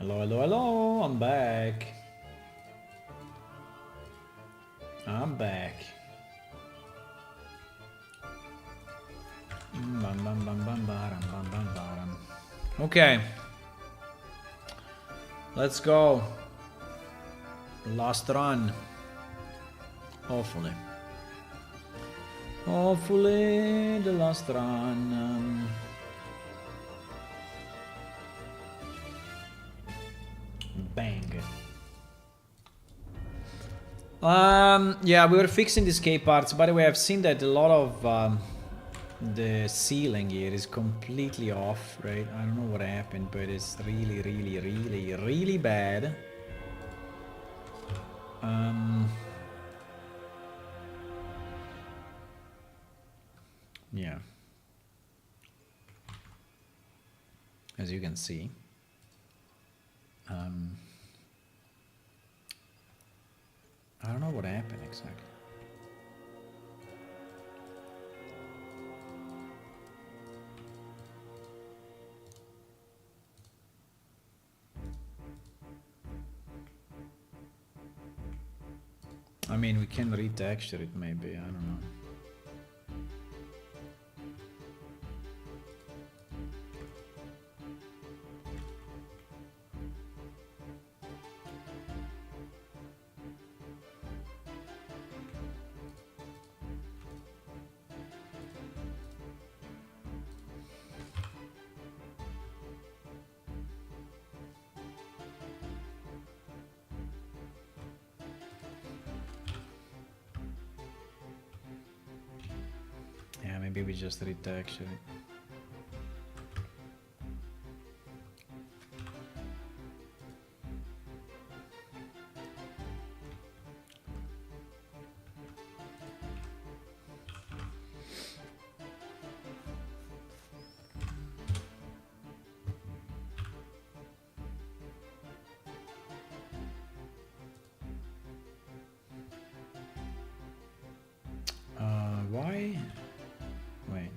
Hello, hello, hello. I'm back. I'm back. Bam, bam, bam, bam, baram, bam, bam, baram. Okay. Let's go. Last run. Hopefully. Hopefully the last run. Bang. Yeah, we were fixing the escape parts. By the way, I've seen that a lot of the ceiling here is completely off, right? I don't know what happened, but it's really, really, really, really bad. Yeah. As you can see. I don't know what happened exactly. I mean, we can retexture it maybe, I don't know. Yeah, maybe we just retexture it. Why? Wait.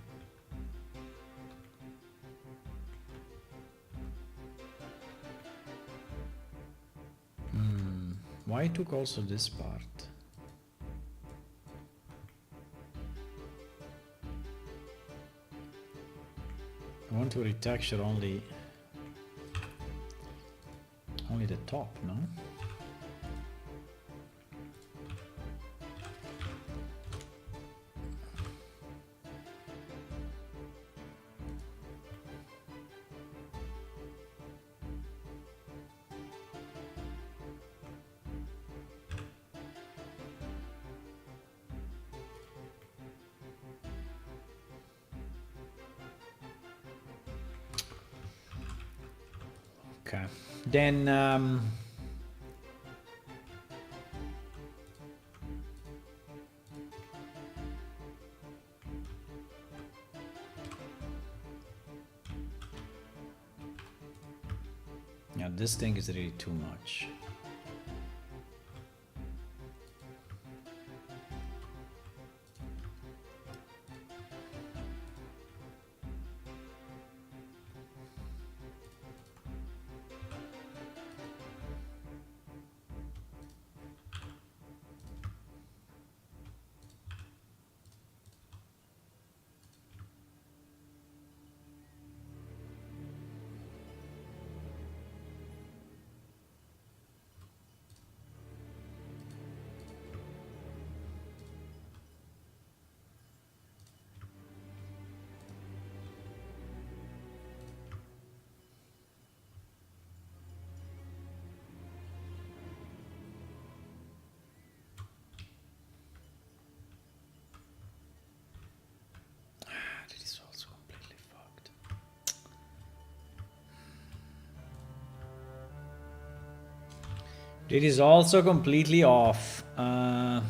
Why I took also this part? I want to retexture only the top, no? Okay. Then yeah, this thing is really too much. This is also completely fucked. It is also completely off. Well.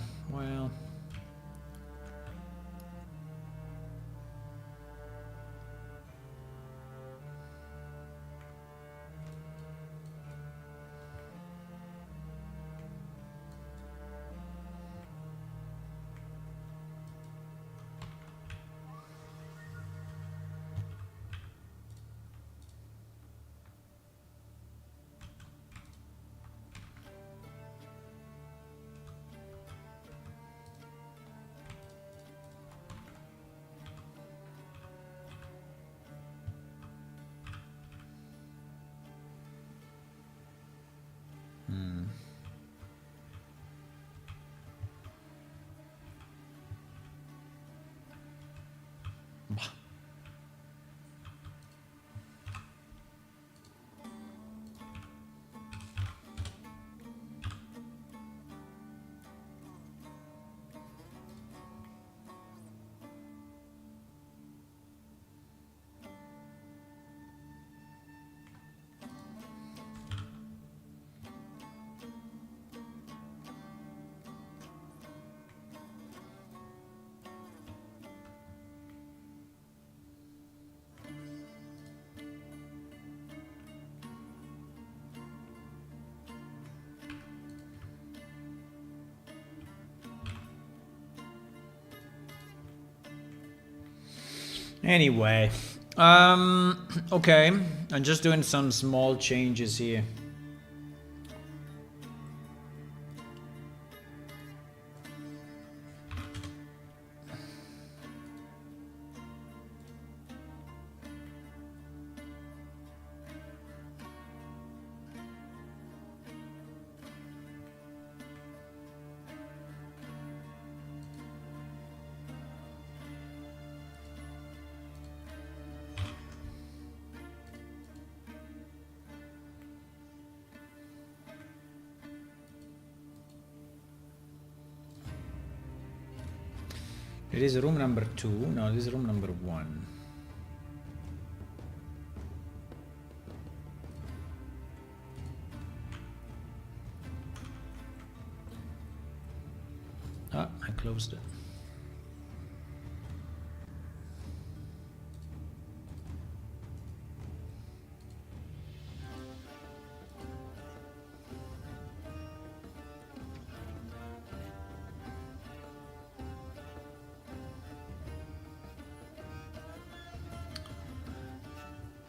Anyway, okay, I'm just doing some small changes here. It is room number 2. No, this is room number 1. Ah, I closed it.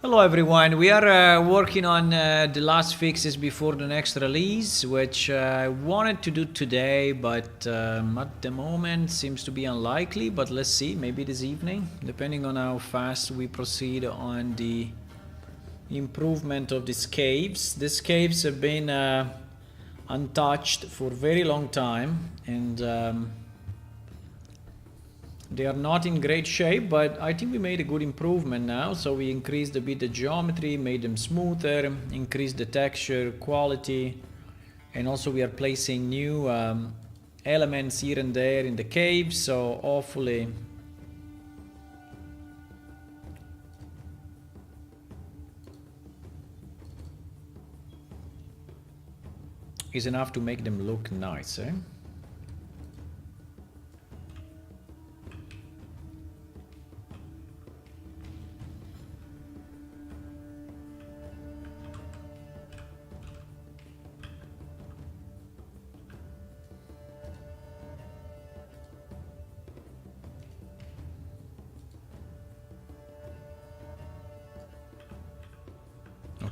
Hello everyone, we are working on the last fixes before the next release, which I wanted to do today, but at the moment seems to be unlikely, but let's see, maybe this evening, depending on how fast we proceed on the improvement of these caves. These caves have been untouched for a very long time, and they are not in great shape, but I think we made a good improvement now. So we increased a bit the geometry, made them smoother, increased the texture quality, and also we are placing new elements here and there in the cave, so hopefully is enough to make them look nice, eh?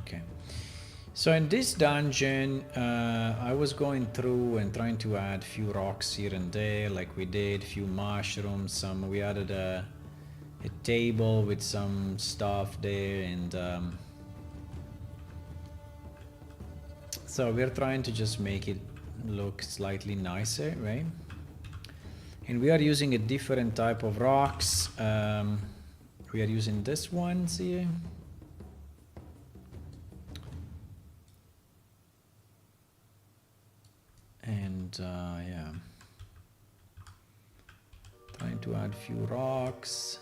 Okay, so in this dungeon I was going through and trying to add a few rocks here and there, like we did, a few mushrooms, we added a table with some stuff there, and so we're trying to just make it look slightly nicer, right? And we are using a different type of rocks. We are using this ones here. And yeah, trying to add a few rocks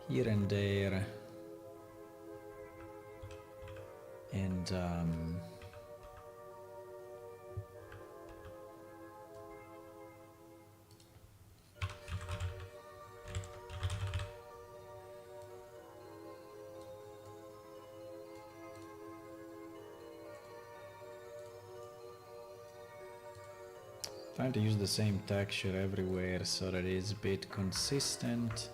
here and there, and trying to use the same texture everywhere so that it's a bit consistent.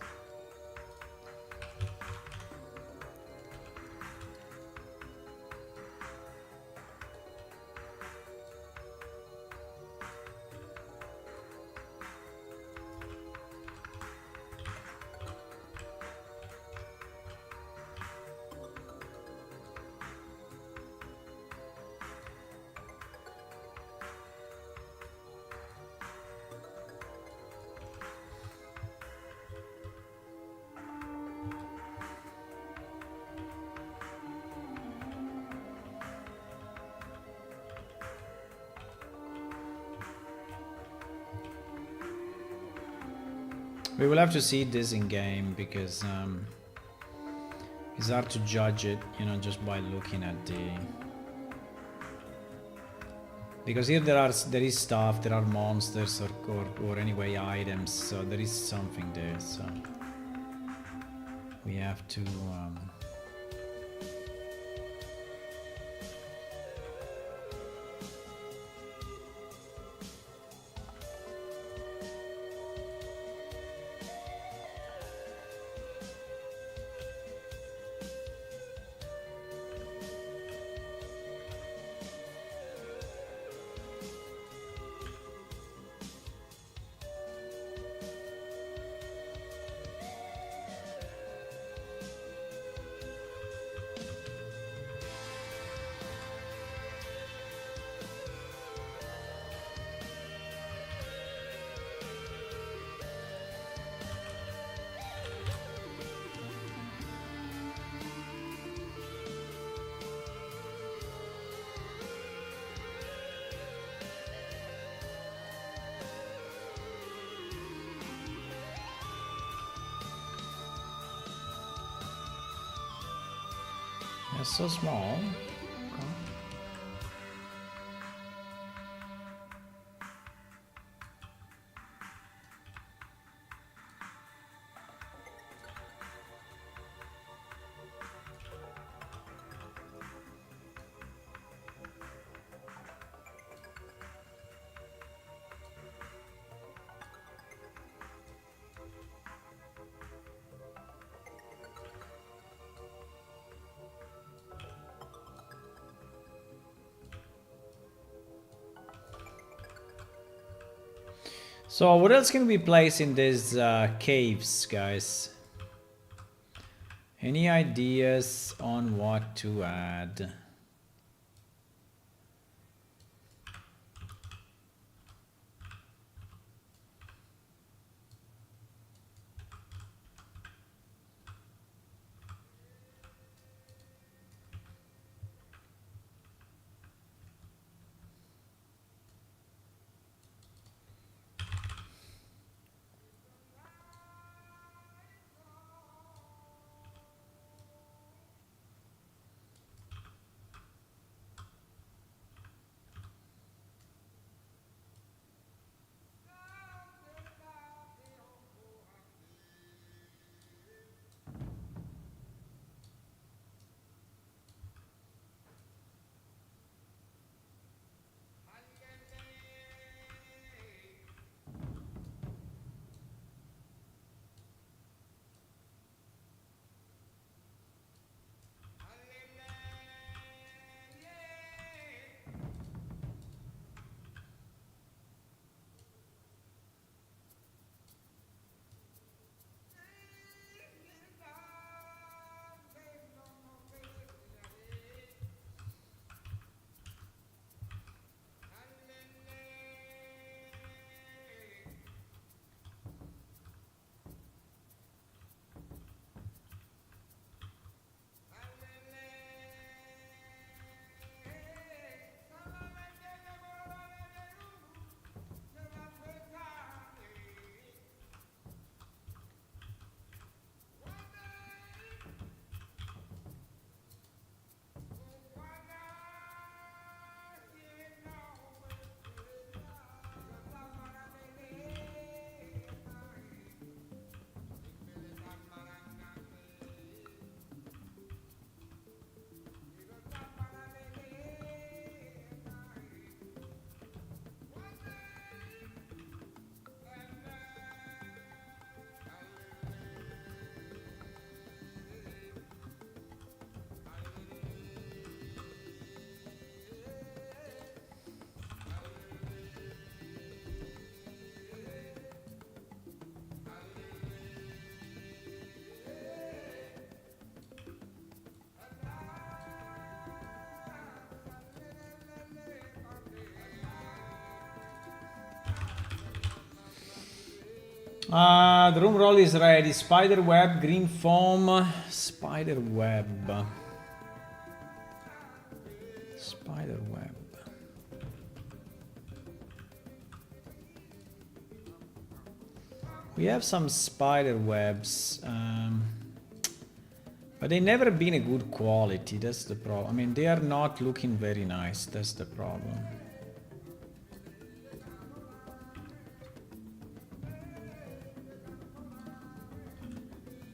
We will have to see this in game, because it's hard to judge it, you know, just by looking at the... Because here there is stuff, there are monsters or anyway items, so there is something there, so we have to It's so small. Okay. So what else can we place in these caves, guys? Any ideas on what to add? The room roll is ready. Spider web, green foam, spider web. Spider web. We have some spider webs, but they never been a good quality. That's the problem. I mean, they are not looking very nice. That's the problem.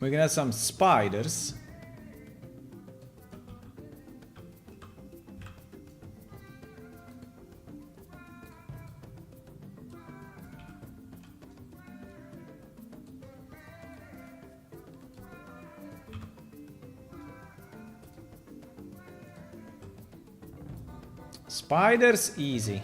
We're gonna have some spiders. Spiders, easy.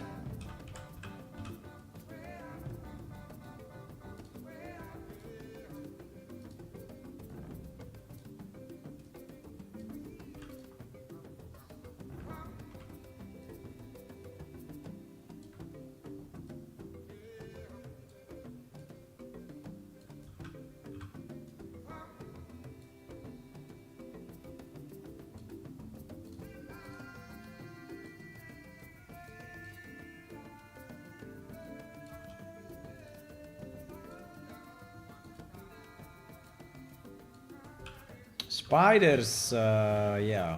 Spiders, yeah.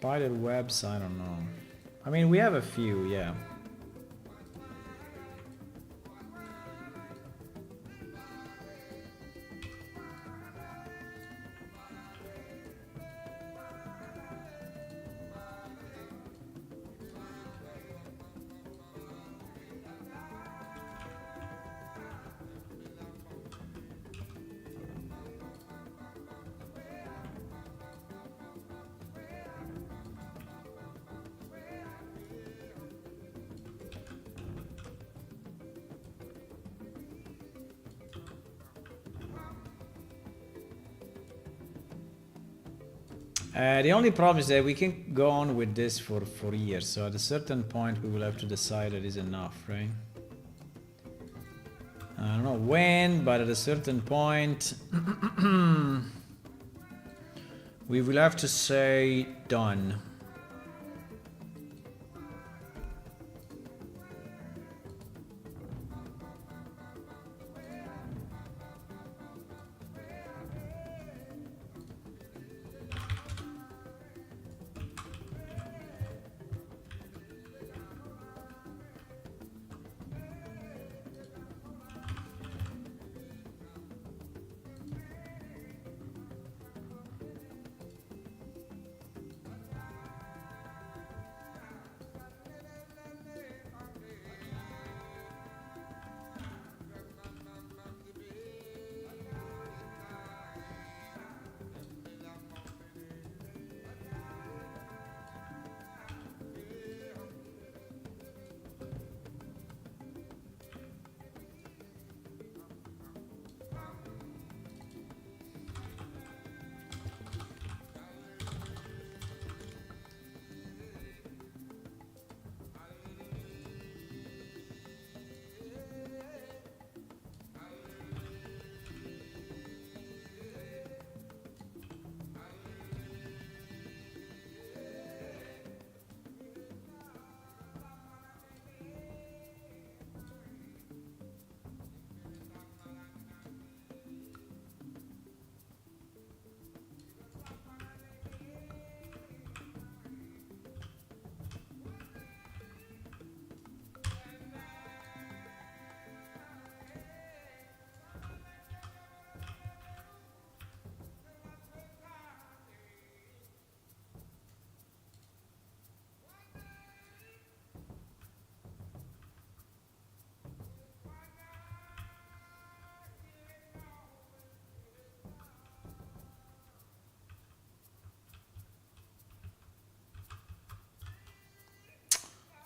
Spider webs, I don't know. I mean, we have a few, yeah. The only problem is that we can go on with this for years. So at a certain point, we will have to decide that is enough, right? I don't know when, but at a certain point, we will have to say done.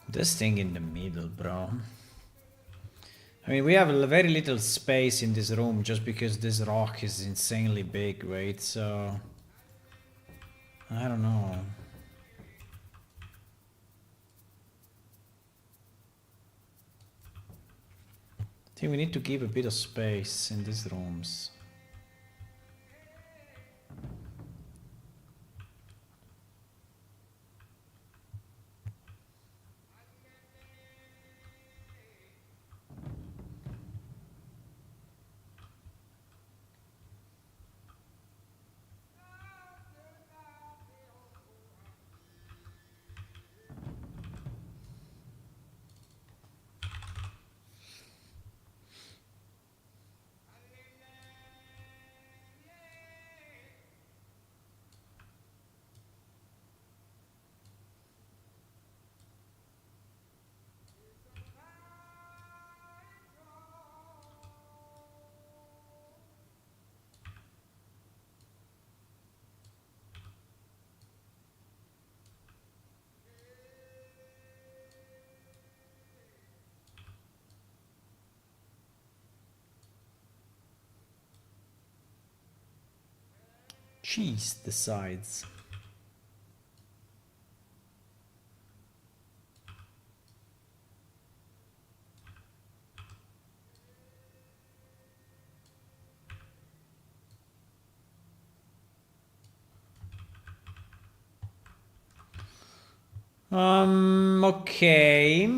This thing in the middle, bro. I mean, we have very little space in this room just because this rock is insanely big, right? So, I don't know. I think we need to give a bit of space in these rooms. Jeez, the sides. Okay.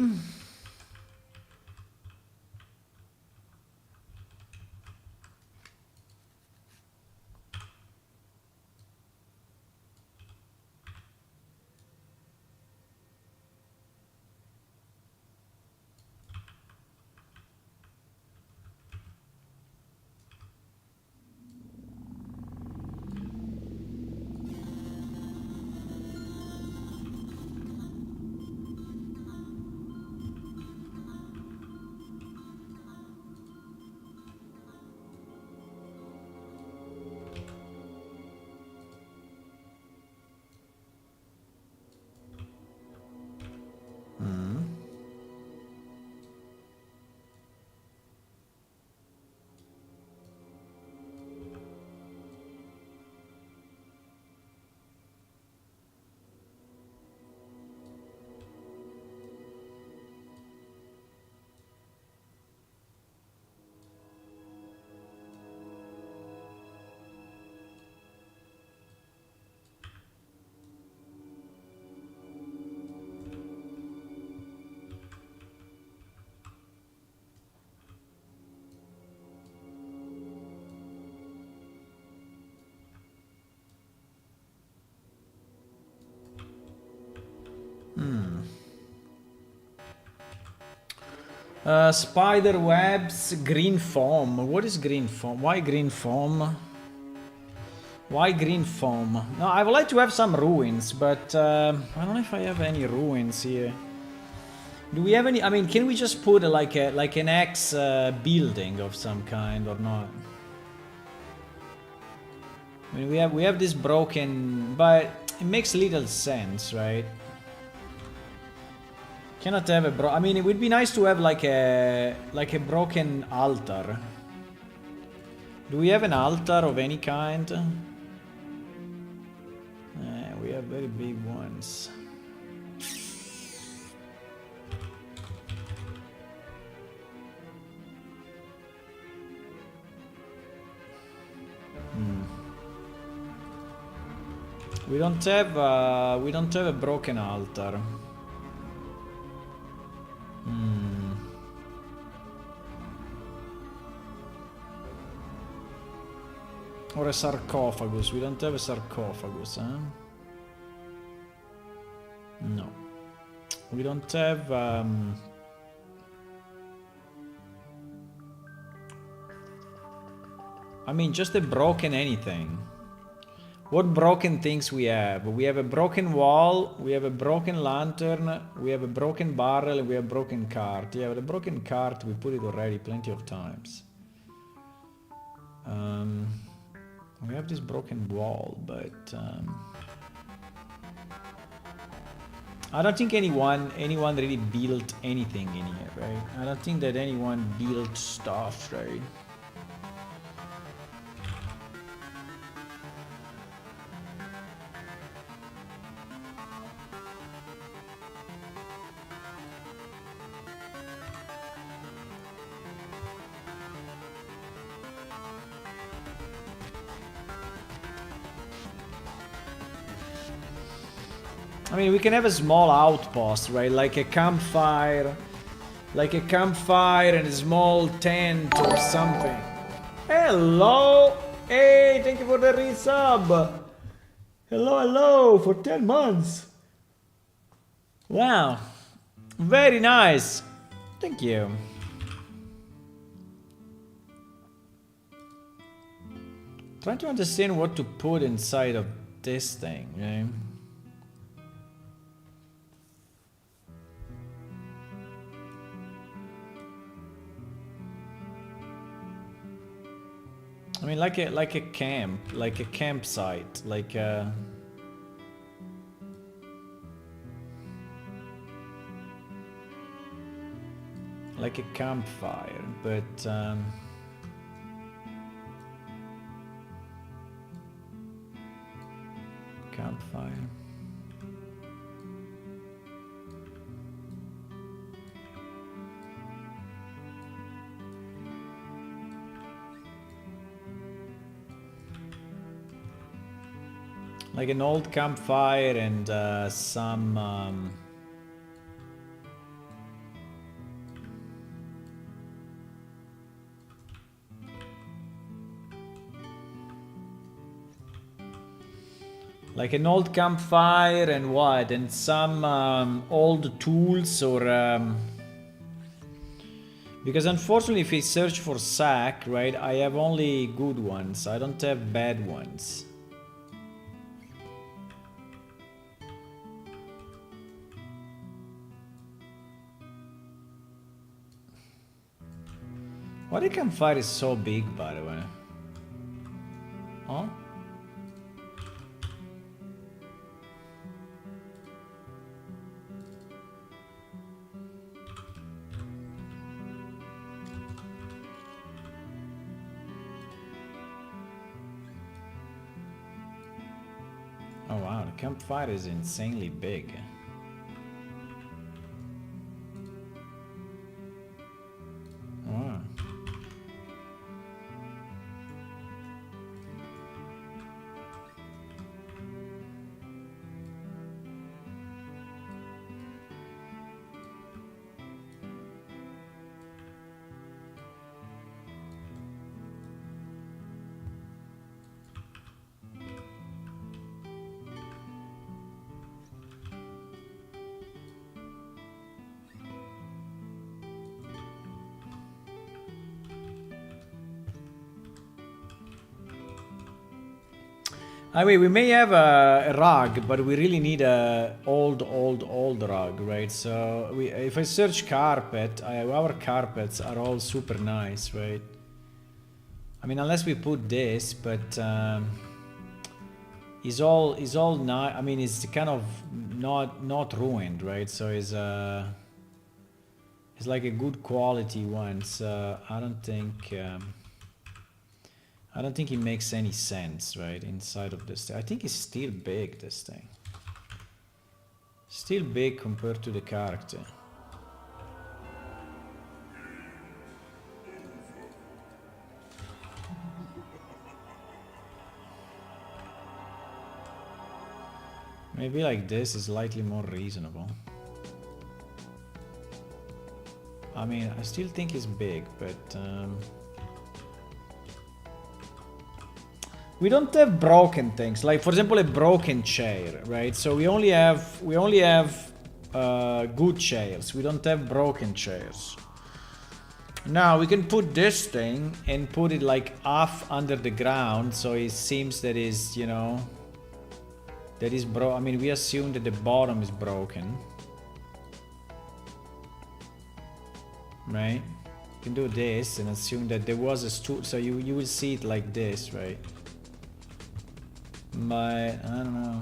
Spider webs, green foam. What is green foam? Why green foam? Why green foam? No, I would like to have some ruins, but I don't know if I have any ruins here. Do we have any? I mean, can we just put like an X building of some kind or not? I mean, we have this broken, but it makes little sense, right? Cannot have a I mean, it would be nice to have like a broken altar. Do we have an altar of any kind? We have very big ones. We don't have a broken altar. Or a sarcophagus. We don't have a sarcophagus, huh? No. We don't have I mean, just a broken anything. What broken things we have? We have a broken wall, we have a broken lantern, we have a broken barrel, and we have a broken cart. Yeah, the broken cart, we put it already plenty of times. We have this broken wall, but I don't think anyone really built anything in here, right? I don't think that anyone built stuff, right? I mean, we can have a small outpost, right? Like a campfire. Like a campfire and a small tent or something. Hello! Hey, thank you for the resub! Hello, for 10 months! Wow. Very nice. Thank you. Trying to understand what to put inside of this thing, right? I mean, like a camp, like a campsite, like a campfire, but campfire. Like an old campfire and some like an old campfire and what? And some old tools or because unfortunately if I search for sack, right, I have only good ones. I don't have bad ones. Why the campfire is so big, by the way? Huh? Oh wow, the campfire is insanely big. Wow. I mean, we may have a rug, but we really need a old rug, right? So if I search carpet, our carpets are all super nice, right? I mean, unless we put this, but it's all not. I mean, it's kind of not ruined, right? So it's like a good quality one. So I don't think it makes any sense, right? Inside of this thing, I think it's still big. This thing, still big compared to the character. Maybe like this is slightly more reasonable. I mean, I still think it's big, but we don't have broken things. Like for example, a broken chair, right? So we only have good chairs. We don't have broken chairs. Now we can put this thing and put it like off under the ground, so it seems that is, you know, that is I mean, we assume that the bottom is broken, right? You can do this and assume that there was a stool, so you will see it like this, right? But I don't know.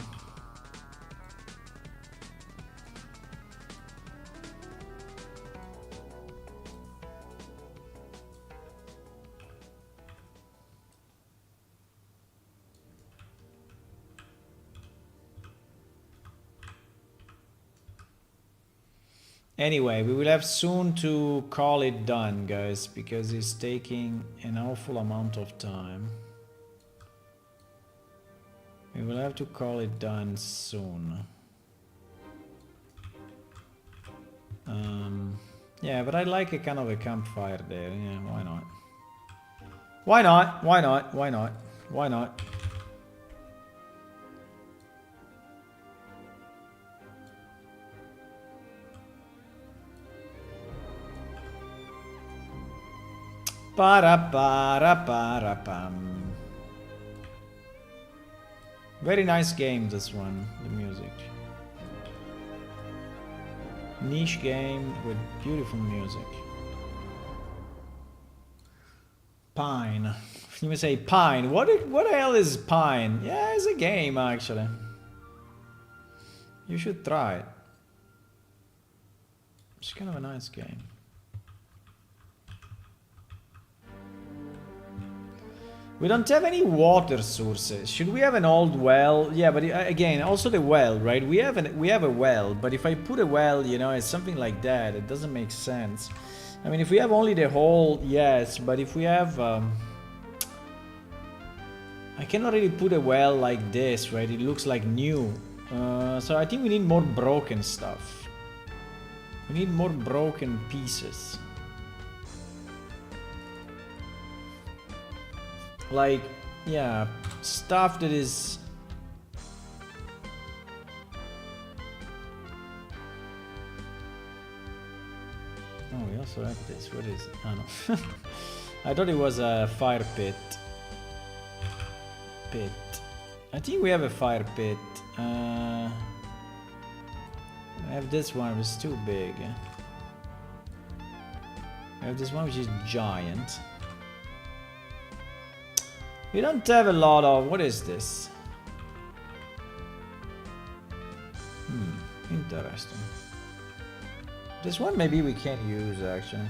Anyway, we will have soon to call it done, guys, because it's taking an awful amount of time. We will have to call it done soon. Yeah, but I like a kind of a campfire there. Yeah, why not? Why not? Why not? Why not? Why not? Para-para-para-pam. Very nice game, this one, the music. Niche game with beautiful music. Pine. You may say Pine. What the hell is Pine? Yeah, it's a game, actually. You should try it. It's kind of a nice game. We don't have any water sources. Should we have an old well? Yeah, but again, also the well, right? We have a well, but if I put a well, you know, it's something like that. It doesn't make sense. I mean, if we have only the hole, yes, but if we have, I cannot really put a well like this, right? It looks like new. So I think we need more broken stuff. We need more broken pieces. Like, yeah, stuff that is... Oh, we also have this. What is it? Oh, no. I thought it was a fire pit. I think we have a fire pit. I have this one, which is too big. I have this one, which is giant. We don't have a lot of... What is this? Interesting. This one maybe we can't use, actually.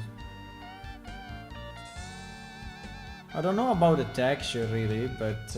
I don't know about the texture, really, but...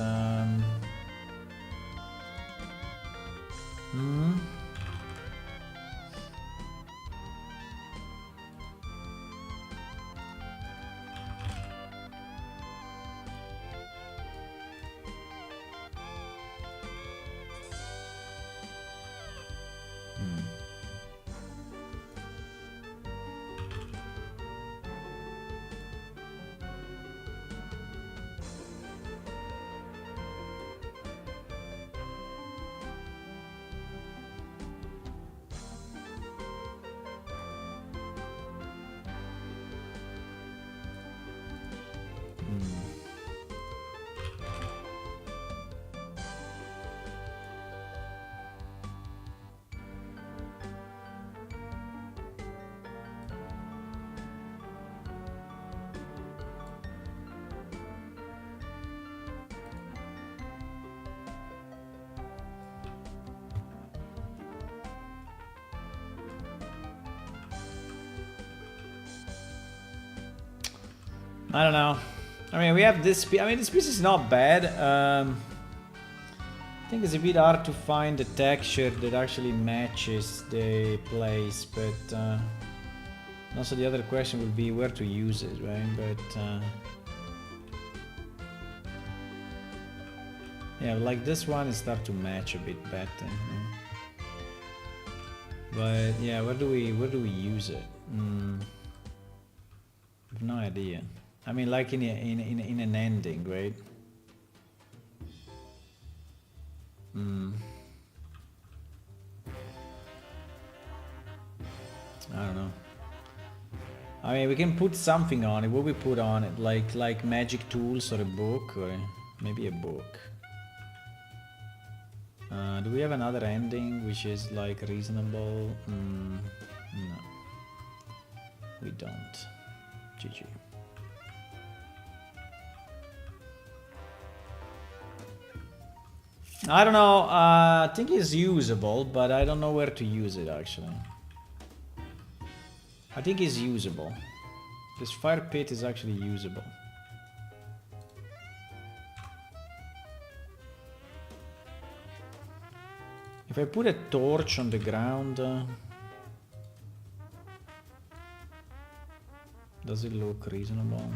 I don't know. I mean, we have this piece. I mean, this piece is not bad. I think it's a bit hard to find a texture that actually matches the place, but also the other question would be where to use it, right? But yeah, like this one is start to match a bit better. But yeah, where do we use it? I have no idea. I mean, like in an ending, right? I don't know. I mean, we can put something on it. What we put on it? Like magic tools or a book, or maybe a book. Do we have another ending which is like reasonable? No, we don't. GG. I don't know. I think it's usable, but I don't know where to use it actually. I think it's usable. This fire pit is actually usable. If I put a torch on the ground, does it look reasonable?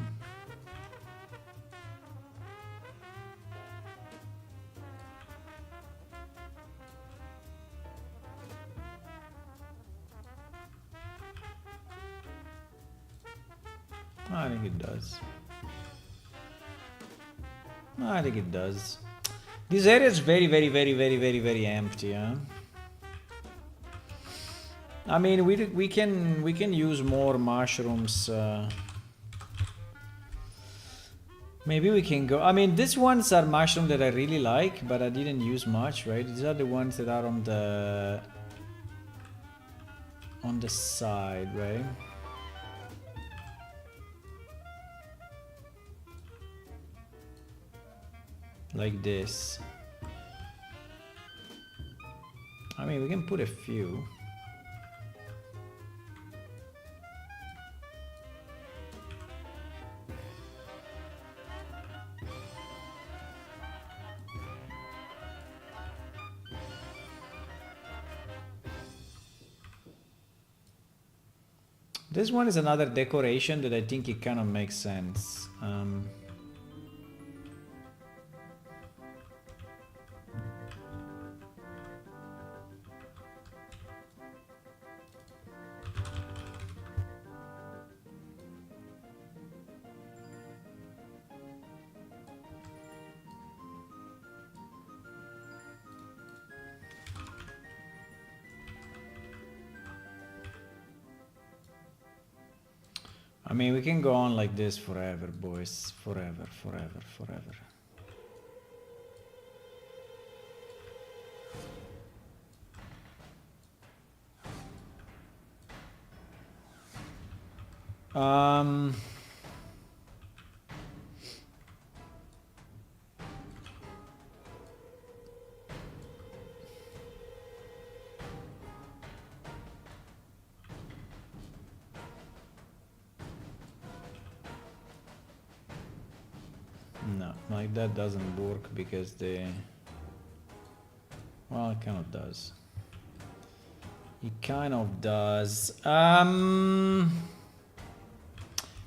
I think it does. I think it does. This area is very empty, huh? I mean, we can use more mushrooms. Maybe we can go. I mean, these ones are mushrooms that I really like, but I didn't use much, right? These are the ones that are on the side, right? Like this. I mean, we can put a few. This one is another decoration that I think it kind of makes sense. I mean, we can go on like this forever, boys. Forever. No, like that doesn't work because well, it kind of does. It kind of does.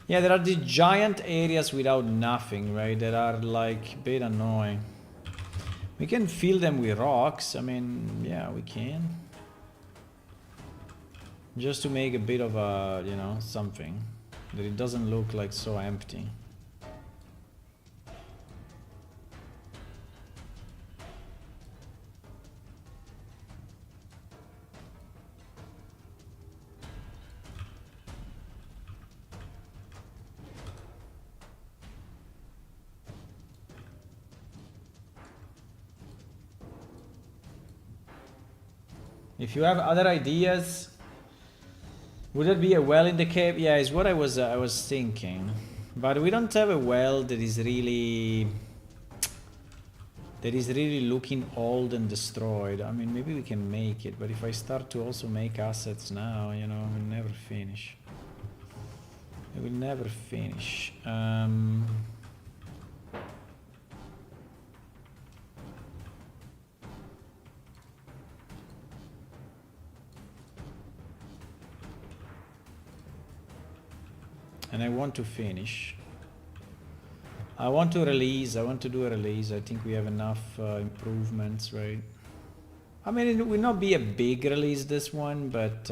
Yeah, there are these giant areas without nothing, right? That are like a bit annoying. We can fill them with rocks. I mean, yeah, we can. Just to make a bit of a, you know, something. That it doesn't look like so empty. If you have other ideas, would it be a well in the cave? Yeah, is what I was thinking. But we don't have a well that is really looking old and destroyed. I mean, maybe we can make it, but if I start to also make assets now, you know, we'll never finish. I will never finish. And I want to finish. I want to release. I want to do a release. I think we have enough improvements, right? I mean, it will not be a big release, this one, but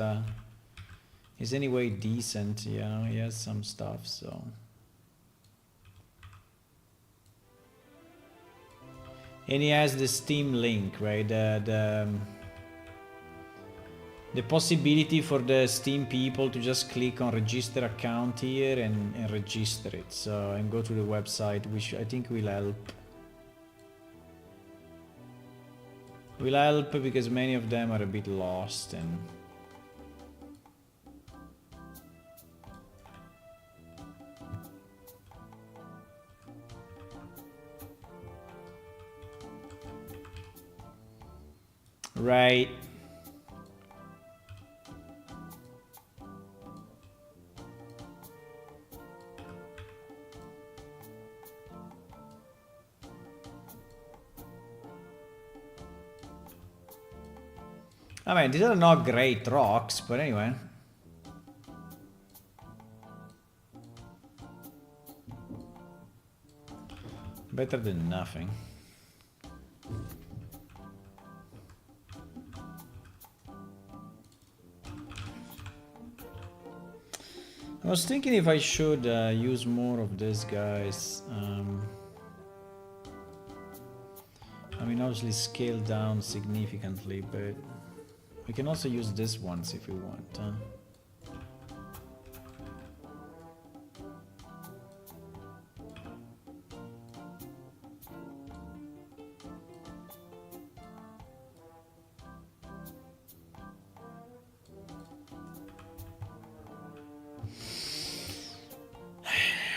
it's anyway decent, you know, he has some stuff, so. And he has the Steam link, right? The possibility for the Steam people to just click on register account here and register it, so, and go to the website, which I think will help. Will help because many of them are a bit lost and right. I mean, these are not great rocks, but anyway. Better than nothing. I was thinking if I should use more of this, guys. I mean, obviously scale down significantly, but we can also use this ones if we want.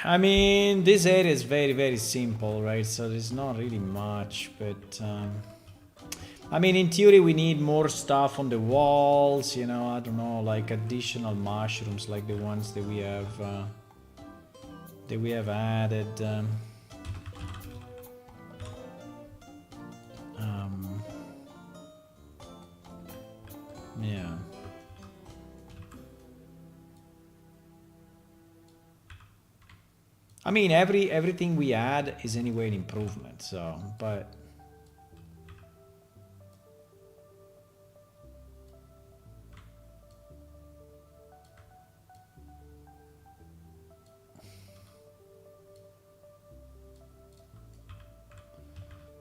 I mean, this area is very, very simple, right? So there's not really much, but I mean, in theory, we need more stuff on the walls, you know, I don't know, like additional mushrooms, like the ones that we have added. Yeah. I mean, everything we add is anyway an improvement, so, but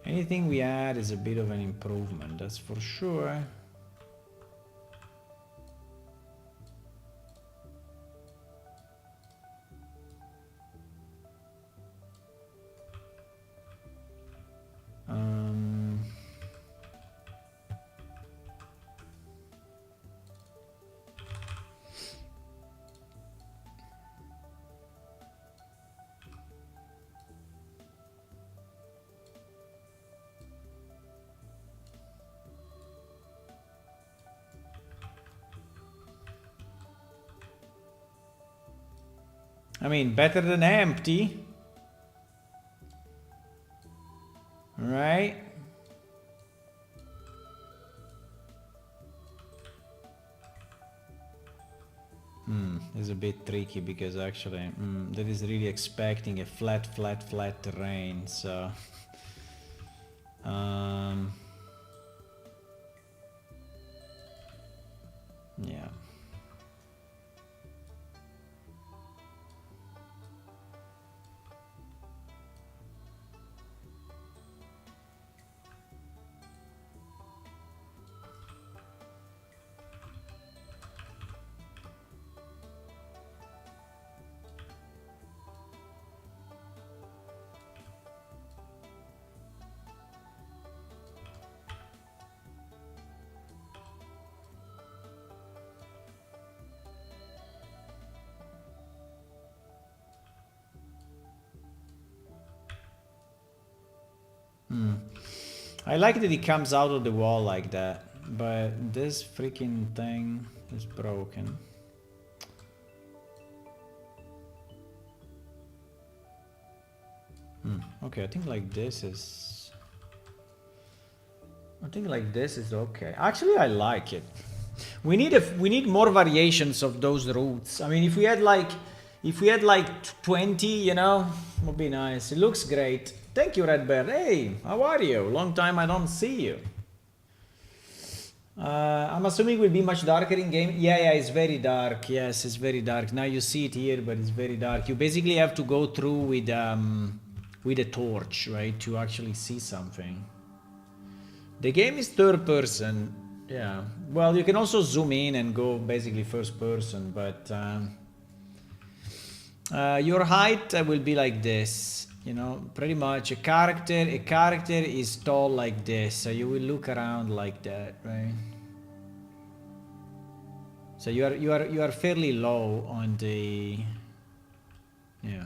anything we add is a bit of an improvement, that's for sure. I mean, better than empty. Right? It's a bit tricky because actually that is really expecting a flat terrain, so yeah. I like that it comes out of the wall like that, but this freaking thing is broken. Okay, I think like this is... I think like this is okay. Actually, I like it. We need more variations of those routes. I mean, if we had like 20, you know, would be nice. It looks great. Thank you, Redbeard. Hey, how are you? Long time I don't see you. I'm assuming it will be much darker in game. Yeah, it's very dark. Yes, it's very dark. Now you see it here, but it's very dark. You basically have to go through with a torch, right, to actually see something. The game is third person. Yeah. Well, you can also zoom in and go basically first person, but your height will be like this. You know, pretty much a character is tall like this, so you will look around like that, right? So you are fairly low on the... Yeah.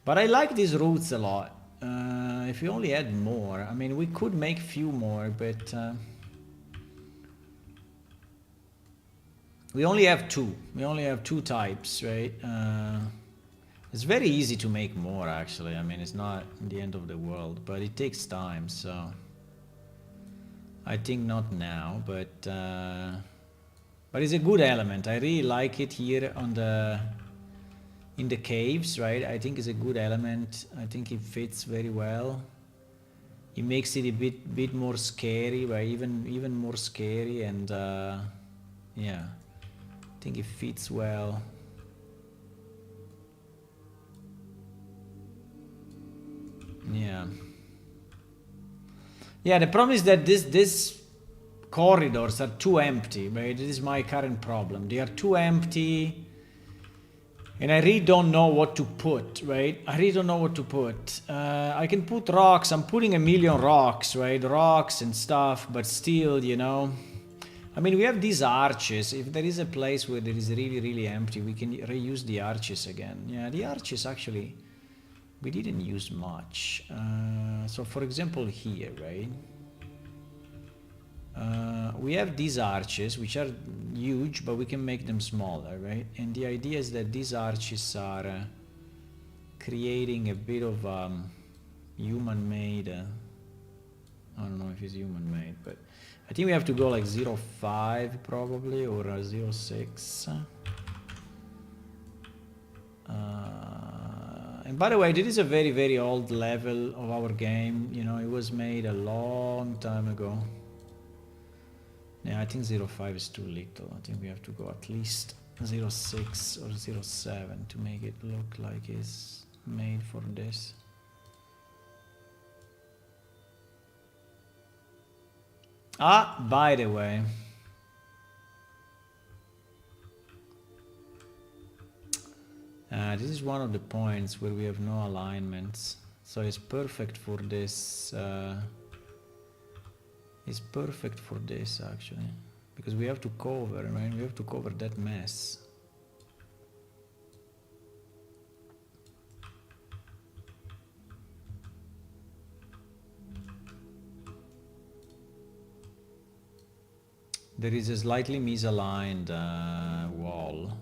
But I like these routes a lot. If we only had more, I mean, we could make few more, but we only have two. We only have two types, right? It's very easy to make more, actually. I mean, it's not the end of the world, but it takes time, so I think not now, but it's a good element. I really like it here on in the caves, right? I think it's a good element. I think it fits very well. It makes it a bit more scary, right? Even more scary, and yeah, I think it fits well. Yeah, the problem is that this corridors are too empty, right? This is my current problem. They are too empty, and I really don't know what to put, right? I really don't know what to put. I can put rocks. I'm putting a million rocks, right? Rocks and stuff, but still, you know. I mean, we have these arches. If there is a place where there is really, really empty, we can reuse the arches again. Yeah, the arches actually... we didn't use much. So for example here, right? We have these arches, which are huge, but we can make them smaller, right? And the idea is that these arches are creating a bit of human-made... I don't know if it's human-made, but I think we have to go like 0.5 probably, or 0.6. And by the way, this is a very, very old level of our game. You know, it was made a long time ago. Yeah, I think 0.5 is too little. I think we have to go at least 0.6 or 0.7 to make it look like it's made for this. Ah, by the way, this is one of the points where we have no alignments, so it's perfect for this. It's perfect for this actually, because we have to cover, right? We have to cover that mess. There is a slightly misaligned wall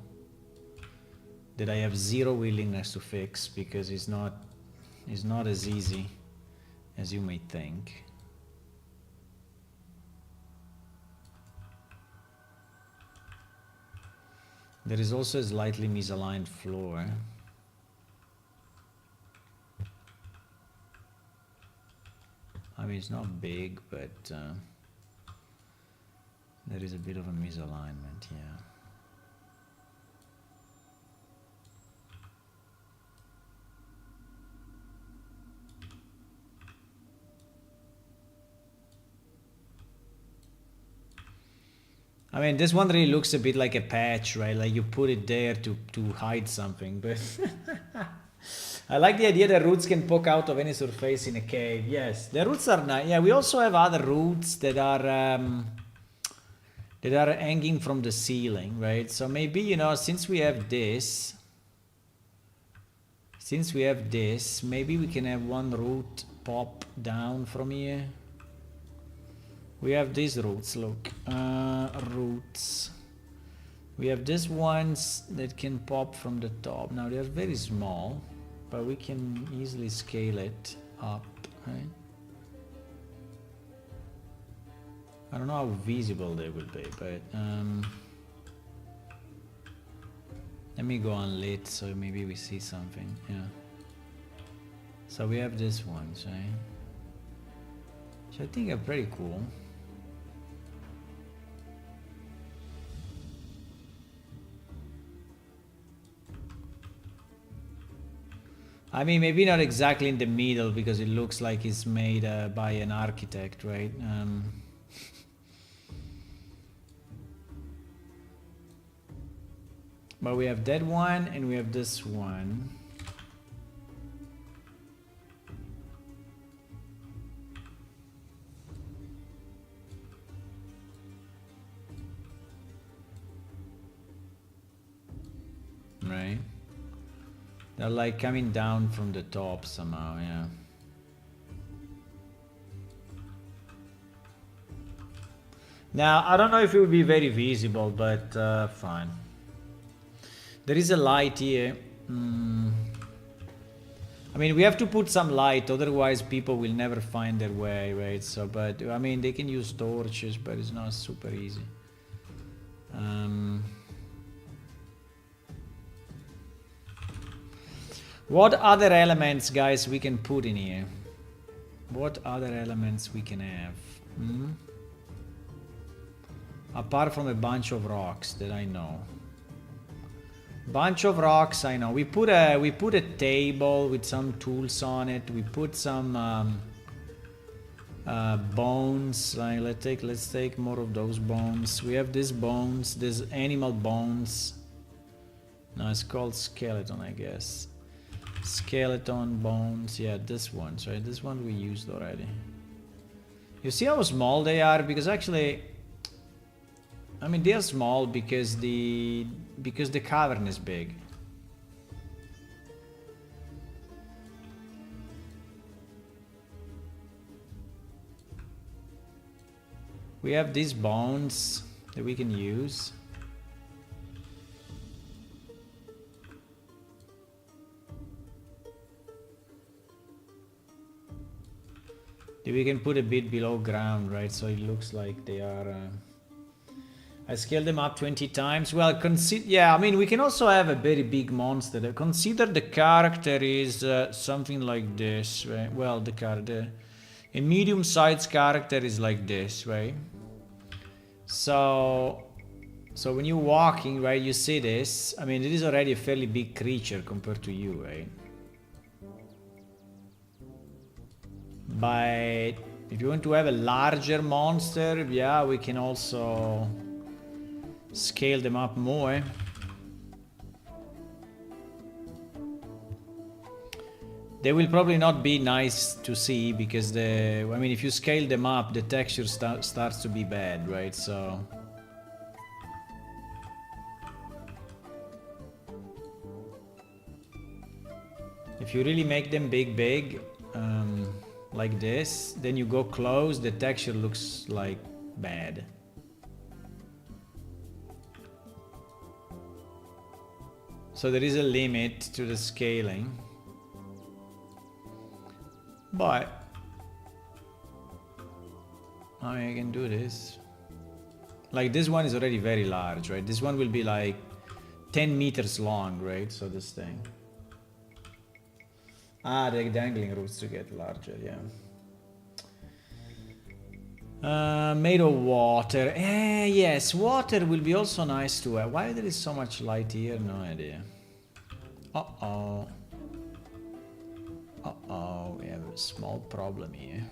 that I have zero willingness to fix, because it's not as easy as you may think. There is also a slightly misaligned floor. I mean, it's not big, but there is a bit of a misalignment, yeah. I mean, this one really looks a bit like a patch, right? Like you put it there to hide something, but I like the idea that roots can poke out of any surface in a cave. Yes, the roots are nice. Yeah, we also have other roots that are hanging from the ceiling, right? So maybe, you know, since we have this, maybe we can have one root pop down from here. We have these roots, look, roots. We have these ones that can pop from the top. Now they're very small. but we can easily scale it up, right? I don't know how visible they will be, but let me go on lit so maybe we see something. Yeah. So we have this ones, right? Which I think are pretty cool. I mean, maybe not exactly in the middle because it looks like it's made by an architect, right? But we have that one and we have this one. Right? They're like coming down from the top somehow, yeah. Now, I don't know if it will be very visible, but fine. There is a light here. I mean, we have to put some light, otherwise people will never find their way, right? So, but I mean, they can use torches, but it's not super easy. What other elements, guys, we can put in here? What other elements we can have? Apart from a bunch of rocks that I know. Bunch of rocks, I know. We put a table with some tools on it. We put some bones. Like let's take more of those bones. We have these bones, these animal bones. No, it's called skeleton, I guess. Skeleton bones. Yeah, this ones, right? This one we used already. You see how small they are? Because actually, I mean, they are small because the cavern is big. We have these bones that we can use. We can put a bit below ground, right? So it looks like they are... I scaled them up 20 times. Well, yeah, I mean, we can also have a very big monster. Consider the character is something like this, right? Well, a medium-sized character is like this, right? So when you're walking, right, you see this. I mean, it is already a fairly big creature compared to you, right? But if you want to have a larger monster, yeah, we can also scale them up more. They will probably not be nice to see because I mean, if you scale them up, the texture starts to be bad, right? So if you really make them big, like this, then you go close, the texture looks like bad. So there is a limit to the scaling. But I mean, I can do this. Like this one is already very large, right? This one will be like 10 meters long, right? So this thing. Ah, the dangling roots to get larger, yeah. Made of water. Yes, water will be also nice to have. Why there is so much light here? No idea. Uh-oh. Uh-oh, we have a small problem here.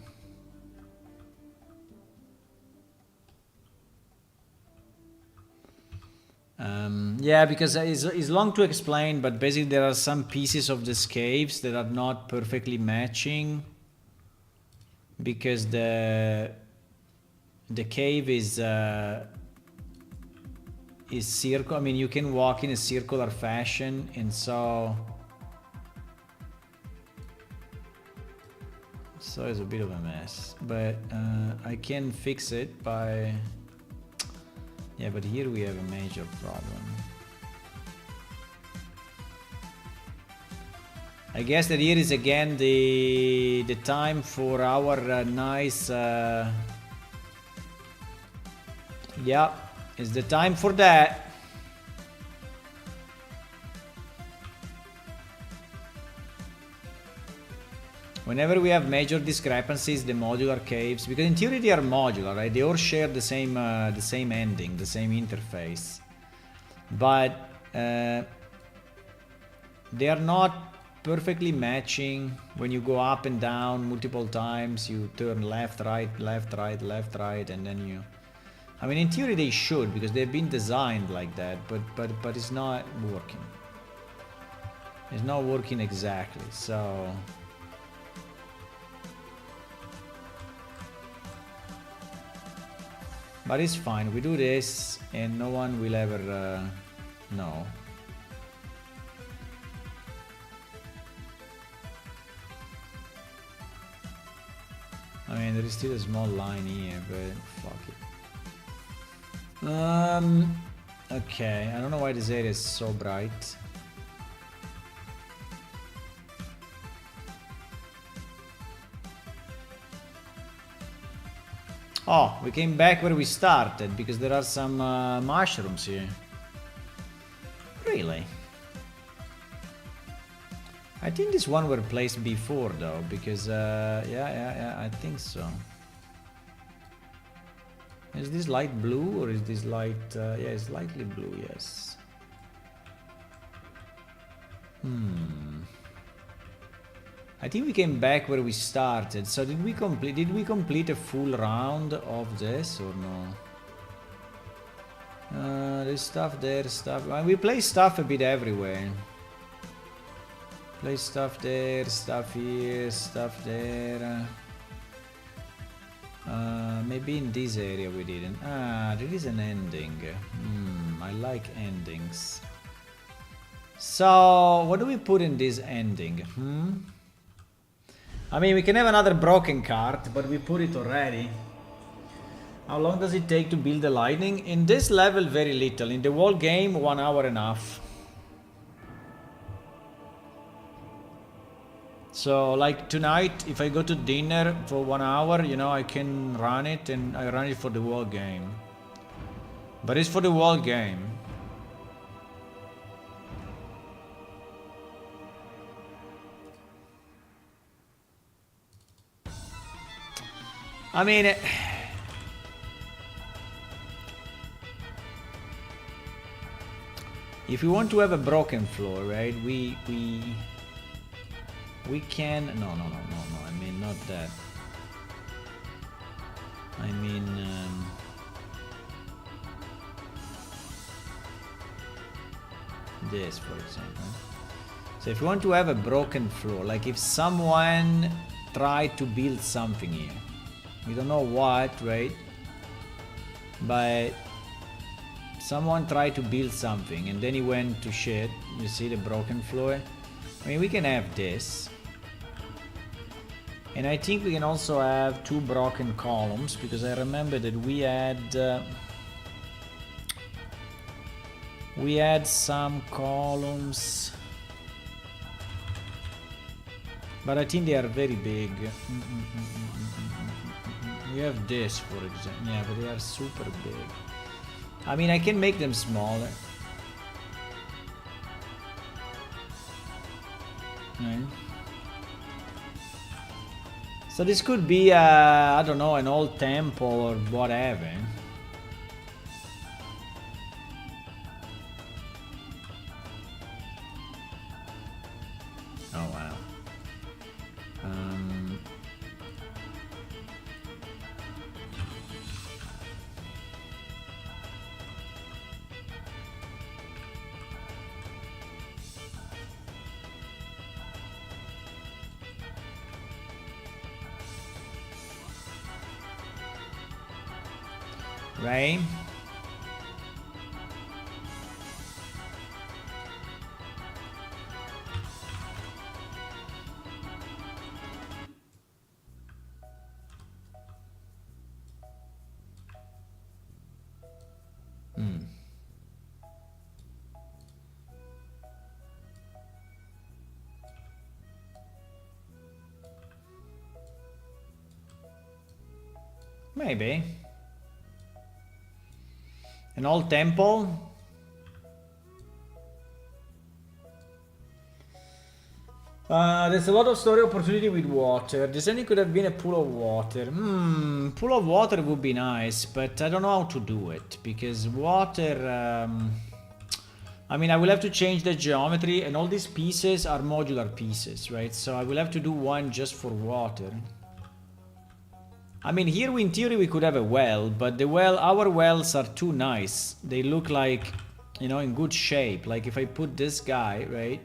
Yeah, because it's long to explain, but basically there are some pieces of these caves that are not perfectly matching because the cave is circle. I mean, you can walk in a circular fashion, and so it's a bit of a mess. But I can fix it by. Yeah, but here we have a major problem. I guess that here is again the time for our nice. Yeah, it's the time for that. Whenever we have major discrepancies, the modular caves, because in theory they are modular, right? They all share the same ending, the same interface, but they are not perfectly matching. When you go up and down multiple times, you turn left, right, left, right, left, right, and then you. I mean, in theory they should, because they've been designed like that, but it's not working. It's not working exactly, so. But it's fine, we do this and no one will ever know. I mean, there is still a small line here, but fuck it. Okay, I don't know why this area is so bright. Oh, we came back where we started because there are some mushrooms here. Really? I think this one were placed before though, because yeah, I think so. Is this light blue or is this light? Yeah, it's lightly blue. Yes. I think we came back where we started. So did we complete a full round of this or no? There's stuff there, stuff. We play stuff a bit everywhere. Play stuff there, stuff here, stuff there. Maybe in this area we didn't. Ah, there is an ending. I like endings. So what do we put in this ending? I mean, we can have another broken cart, but we put it already. How long does it take to build the lightning? In this level, very little. In the whole game, 1 hour enough. So, like tonight, if I go to dinner for 1 hour, you know, I can run it, and I run it for the whole game. But it's for the whole game. I mean, if we want to have a broken floor, right? We can. No. I mean, not that. I mean, this, for example. So if you want to have a broken floor, like if someone tried to build something here. We don't know what, right? But someone tried to build something and then he went to shit. You see the broken floor? I mean, we can have this. And I think we can also have 2 broken columns, because I remember that we had some columns. But I think they are very big. We have this, for example. Yeah, but they are super big. I mean, I can make them smaller. Right. So this could be, I don't know, an old temple or whatever. Oh, wow. Right? Maybe. An old temple? There's a lot of story opportunity with water. Descending could have been a pool of water. Pool of water would be nice, but I don't know how to do it. Because water... I mean, I will have to change the geometry, and all these pieces are modular pieces, right? So I will have to do one just for water. I mean, here in theory we could have a well, but our wells are too nice. They look like, you know, in good shape. Like if I put this guy, right?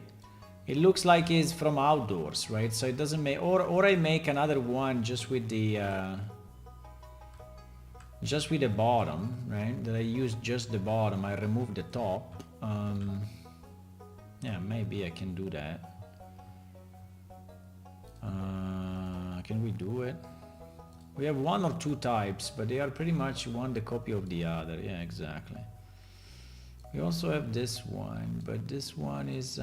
It looks like he's from outdoors, right? So it doesn't make, or I make another one just with the bottom, right? That I use just the bottom. I remove the top. Yeah, maybe I can do that. Can we do it? We have one or two types, but they are pretty much one the copy of the other. Yeah, exactly. We also have this one, but this one is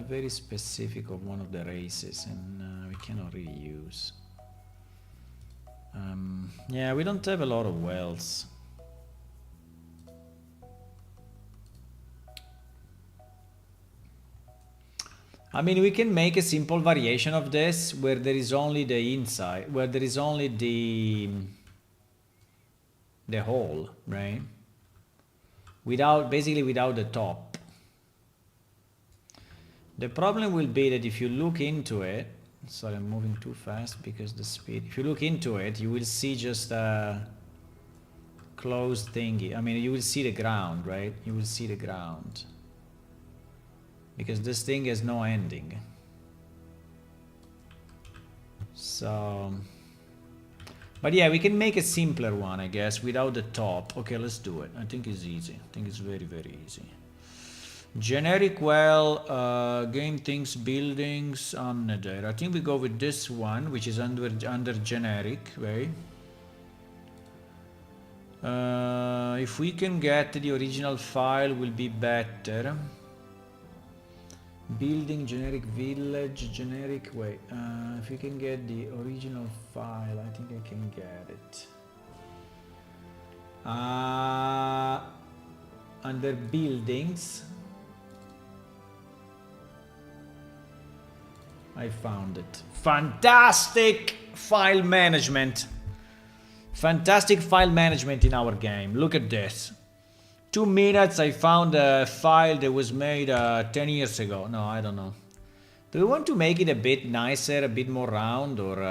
very specific of one of the races, and we cannot really use. Yeah, we don't have a lot of wells. I mean, we can make a simple variation of this where there is only the inside, where there is only the hole, right? Basically without the top. The problem will be that if you look into it, sorry, I'm moving too fast because the speed. If you look into it, you will see just a closed thingy. I mean, you will see the ground, right? You will see the ground. Because this thing has no ending. So... But yeah, we can make a simpler one, I guess, without the top. Okay, let's do it. I think it's easy. I think it's very, very easy. Generic well, game things, buildings, Omnidair. I think we go with this one, which is under generic, right? If we can get the original file, will be better. Building, generic village, generic, wait, if we can get the original file, I think I can get it. Under buildings, I found it. Fantastic file management. Fantastic file management in our game. Look at this. 2 minutes, I found a file that was made 10 years ago. No, I don't know. Do we want to make it a bit nicer, a bit more round, or...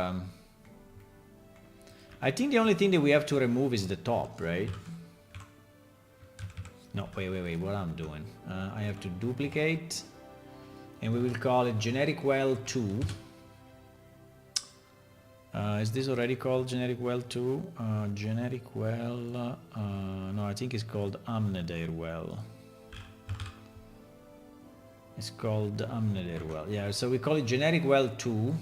I think the only thing that we have to remove is the top, right? No, wait, what I'm doing? I have to duplicate, and we will call it generic well 2. Is this already called generic well 2? Generic well... no, I think it's called Omnidair well. It's called Omnidair well. Yeah, so we call it generic well 2.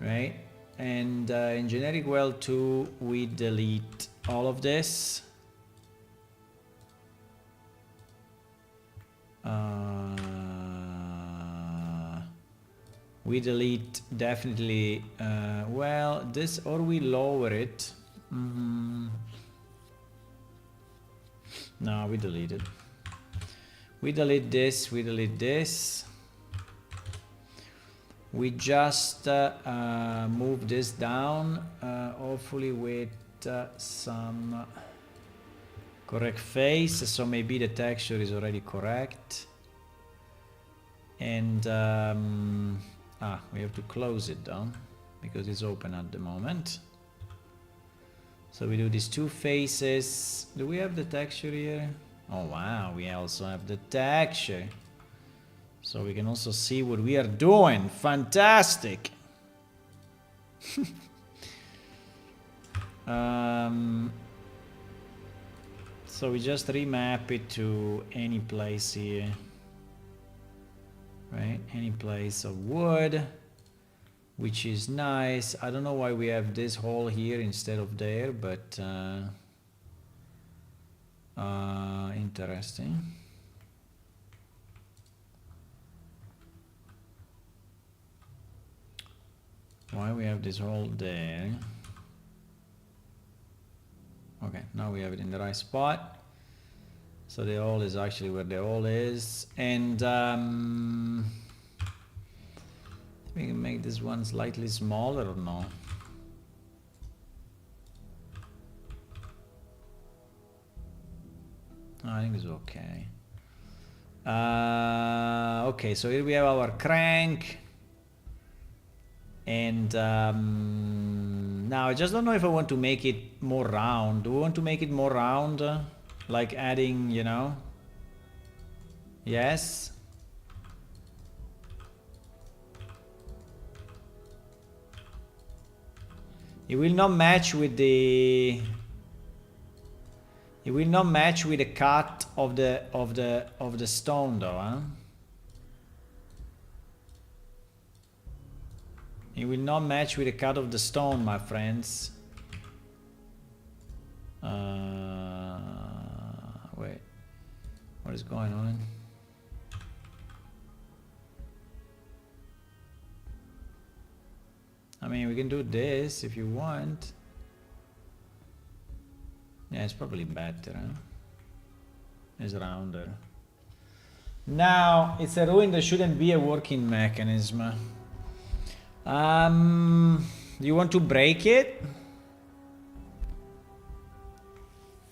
Right? And in generic well 2, we delete all of this. We delete definitely, well, this, or we lower it. No, we delete it. We delete this, we delete this. We just move this down, hopefully with some correct face, so maybe the texture is already correct. And we have to close it down because it's open at the moment. So we do these two faces. Do we have the texture here? Oh wow, we also have the texture. So we can also see what we are doing. Fantastic. So we just remap it to any place here. Right, any place of wood, which is nice. I don't know why we have this hole here instead of there, but interesting. Why we have this hole there? Okay, now we have it in the right spot. So the hole is actually where the hole is. And we can make this one slightly smaller or no? I think it's okay. Okay, so here we have our crank. And now I just don't know if I want to make it more round. Do we want to make it more round? Like adding, you know? Yes. It will not match with the... It will not match with the cut of the stone though, huh? It will not match with the cut of the stone, my friends. Wait. What is going on? I mean, we can do this if you want. Yeah, it's probably better, huh? It's rounder. Now, it's a ruin that shouldn't be a working mechanism. Do you want to break it?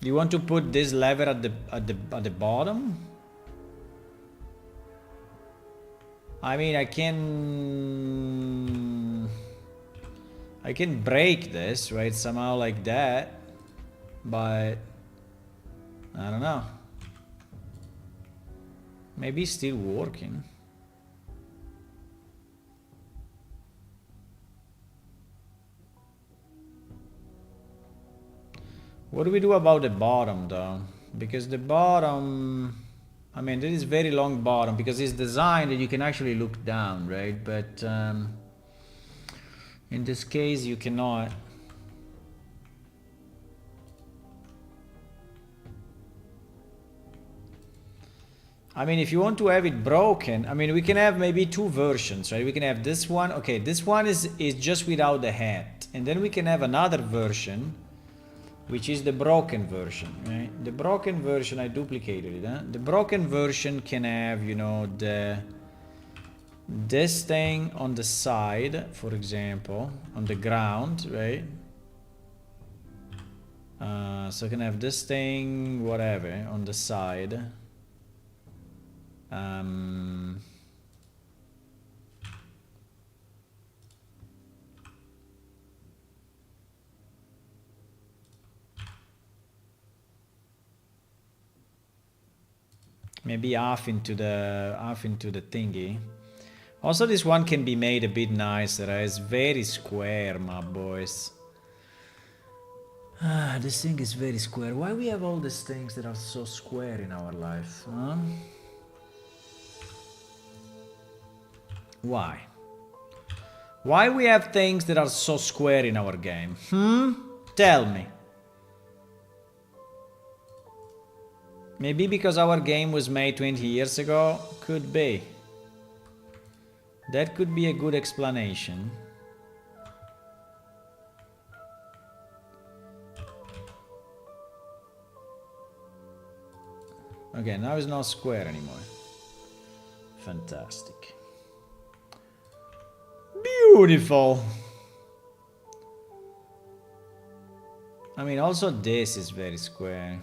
Do you want to put this lever at the bottom? I mean, I can break this, right? Somehow like that. But I don't know. Maybe it's still working. What do we do about the bottom though? Because the bottom, I mean, there is very long bottom because it's designed that you can actually look down, right? But in this case, you cannot. I mean, if you want to have it broken, I mean, we can have maybe two versions, right? We can have this one. Okay, this one is just without the hat. And then we can have another version, which is the broken version, right? The broken version, I duplicated it, huh? The broken version can have, you know, this thing on the side, for example, on the ground, right? So I can have this thing, whatever, on the side. Maybe half into the thingy. Also, this one can be made a bit nicer. It's very square, my boys. This thing is very square. Why we have all these things that are so square in our life? Huh? Why? Why we have things that are so square in our game? Tell me. Maybe because our game was made 20 years ago? Could be. That could be a good explanation. Okay, now it's not square anymore. Fantastic. Beautiful. I mean, also this is very square.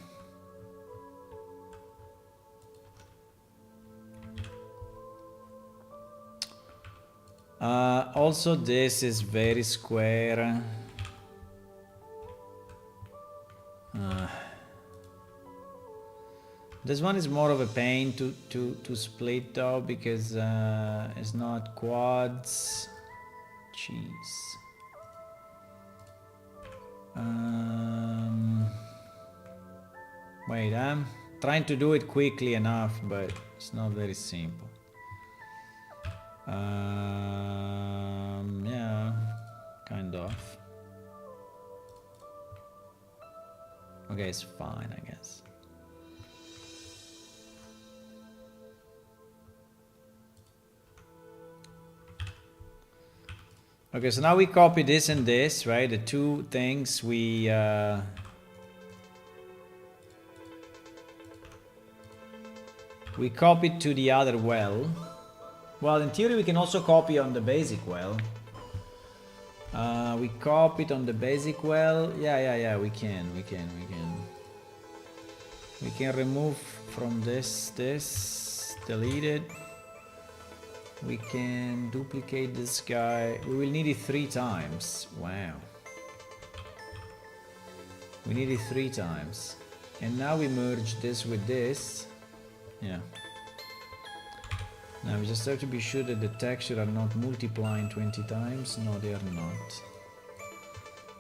Also this is very square. This one is more of a pain to split though, because it's not quads. Jeez. Wait, I'm trying to do it quickly enough, but it's not very simple. Yeah, kind of. Okay, it's fine, I guess. Okay, so now we copy this and this, right? The two things we We copy it to the other well. Well, in theory, we can also copy on the basic well. We copy it on the basic well. Yeah, we can. We can remove from this, delete it. We can duplicate this guy. We will need it 3 times. Wow. We need it 3 times. And now we merge this with this. Yeah. Now we just have to be sure that the texture are not multiplying 20 times. No, they are not.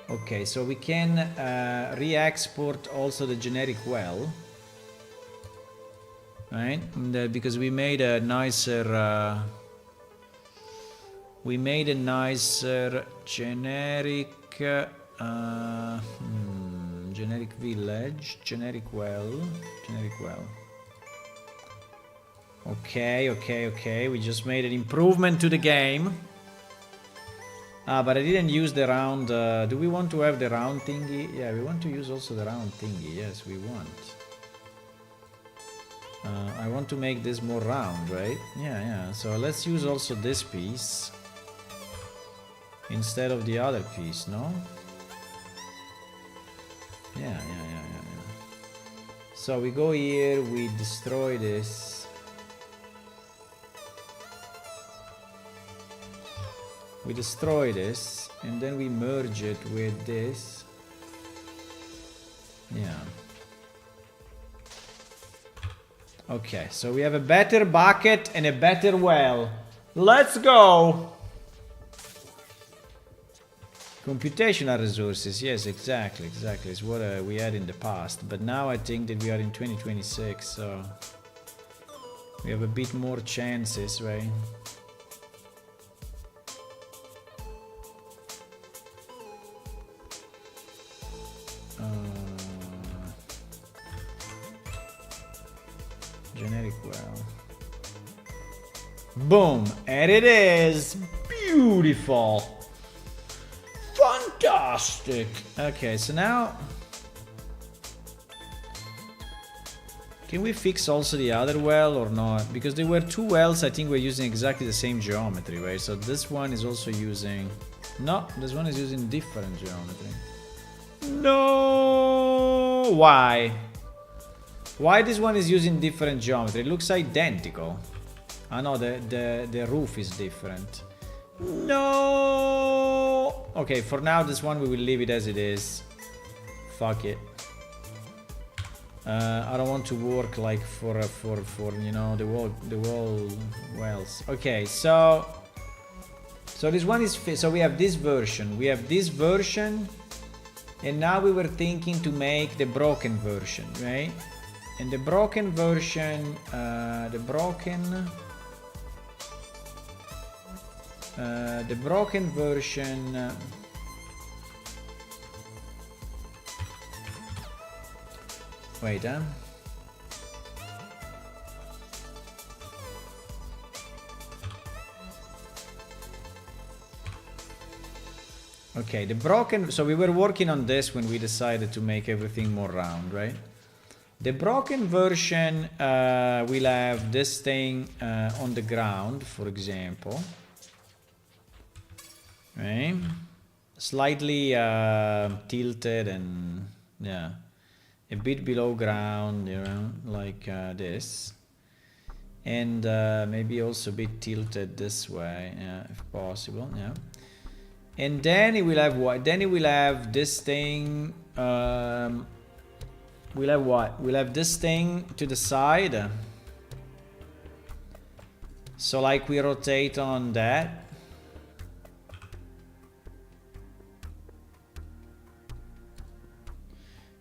Okay, so we can re-export also the generic well. Right? And, because we made a nicer... we made a nicer generic... generic village, generic well. Okay. We just made an improvement to the game. But I didn't use the round. Do we want to have the round thingy? Yeah, we want to use also the round thingy. Yes, we want. I want to make this more round, right? Yeah. So let's use also this piece instead of the other piece, no? Yeah. So we go here, we destroy this. We destroy this, and then we merge it with this. Yeah. Okay, so we have a better bucket and a better well. Let's go! Computational resources, yes, exactly. It's what we had in the past. But now I think that we are in 2026, so we have a bit more chances, right? Generic well. Boom! And it is! Beautiful! Fantastic! Okay, so now... Can we fix also the other well or not? Because there were 2 wells, I think we're using exactly the same geometry, right? So this one is also using... No, this one is using different geometry. No! Why? Why this one is using different geometry? It looks identical. Ah no, the roof is different. No! Okay, for now this one we will leave it as it is. Fuck it. I don't want to work like for you know the wall wells. Okay, so this one is so we have this version. And now we were thinking to make the broken version, right? And the broken version, wait, okay, the broken, so we were working on this when we decided to make everything more round, right? The broken version will have this thing on the ground, for example. Right? Slightly tilted and, yeah, a bit below ground, you know, like this. And maybe also a bit tilted this way, yeah, if possible, yeah. And then it will have what? Then it will have this thing... we'll have what? We'll have this thing to the side. So like we rotate on that.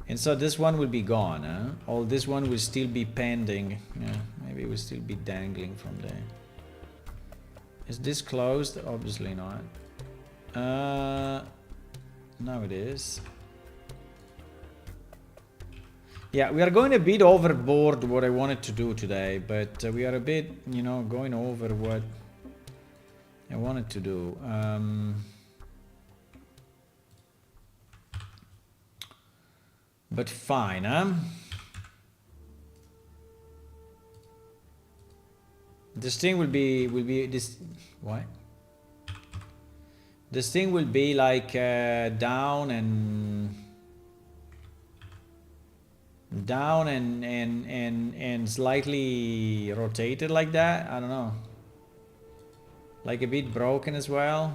And so this one will be gone, huh? All this one will still be pending. Yeah, maybe it will still be dangling from there. Is this closed? Obviously not. Now it is. Yeah, we are going a bit overboard what I wanted to do today, but we are a bit, you know, going over what I wanted to do. But fine, huh? This thing will be this. What? This thing will be like down and slightly rotated like that. I don't know. Like a bit broken as well.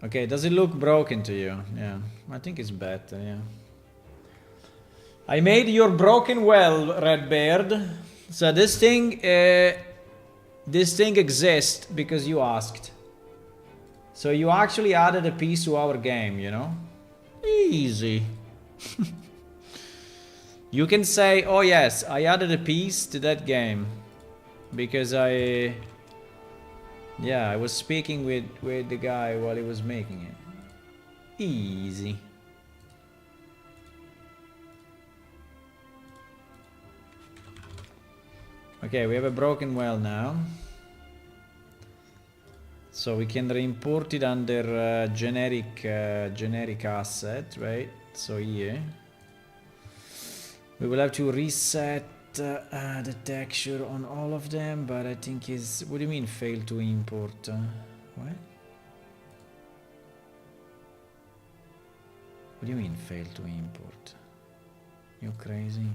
Okay, does it look broken to you? Yeah, I think it's better, yeah. I made your broken well, Redbeard. So this thing exists because you asked. So you actually added a piece to our game, you know? Easy. You can say, oh yes, I added a piece to that game. Because I was speaking with the guy while he was making it. Easy. Okay, we have a broken well now. So we can re-import it under generic asset, right? So here. We will have to reset the texture on all of them, but I think is... What do you mean fail to import? What? What do you mean fail to import? You crazy?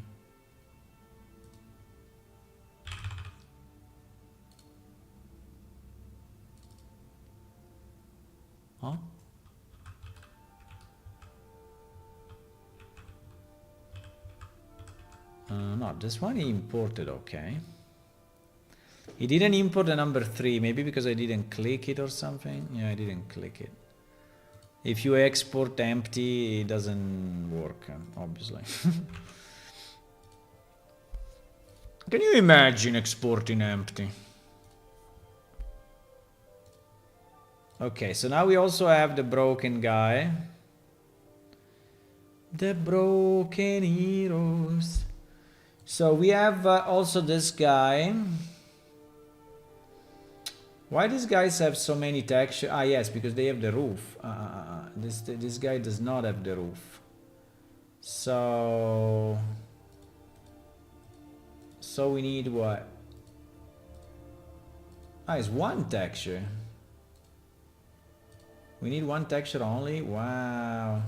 Huh? No, this one he imported, okay. He didn't import the number 3, maybe because I didn't click it or something. Yeah, I didn't click it. If you export empty, it doesn't work, obviously. Can you imagine exporting empty? Okay, so now we also have the broken guy. The broken heroes. So we have also this guy. Why these guys have so many textures? Ah, yes, because they have the roof. This guy does not have the roof. So we need what? Ah, it's one texture. We need one texture only? Wow.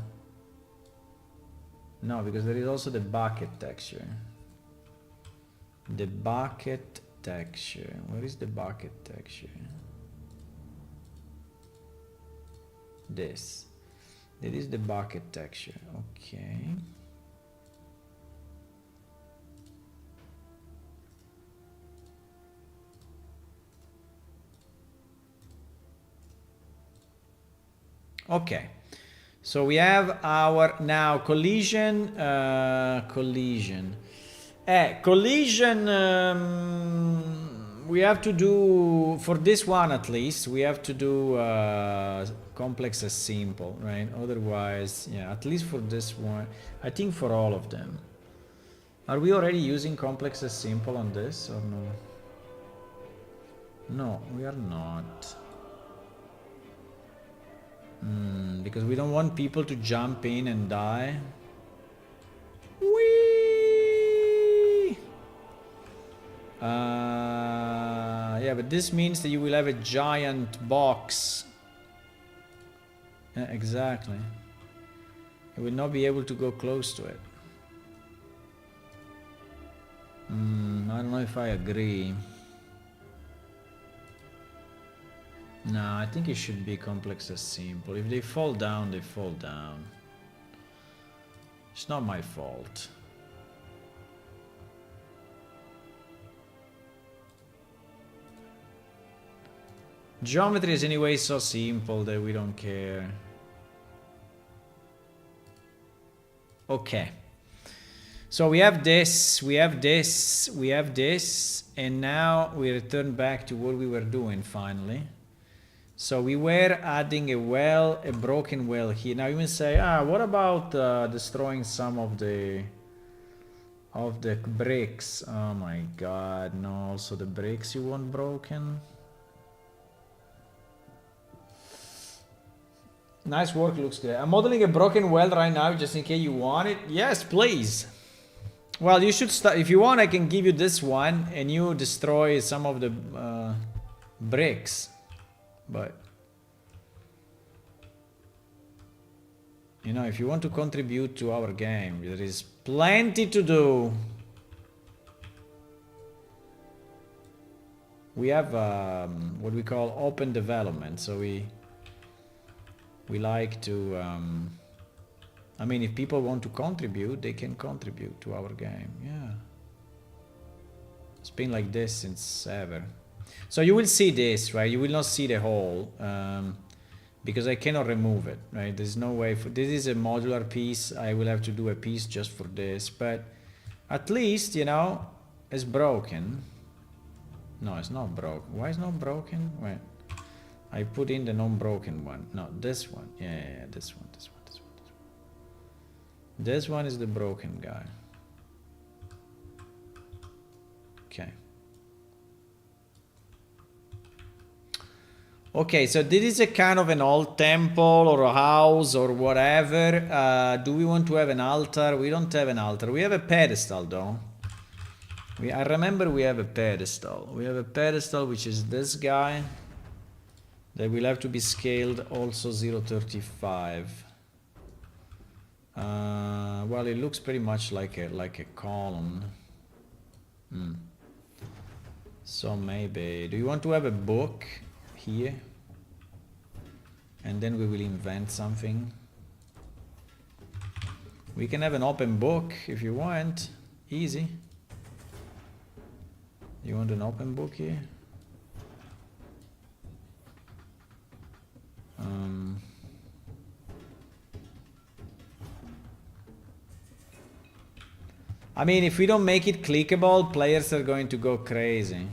No, because there is also the bucket texture. The bucket texture. Where is the bucket texture? This. That is the bucket texture. Okay. Okay. So we have our now collision. Collision. We have to do, for this one at least, we have to do complex as simple, right? Otherwise, yeah, at least for this one, I think for all of them. Are we already using complex as simple on this or no? No, we are not. Because we don't want people to jump in and die. Whee! Yeah, but this means that you will have a giant box. Yeah, exactly. You will not be able to go close to it. I don't know if I agree. No, I think it should be complex as simple. If they fall down, they fall down. It's not my fault. Geometry is anyway so simple that we don't care. Okay. So we have this, we have this, we have this, and now we return back to what we were doing finally. So we were adding a well, a broken well here. Now you may say, what about destroying some of the bricks? Oh my god, no, also the bricks you want broken? Nice work, looks good. I'm modeling a broken well right now, just in case you want it. Yes, please. Well, you should start. If you want, I can give you this one, and you destroy some of the bricks. But you know, if you want to contribute to our game, there is plenty to do. We have what we call open development, so we like to. I mean, if people want to contribute, they can contribute to our game. Yeah, it's been like this since ever. So you will see this, right? You will not see the whole. Because I cannot remove it, right? There's no way for this is a modular piece. I will have to do a piece just for this, but at least, you know, it's broken. No, it's not broken. Why is it not broken? Wait, I put in the non-broken one. No, this one. Yeah, this one. This one is the broken guy. Okay. Okay, so this is a kind of an old temple or a house or whatever. Do we want to have an altar? We don't have an altar. We have a pedestal though. I remember we have a pedestal. We have a pedestal which is this guy. That will have to be scaled also 0.35. Well, it looks pretty much like a column. So maybe, do you want to have a book here? And then we will invent something. We can have an open book if you want. Easy. You want an open book here? I mean, if we don't make it clickable, players are going to go crazy.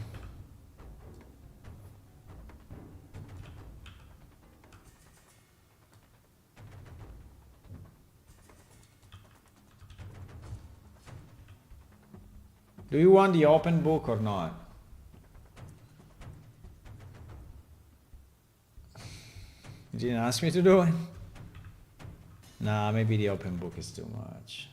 Do you want the open book or not? You didn't ask me to do it? Nah, maybe the open book is too much.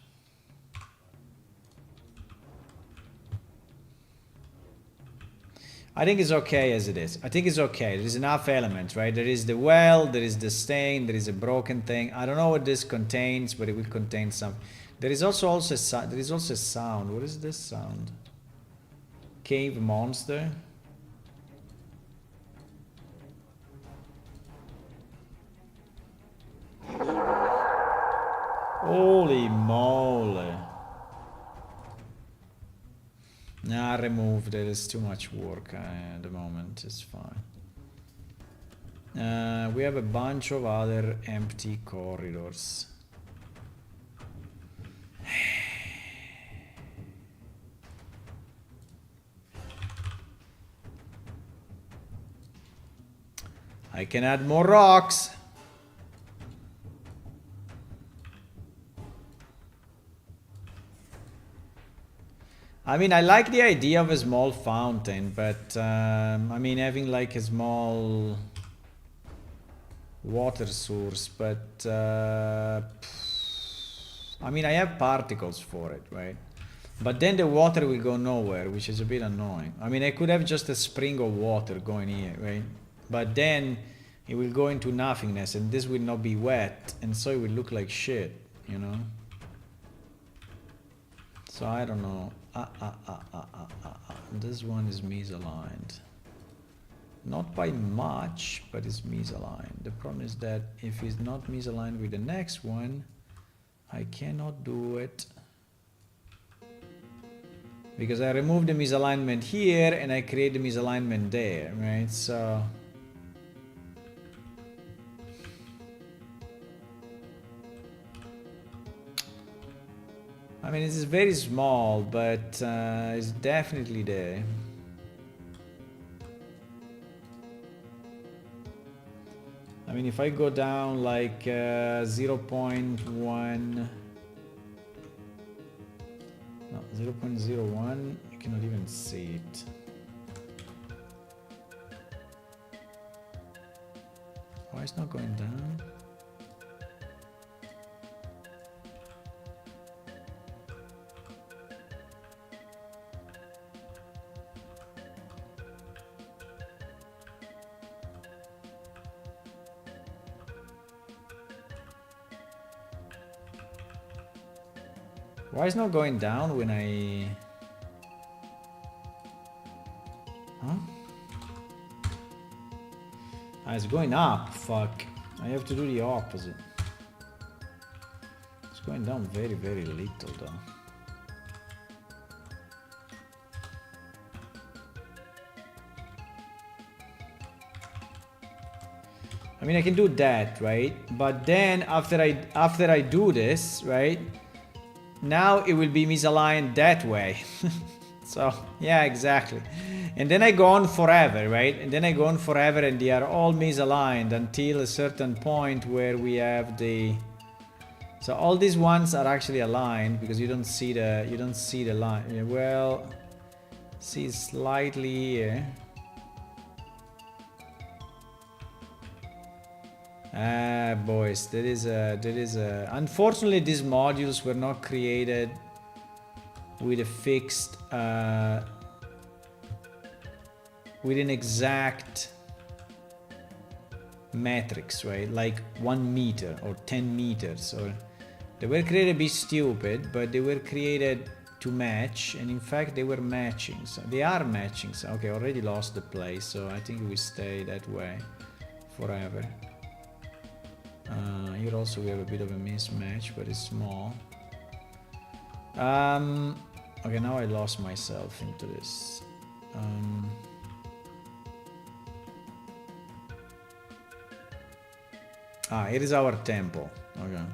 I think it's okay as it is. I think it's okay. There's enough elements, right? There is the well, there is the stain, there is a broken thing. I don't know what this contains, but it will contain some. There is also a sound. What is this sound? Cave monster. Holy moly. Nah, remove. There is too much work at the moment. It's fine. We have a bunch of other empty corridors. I can add more rocks. I mean, I like the idea of a small fountain, but I mean, having like a small water source, but I mean, I have particles for it, right? But then the water will go nowhere, which is a bit annoying. I mean, I could have just a spring of water going here, right? But then it will go into nothingness, and this will not be wet, and so it will look like shit, you know? So I don't know. This one is misaligned. Not by much, but it's misaligned. The problem is that if it's not misaligned with the next one, I cannot do it. Because I remove the misalignment here and I create the misalignment there, right? So I mean, this is very small, but it's definitely there. I mean, if I go down like 0.1, no, 0.01, you cannot even see it. Why is it not going down? Why is not going down when I... Huh? Ah, it's going up. Fuck. I have to do the opposite. It's going down very, very little though. I mean, I can do that, right? But then after I do this, right? Now it will be misaligned that way. So, yeah, exactly. And then I go on forever, right? And then I go on forever and they are all misaligned until a certain point where we have the... So all these ones are actually aligned because you don't see the line. Yeah, well, see slightly here. Ah, boys, that is a... Unfortunately, these modules were not created with a fixed, with an exact metrics, right? Like 1 meter or 10 meters, or they were created a bit stupid, but they were created to match, and in fact they were matching. So they are matching. So okay, already lost the place, so I think we stay that way forever. Here also we have a bit of a mismatch, but it's small. Okay, now I lost myself into this. Here is our temple. Okay,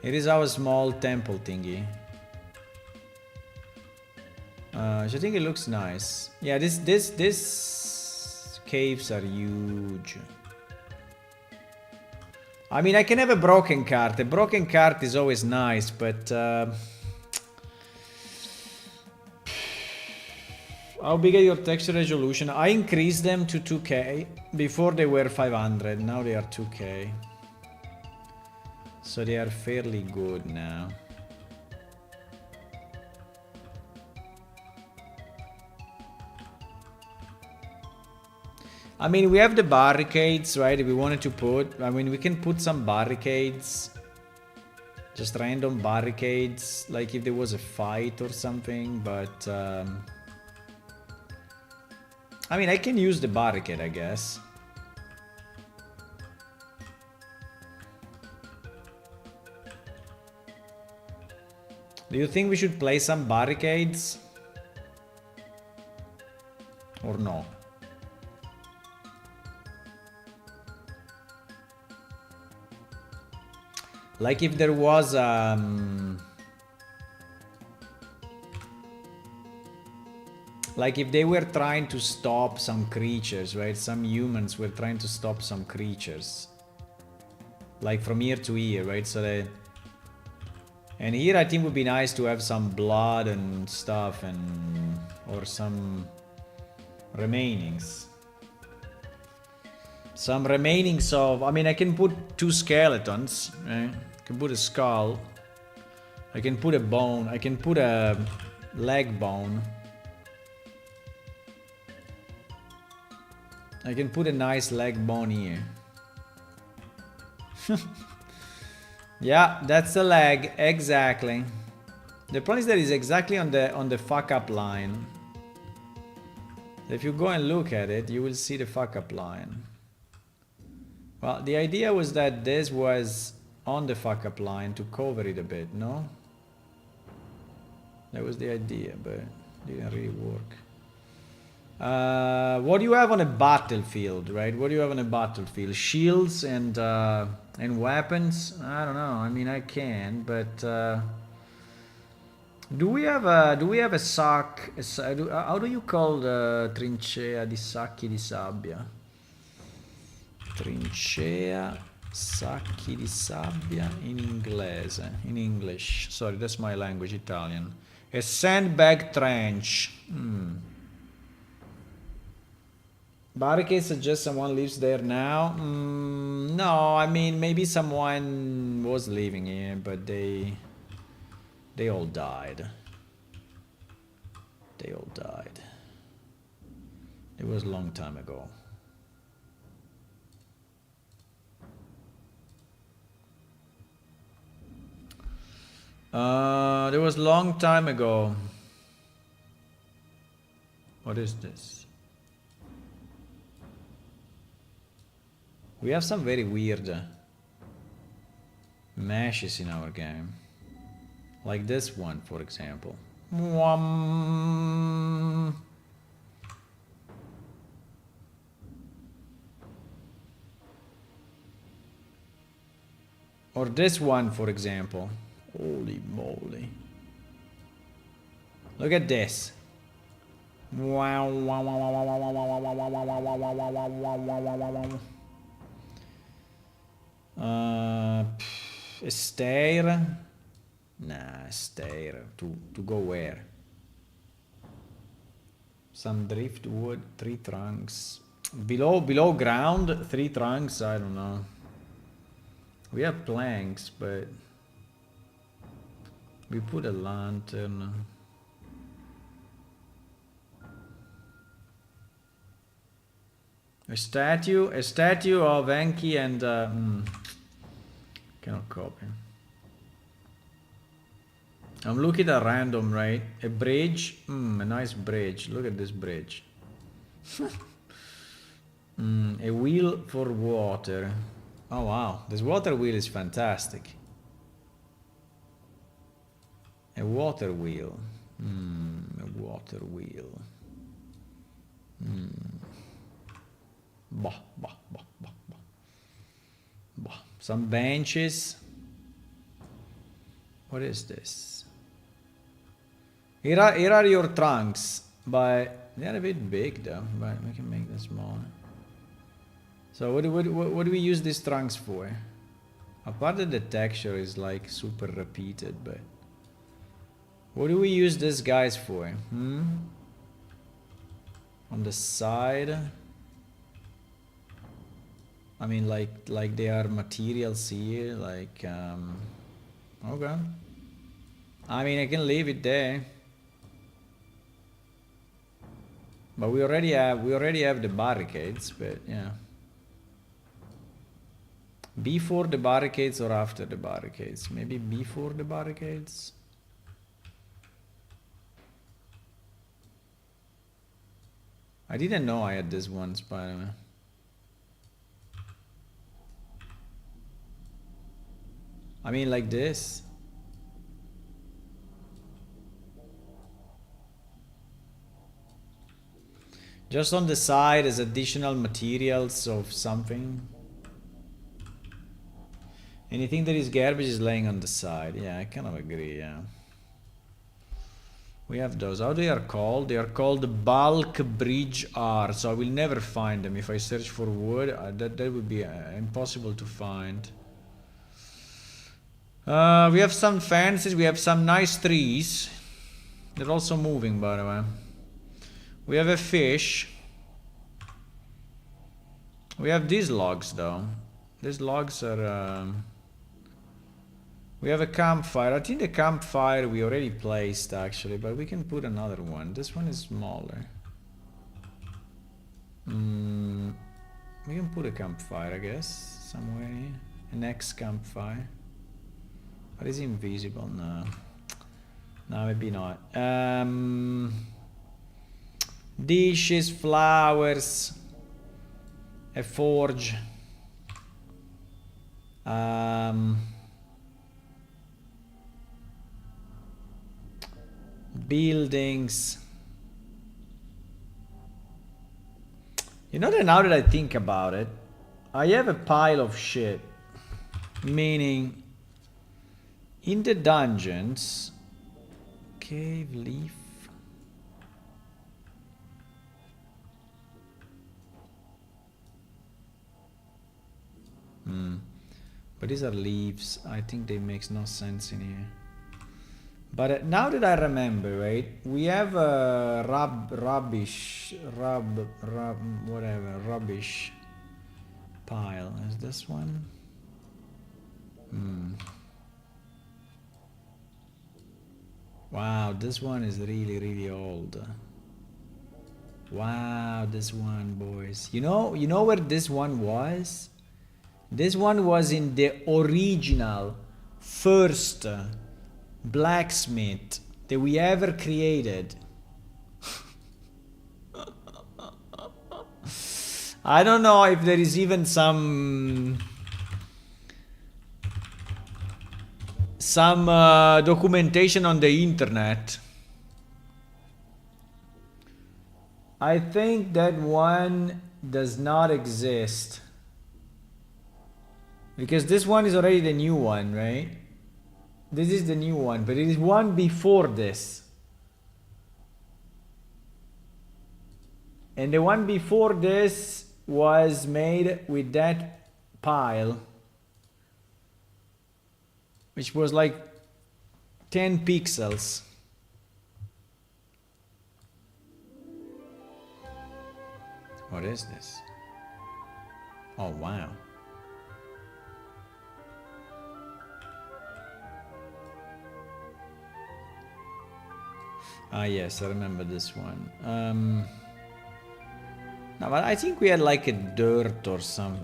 here is our small temple thingy. I think it looks nice. Yeah, this caves are huge. I mean, I can have a broken cart. A broken cart is always nice, but how big are your texture resolution? I increased them to 2K. Before they were 500, now they are 2K. So they are fairly good now. I mean, we have the barricades, right? If we wanted to put... I mean, we can put some barricades. Just random barricades. Like if there was a fight or something, but... I mean, I can use the barricade, I guess. Do you think we should place some barricades? Or no? Like if there was like if they were trying to stop some creatures, right? Some humans were trying to stop some creatures. Like from here to here, right? So they... And here I think would be nice to have some blood and stuff, and... or some remainings. Some remainings of... I mean, I can put 2 skeletons, right? I can put a skull. I can put a bone. I can put a leg bone. I can put a nice leg bone here. Yeah, that's the leg, exactly. The problem is that it's exactly on the fuck up line. If you go and look at it, you will see the fuck up line. Well, the idea was that this was on the fuck up line to cover it a bit, no? That was the idea, but it didn't really work. What do you have on a battlefield, right? What do you have on a battlefield? Shields and weapons? I don't know. I mean, I can, but do we have a sac? How do you call the trincea di sacchi di sabbia? Trincea sacchi di sabbia in inglese, in English. Sorry, that's my language, Italian. A sandbag trench. Barricade suggests someone lives there now. No, I mean, maybe someone was living here, but they all died. They all died. It was a long time ago. There was long time ago. What is this? We have some very weird meshes in our game. Like this one, for example. Mwam. Or this one, for example. Holy moly. Look at this. Wow. Stair. Nah, stair. To go where? Some driftwood, 3 trunks. Below ground, 3 trunks, I don't know. We have planks, but we put a lantern. A statue of Enki and cannot copy. I'm looking at random, right? A bridge, a nice bridge. Look at this bridge. A wheel for water. Oh wow, this water wheel is fantastic. A water wheel. A water wheel. Bah. Some benches. What is this? Here are your trunks, but they're a bit big though. But we can make them smaller. So what do we use these trunks for? Apart that the texture is like super repeated, but what do we use these guys for? On the side. I mean, like they are materials here, like okay. I mean, I can leave it there, but we already have the barricades. But yeah, before the barricades or after the barricades? Maybe before the barricades. I didn't know I had this one, Spider-Man. I mean, like this. Just on the side as additional materials of something. Anything that is garbage is laying on the side. Yeah, I kind of agree, yeah. We have those. How they are called? They are called bulk bridge R. So I will never find them. If I search for wood, that would be impossible to find. We have some fences, we have some nice trees. They're also moving, by the way. We have a fish. We have these logs, though. These logs are... We have a campfire. I think the campfire we already placed, actually, but we can put another one. This one is smaller. We can put a campfire, I guess, somewhere here. An X campfire. But it's invisible? No. No, maybe not. Dishes, flowers, a forge. Buildings. You know that now that I think about it, I have a pile of shit. Meaning... in the dungeons, cave leaf. But these are leaves. I think they makes no sense in here. But now that I remember, right? We have a rubbish pile. Is this one? Wow, this one is really, really old. Wow, this one, boys. You know where this one was? This one was in the original first blacksmith that we ever created. I don't know if there is even some documentation on the internet. I think that one does not exist. Because this one is already the new one, right? This is the new one, but it is one before this. And the one before this was made with that pile, which was like 10 pixels. What is this? Oh, wow. Ah, yes, I remember this one. No, but I think we had like a dirt or some.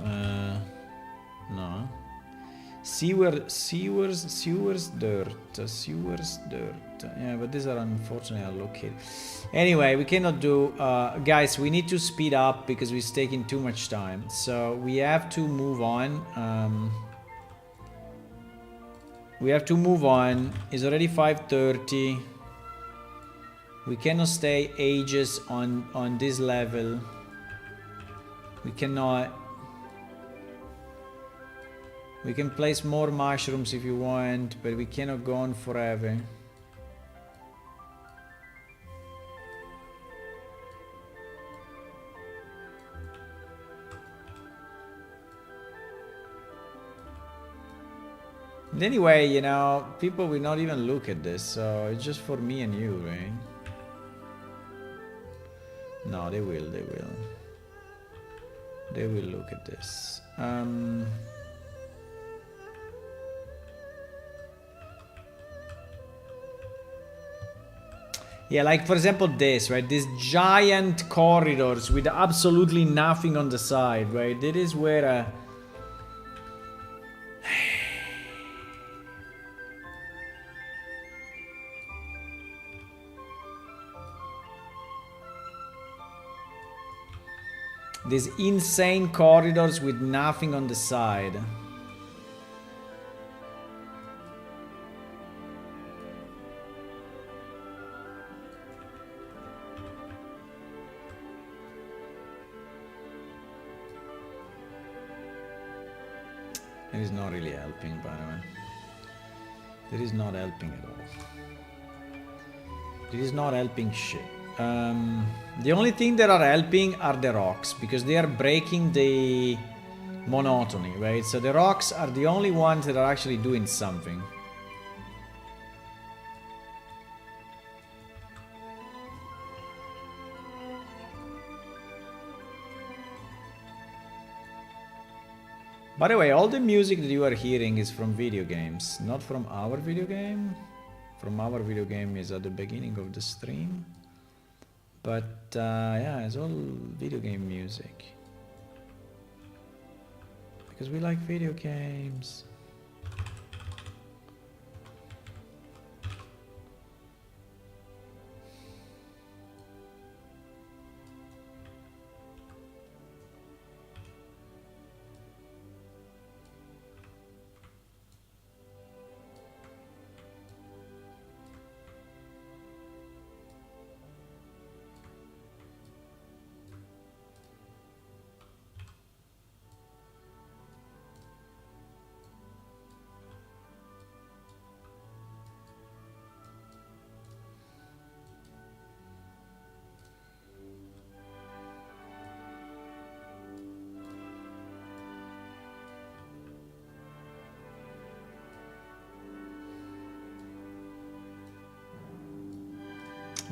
No. Sewers dirt. Yeah, but these are unfortunately allocated. Anyway, we cannot do. Guys, we need to speed up because we're taking too much time. So we have to move on. We have to move on. It's already 5:30. We cannot stay ages on this level. We cannot. We can place more mushrooms if you want, but we cannot go on forever. And anyway, you know, people will not even look at this, so it's just for me and you, right? No, they will, they will. They will look at this. Yeah, like for example this, right? These giant corridors with absolutely nothing on the side, right? That is where... these insane corridors with nothing on the side. It is not really helping, by the way. It is not helping at all. It is not helping shit. The only thing that are helping are the rocks, because they are breaking the monotony, right? So the rocks are the only ones that are actually doing something. By the way, all the music that you are hearing is from video games, not from our video game. From our video game is at the beginning of the stream. But yeah, it's all video game music. Because we like video games.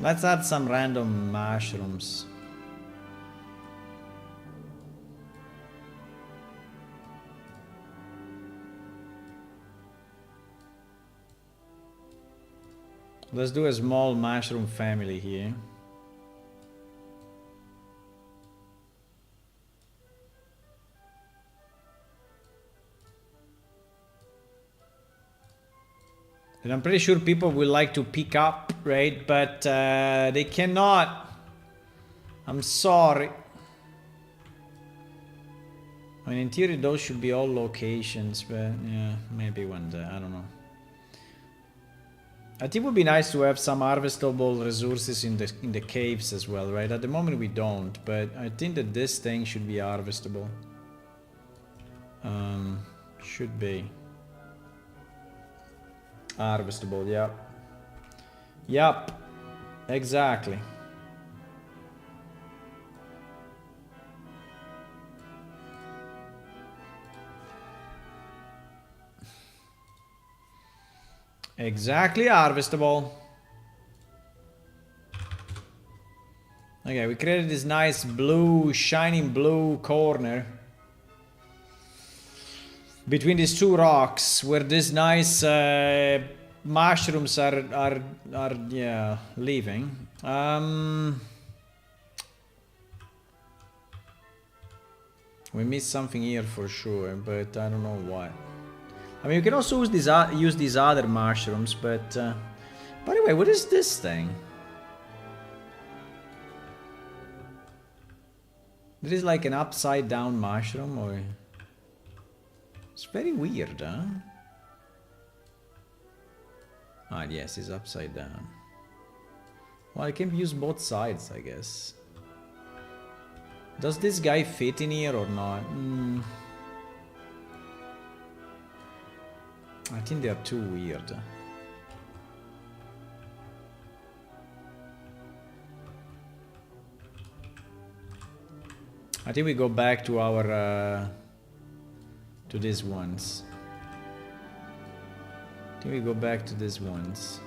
Let's add some random mushrooms. Let's do a small mushroom family here. And I'm pretty sure people will like to pick up, right? But they cannot. I'm sorry. I mean, in theory, those should be all locations, but yeah, maybe one day. I don't know. I think it would be nice to have some harvestable resources in the caves as well, right? At the moment we don't, but I think that this thing should be harvestable. Should be harvestable. Yep. Yep. Exactly. Exactly harvestable. Okay, we created this nice blue, shining blue corner between these two rocks where these nice mushrooms are yeah, living. We missed something here for sure, but I don't know what. I mean, you can also use these other mushrooms, but by the way, what is this thing? There is like an upside down mushroom, or it's very weird, huh? Ah, yes, it's upside down. Well, I can use both sides, I guess. Does this guy fit in here or not? I think they are too weird. I think we go back to our to these ones. I think we go back to these ones.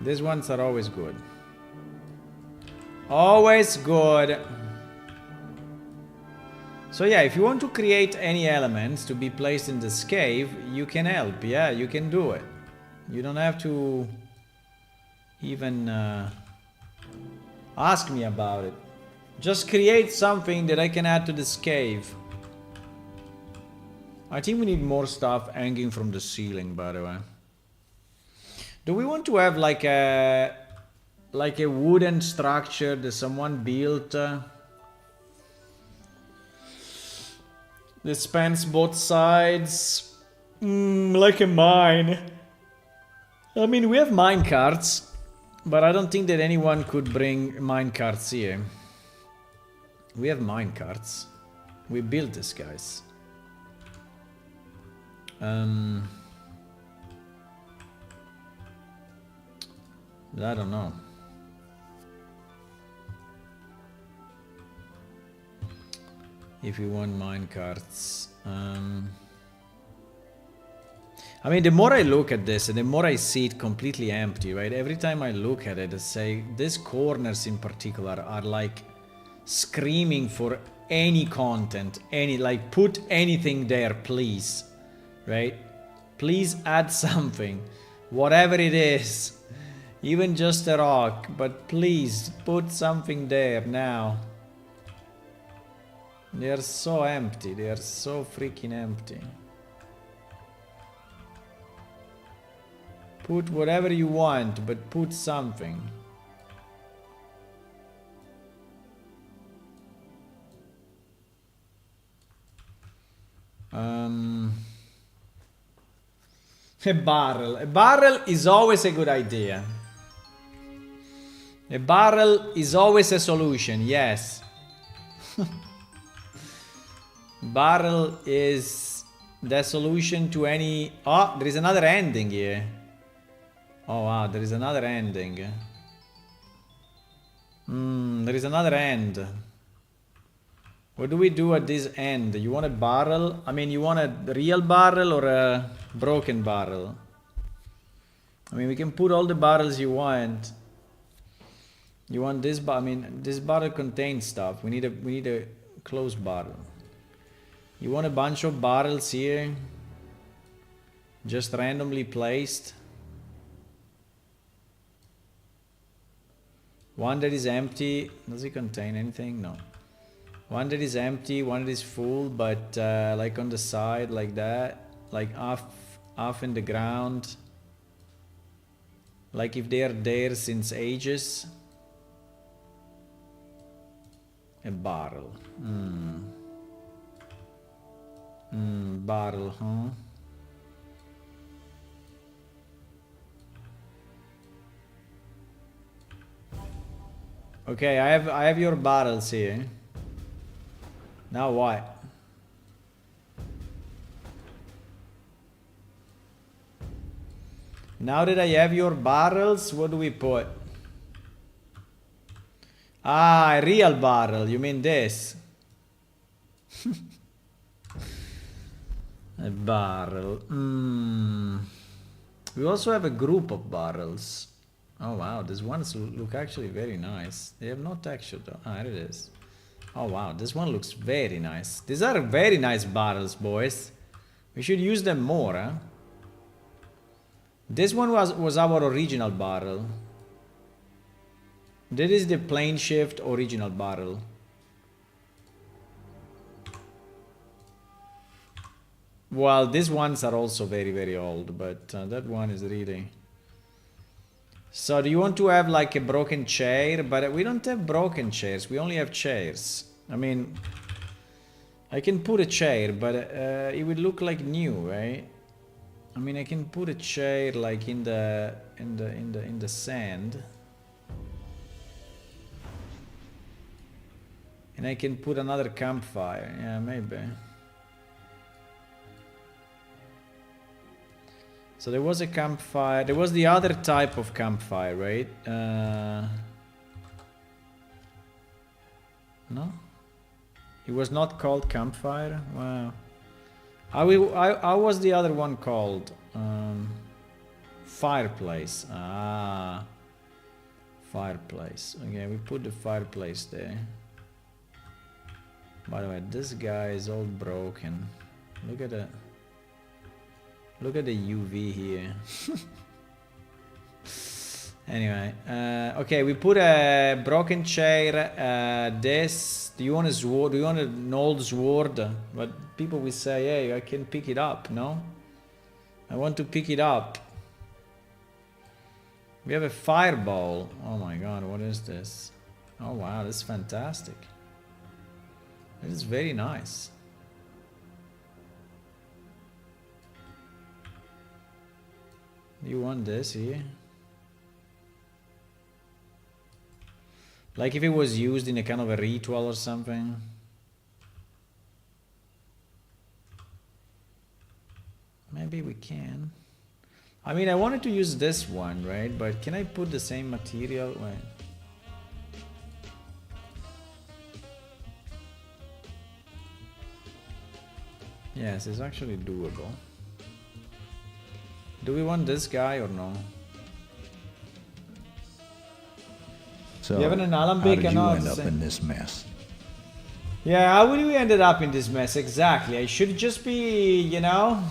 These ones are always good. Always good. So yeah, if you want to create any elements to be placed in this cave, you can help. Yeah, you can do it. You don't have to even ask me about it. Just create something that I can add to this cave. I think we need more stuff hanging from the ceiling, by the way. Do we want to have like a wooden structure that someone built that spans both sides? Like a mine. I mean, we have mine carts, but I don't think that anyone could bring mine carts here. We have mine carts. We built this, guys. I don't know. If you want minecarts. I mean, the more I look at this, the more I see it completely empty, right? Every time I look at it, I say, these corners in particular are like screaming for any content, like put anything there, please, right? Please add something, whatever it is. Even just a rock, but please put something there now. They are so empty, they are so freaking empty. Put whatever you want, but put something. A barrel. A barrel is always a good idea. A barrel is always a solution, yes. Barrel is the solution to any... Oh, there is another ending here. Oh wow, there is another ending. There is another end. What do we do at this end? You want a barrel? I mean, you want a real barrel or a broken barrel? I mean, we can put all the barrels you want. You want this? I mean, this barrel contains stuff. We need a closed barrel. You want a bunch of barrels here, just randomly placed. One that is empty. Does it contain anything? No. One that is empty, one that is full, but like on the side, like that. Like off in the ground. Like if they are there since ages. A barrel. Barrel, huh? Okay, I have your barrels here. Now what? Now that I have your barrels, what do we put? Ah, a real barrel. You mean this? A barrel. We also have a group of barrels. Oh wow, these ones look actually very nice. They have no texture though. Ah, here it is. Oh wow, this one looks very nice. These are very nice barrels, boys. We should use them more, huh? This one was our original barrel. This is the plane shift original barrel. Well, these ones are also very, very old, but that one is really... So do you want to have like a broken chair? But we don't have broken chairs, we only have chairs. I mean, I can put a chair, but it would look like new, right? I mean, I can put a chair like in the sand. And I can put another campfire. Yeah, maybe. So there was a campfire. There was the other type of campfire, right? No? It was not called campfire? Wow. How was the other one called? Fireplace. Ah. Fireplace. Okay, we put the fireplace there. By the way, this guy is all broken. Look at the UV here. Anyway, okay, we put a broken chair. This. Do you want a sword? Do you want an old sword? But people will say, "Hey, I can pick it up." No, I want to pick it up. We have a fireball. Oh my god, what is this? Oh wow, this is fantastic. This is very nice. You want this here? Like if it was used in a kind of a ritual or something. Maybe we can. I mean, I wanted to use this one, right? But can I put the same material? Wait. Yes, it's actually doable. Do we want this guy or no? So, you have an Alembic, how did you end up in this mess? Yeah, how would we ended up in this mess exactly? I should just be, you know,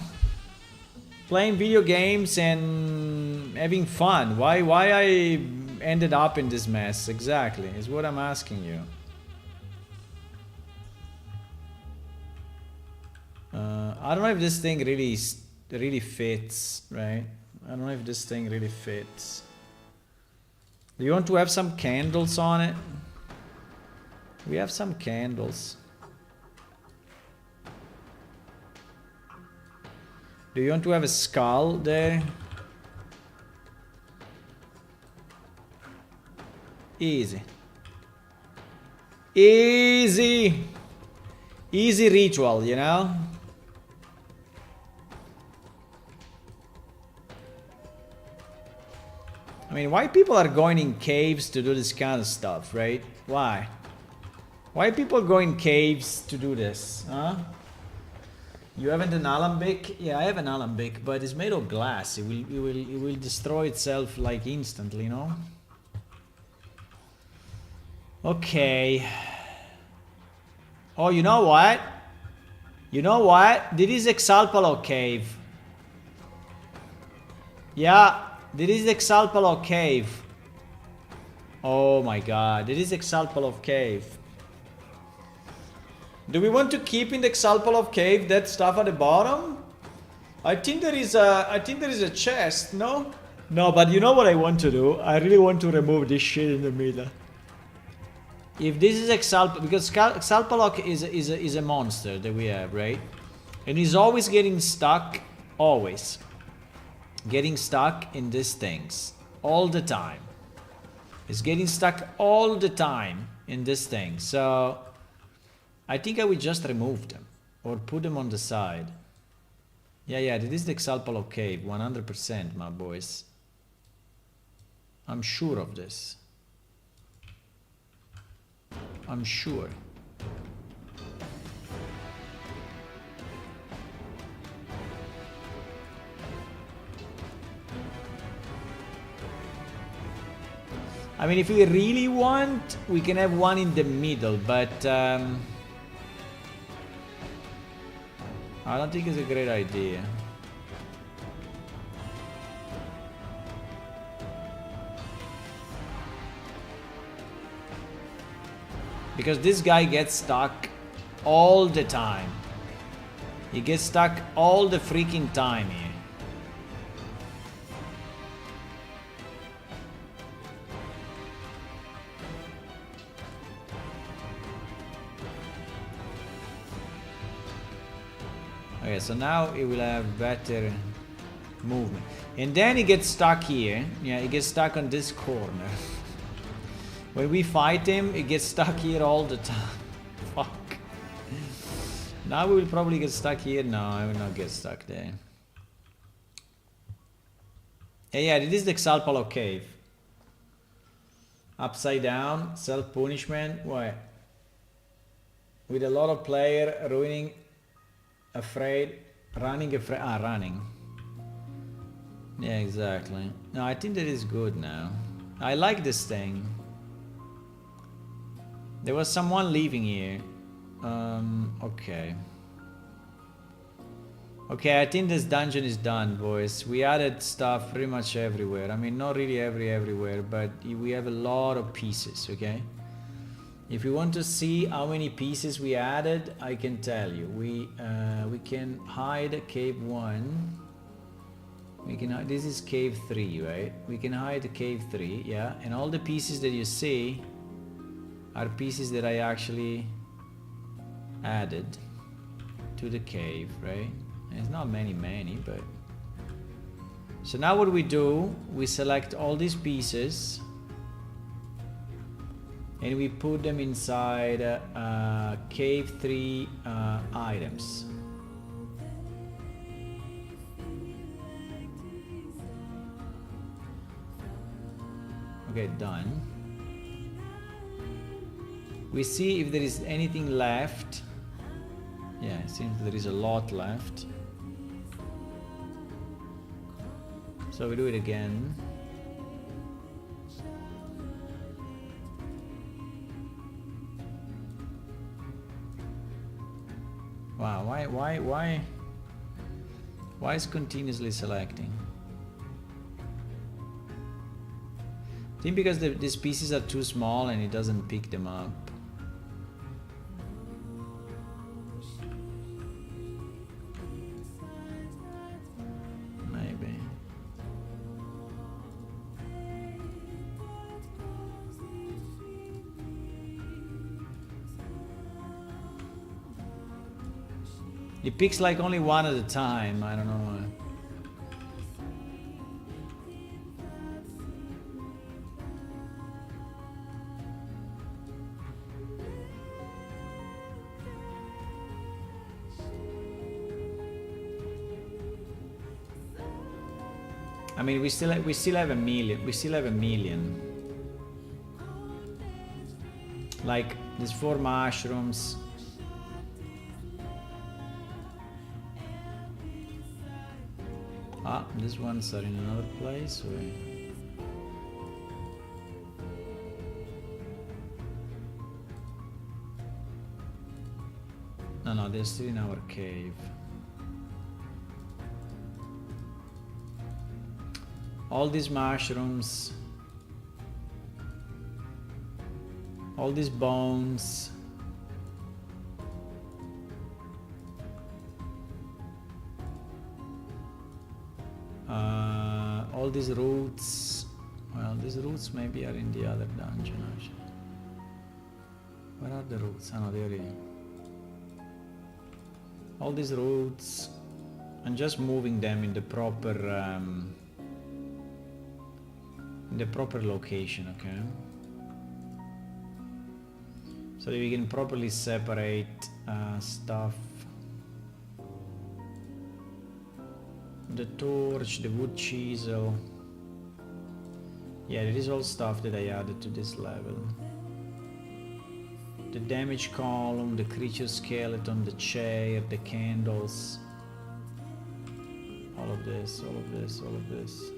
playing video games and having fun. Why I ended up in this mess exactly is what I'm asking you. I don't know if this thing really fits, right? I don't know if this thing really fits. Do you want to have some candles on it? We have some candles. Do you want to have a skull there? Easy. Easy. Easy ritual, you know? I mean, why people are going in caves to do this kind of stuff, right? Why? Why people go in caves to do this, huh? You haven't an Alembic? Yeah, I have an Alembic, but it's made of glass. It will destroy itself like instantly, you know? Okay. Oh, you know what? You know what? This is Exalpalo cave. Yeah, this is Exalpalo cave. Oh my god, it is Exalpalov Cave. Do we want to keep in the Exalpalov Cave that stuff at the bottom? I think there is a chest, no? No, but you know what I want to do? I really want to remove this shit in the middle. If this is because Exalpalov is a monster that we have, right? And he's always getting stuck, always. Getting stuck in these things. All the time. He's getting stuck all the time in this thing. So I think I will just remove them. Or put them on the side. Yeah, this is the Exalpalov Cave. 100%, my boys. I'm sure of this. I'm sure. I mean, if we really want, we can have one in the middle, but I don't think it's a great idea. Because this guy gets stuck all the time. He gets stuck all the freaking time here. Okay, so now it will have better movement. And then he gets stuck here. Yeah, he gets stuck on this corner. When we fight him, he gets stuck here all the time. Fuck. Now we will probably get stuck here. No, I will not get stuck there. Yeah, this is the Exalpalov Cave. Upside down, self-punishment. What? With a lot of player ruining, afraid, running afraid. Running. Yeah, exactly. No, I think that is good now. I like this thing. There was someone leaving here. Okay. Okay, I think this dungeon is done, boys. We added stuff pretty much everywhere. I mean, not really everywhere, but we have a lot of pieces, okay? If you want to see how many pieces we added, I can tell you. We can hide cave 1. We can hide, this is cave 3, right? We can hide cave 3, yeah? And all the pieces that you see are pieces that I actually added to the cave, right? And it's not many, but... So now what we do, we select all these pieces and we put them inside cave 3 items. Okay, done. We see if there is anything left. Yeah, it seems there is a lot left. So we do it again. Wow, why is continuously selecting? I think because these pieces are too small and it doesn't pick them up. Maybe. It picks like only one at a time, I don't know why. I mean, we still have a million. We still have a million. Like these 4 mushrooms. Ah, these ones are in another place. Or... No, they're still in our cave. All these mushrooms All these bones. All these roots. Well, these roots maybe are in the other dungeon actually. Where are the roots? Oh no, they're here. All these roots. I'm just moving them in the proper location, okay? So that we can properly separate stuff. The torch, the wood chisel. Yeah, it is all stuff that I added to this level. The damage column, the creature skeleton, the chair, the candles. All of this, all of this, all of this.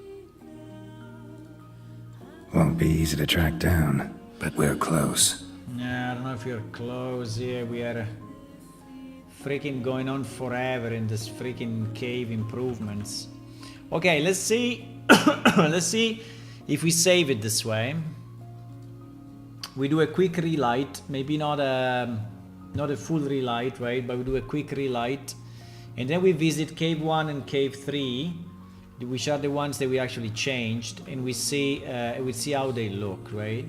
Won't be easy to track down, but we're close. Yeah, I don't know if you're close here. We are freaking going on forever in this freaking cave improvements. Okay, let's see. Let's see if we save it this way. We do a quick relight, maybe not a full relight, right? But we do a quick relight, and then we visit cave 1 and cave 3, which are the ones that we actually changed, and we see how they look, right?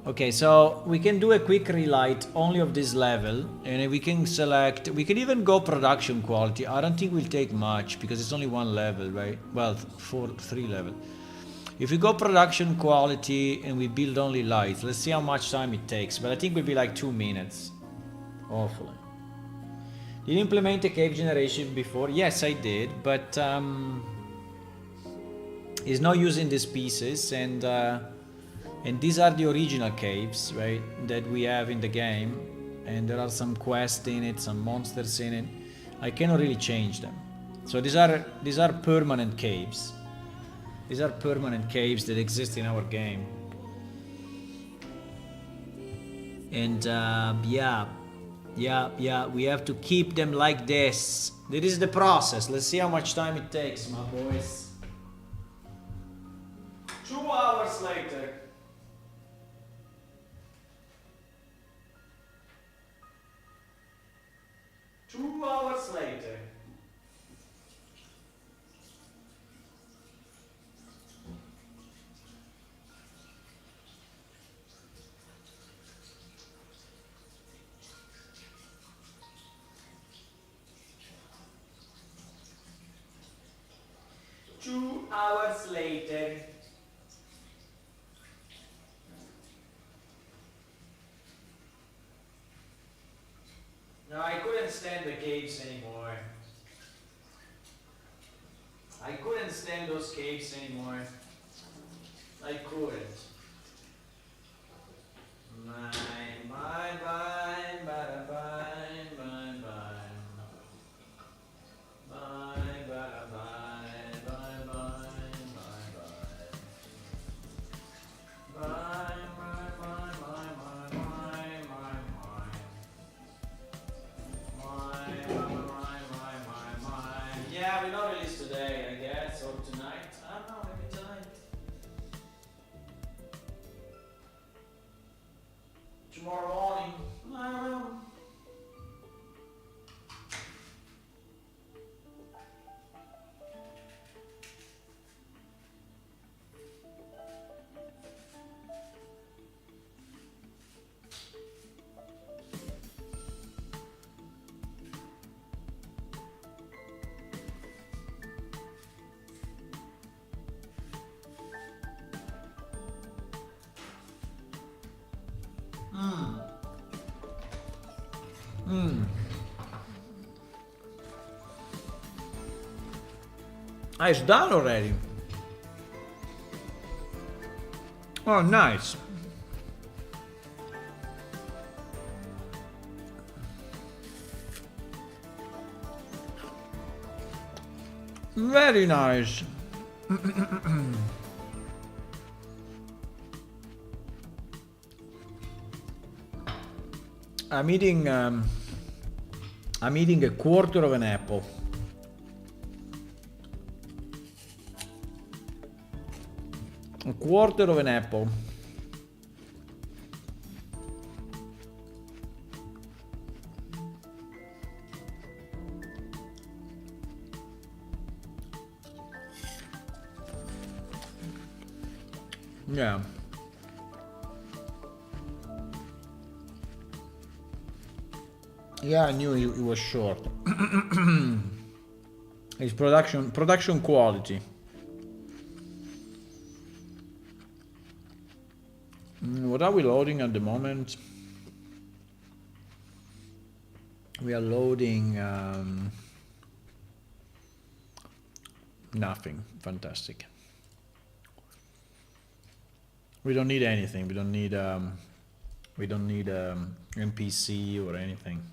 Okay, so we can do a quick relight only of this level, and we can select, we can even go production quality. I don't think we'll take much because it's only one level, right? Well, 3 level. If we go production quality and we build only lights, let's see how much time it takes, but I think it will be like 2 minutes. Hopefully. Did you implement a cave generation before? Yes, I did, but it's not using these pieces, and these are the original caves, right, that we have in the game, and there are some quests in it, some monsters in it. I cannot really change them. So these are permanent caves. These are permanent caves that exist in our game. And yeah, we have to keep them like this. This is the process. Let's see how much time it takes, my boys. 2 hours later. Two hours later. Two hours later. No, I couldn't stand the caves anymore. I couldn't stand those caves anymore. I couldn't. Bye, bye, bye, bye, bye, bye, bye. Bye, bye, bye, bye, bye, bye, bye. Bye, bye, bye, bye, bye, bye, bye, bye. Yeah, we not release today, I guess, or tonight. I don't know, maybe tonight. Tomorrow morning. I don't know. Ah, it's done already. Oh, nice. Very nice. I'm eating a quarter of an apple. Quarter of an apple. Yeah. Yeah, I knew he was short. His production quality. What are we loading at the moment? We are loading nothing. Fantastic. We don't need anything. We don't need NPC or anything.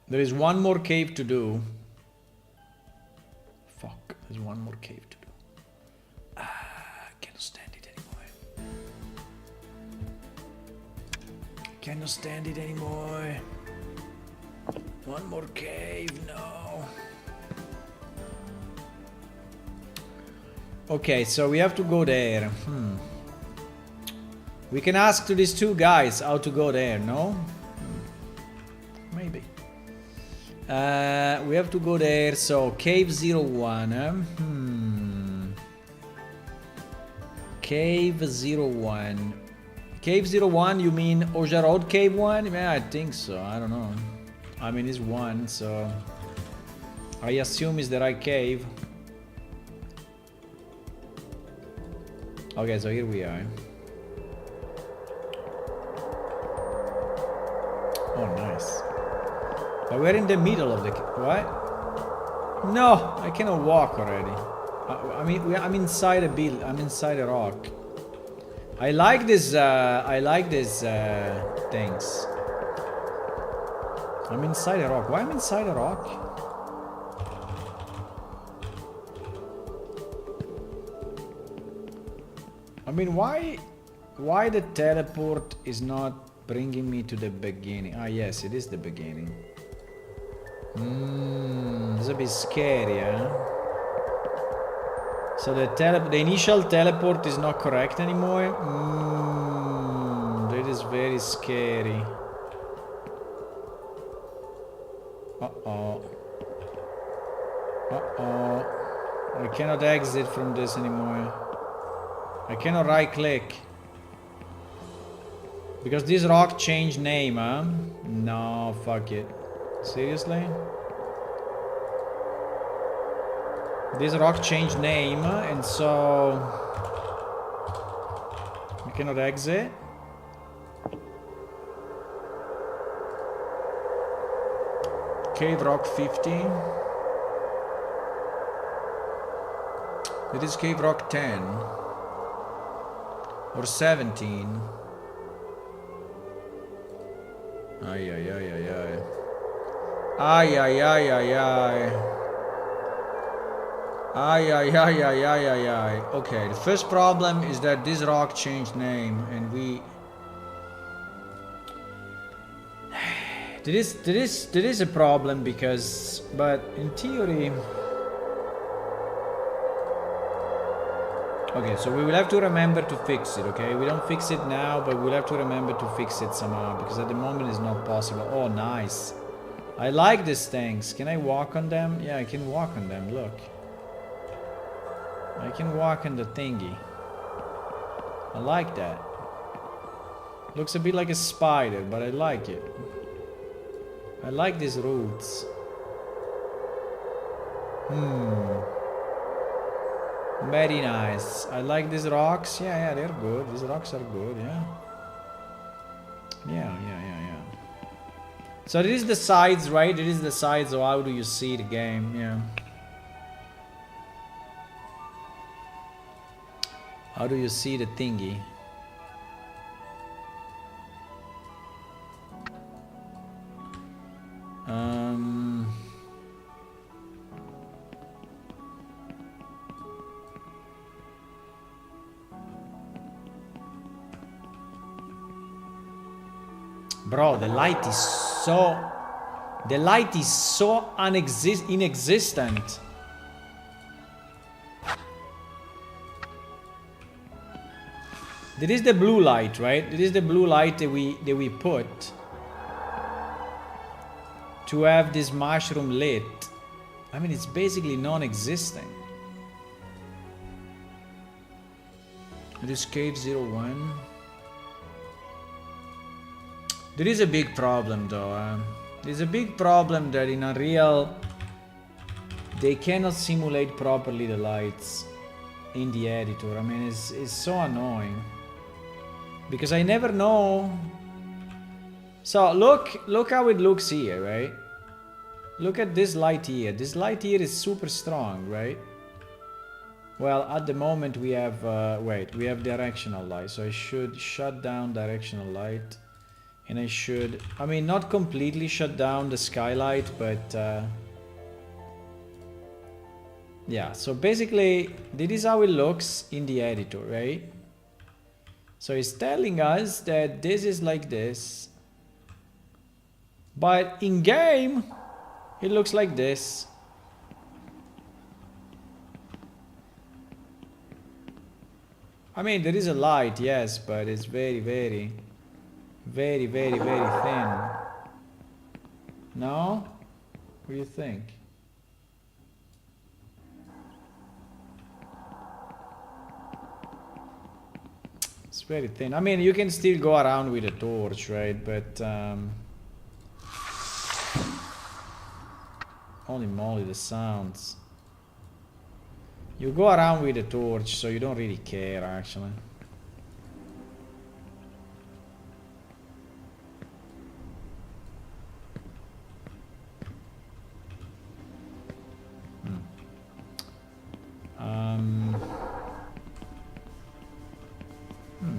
There is one more cave to do. Fuck, there's one more cave to do. I cannot stand it anymore. Cannot stand it anymore. One more cave, no. Okay, so we have to go there. We can ask to these two guys how to go there, no? Maybe. We have to go there, so cave 01. Cave 01. Cave 01, you mean Ojarod Cave 1? Yeah, I think so, I don't know. I mean, it's 1, so I assume it's the right cave. Okay, so here we are. Oh, nice. But we're in the middle of the... What? No, I cannot walk already. I mean, I'm inside a build. I'm inside a rock. I like this. Things. I'm inside a rock. Why am I inside a rock? I mean, why the teleport is not bringing me to the beginning? Ah, yes, it is the beginning. It's a bit scary, huh? So the initial teleport is not correct anymore? That is very scary. Uh-oh. Uh-oh. I cannot exit from this anymore. I cannot right click. Because this rock changed name, huh? No, fuck it. Seriously? This rock changed name, and so... I cannot exit. Cave Rock 50. It is Cave Rock 10. Or 17. Ay, ay, ay, ay, ay. Ay, ay, ay, ay, ay. Ay, ay, ay, ay, ay, ay, ay. Okay, the first problem is that this rock changed name, and we... There is a problem because... But in theory... Okay, so we will have to remember to fix it, okay? We don't fix it now, but we'll have to remember to fix it somehow, because at the moment it's not possible. Oh, nice. I like these things. Can I walk on them? Yeah, I can walk on them, look. I can walk on the thingy. I like that. Looks a bit like a spider, but I like it. I like these roots. Very nice. I like these rocks. Yeah, they're good. These rocks are good, yeah. Yeah. So it is the sides, right? It is the sides, so how do you see the game? Yeah. How do you see the thingy? Bro, the light is so... The light is so inexistent. There is the blue light, right? There is the blue light that we put to have this mushroom lit. I mean, it's basically non-existent. This cave 01. There is a big problem though. There's a big problem that in Unreal they cannot simulate properly the lights in the editor. I mean, it's so annoying because I never know. So look how it looks here, right? Look at this light here. This light here is super strong, right? Well, at the moment we have we have directional light, so I should shut down directional light. And I should, I mean, not completely shut down the skylight, but yeah, so basically this is how it looks in the editor, right? So it's telling us that this is like this, but in game it looks like this. I mean, there is a light, yes, but it's very thin. No? What do you think? It's very thin. I mean, you can still go around with a torch, right? But holy moly, the sounds. You go around with a torch, so you don't really care, actually.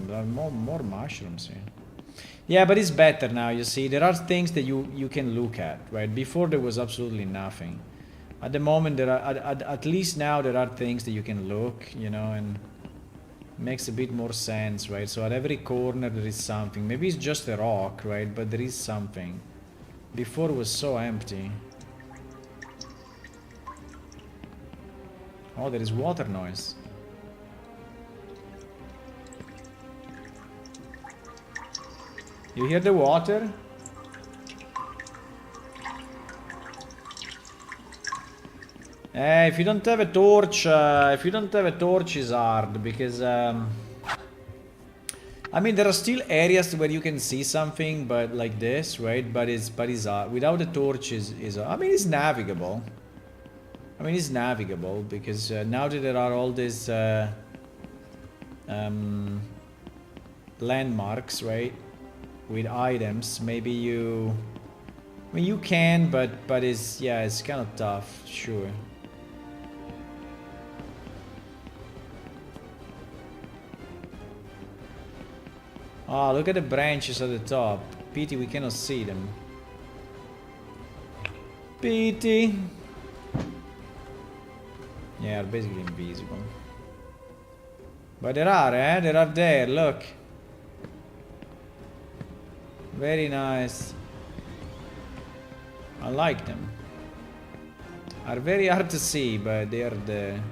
There are more mushrooms here. Yeah, but it's better now, you see. There are things that you can look at, right? Before there was absolutely nothing. At the moment, there are, at least now there are things that you can look, you know, and makes a bit more sense, right? So at every corner there is something. Maybe it's just a rock, right? But there is something. Before it was so empty. Oh, there is water noise. You hear the water? If you don't have a torch, it's hard because I mean, there are still areas where you can see something, but like this, right? But it's without a torch is I mean, it's navigable. I mean, it's navigable because now that there are all these landmarks, right? With items, maybe you. I mean, you can, but it's it's kind of tough, sure. Ah, look at the branches at the top. Pity we cannot see them. Pity. Yeah, they're basically invisible. But there are, They are there, look. Very nice. I like them. Are very hard to see, but they are there.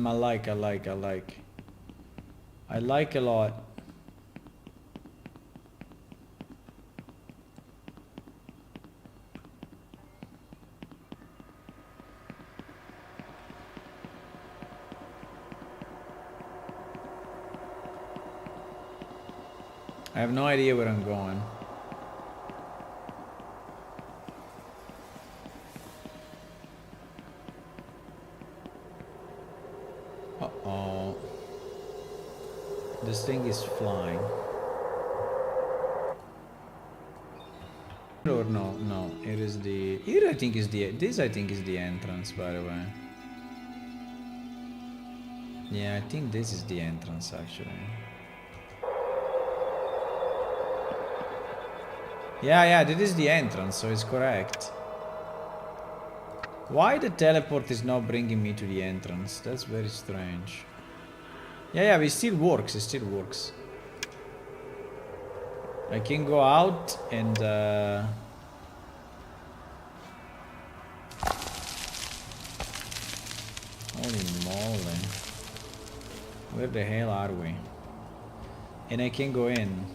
I like. I like a lot. I have no idea where I'm going. Uh-oh. This thing is flying. Or no, it is the... Here I think is the... This I think is the entrance, by the way. Yeah, I think this is the entrance, actually. Yeah, this is the entrance, so it's correct. Why the teleport is not bringing me to the entrance? That's very strange. Yeah, it still works. It still works. I can go out and holy moly. Where the hell are we? And I can go in.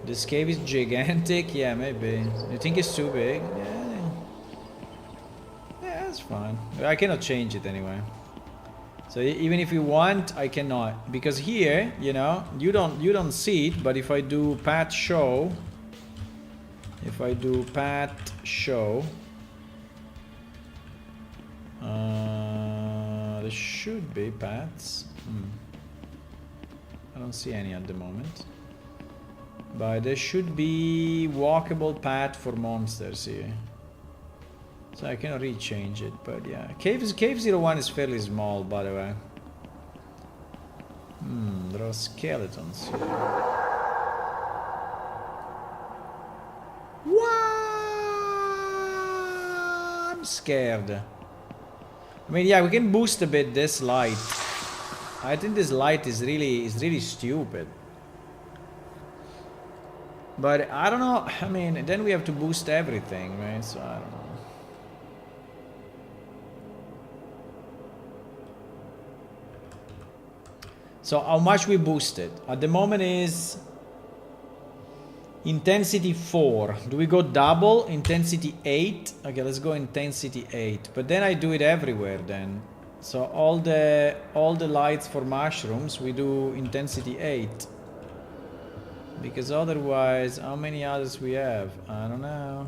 This cave is gigantic? Yeah, maybe. You think it's too big? Yeah. Yeah, that's fine. I cannot change it anyway. So even if you want, I cannot. Because here, you know, you don't see it, but if I do path show, there should be paths. I don't see any at the moment. But there should be walkable path for monsters here. So I cannot really change it, but yeah. Cave 01 is fairly small, by the way. There are skeletons here. What? I'm scared. I mean, yeah, we can boost a bit this light. I think this light is really stupid. But I don't know. I mean, then we have to boost everything, right? So I don't know. So how much we boosted? At the moment is intensity 4. Do we go double? Intensity 8? Okay, let's go intensity 8. But then I do it everywhere then. So all the lights for mushrooms, we do intensity 8. Because otherwise, how many others we have? I don't know.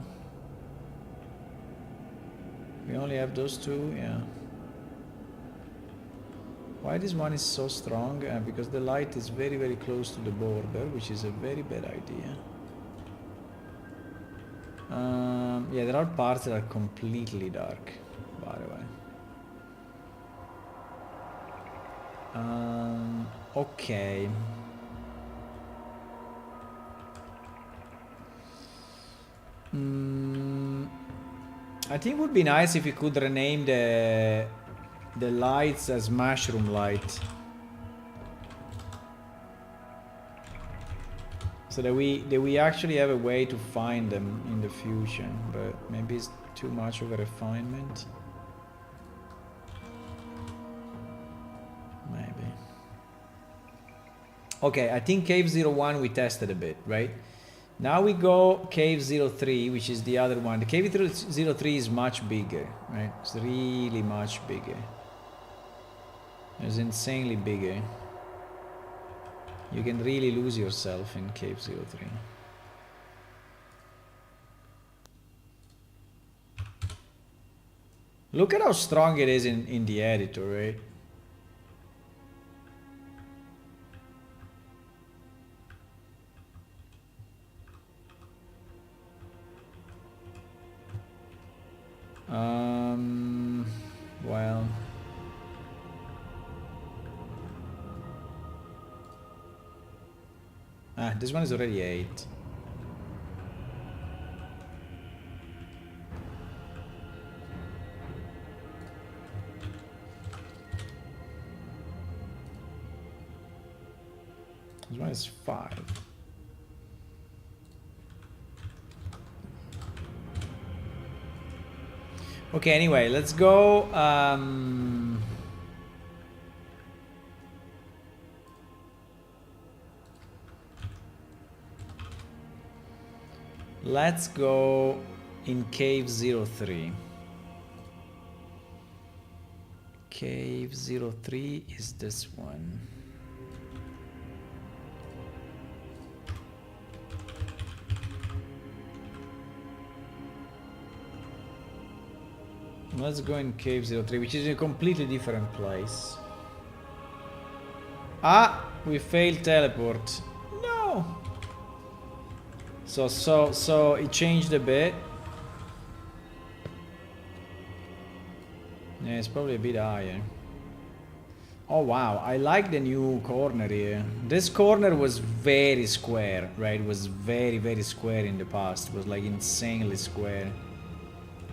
We only have those two? Yeah. Why this one is so strong? Because the light is very close to the border, which is a very bad idea. Yeah, there are parts that are completely dark, by the way. Okay. I think it would be nice if we could rename the lights as mushroom light, so that we actually have a way to find them in the future. But maybe it's too much of a refinement. Maybe. Okay, I think Cave 01 we tested a bit, right? Now we go Cave 03, which is the other one. The Cave 03 is much bigger, right? It's really much bigger. It's insanely bigger. You can really lose yourself in Cave 03. Look at how strong it is in the editor, right? Well, this one is already 8. This one is 5. Okay, anyway, let's go. Let's go in Cave 03. Cave 03 is this one. Let's go in Cave 03, which is a completely different place. Ah, we failed teleport. No. So it changed a bit. Yeah, it's probably a bit higher. Oh wow, I like the new corner here. This corner was very square, right? It was very, very square in the past. It was like insanely square.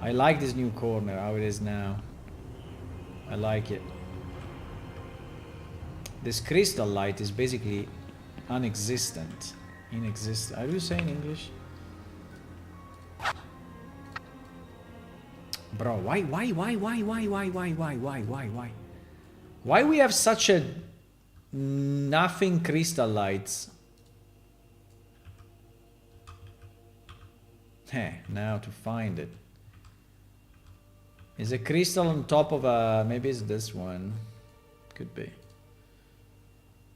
I like this new corner, how it is now. I like it. This crystal light is basically non-existent. Inexistent. Are you saying English? Bro, why? Why we have such a nothing crystal lights? Heh, now to find it. Is a crystal on top of a... maybe it's this one. Could be.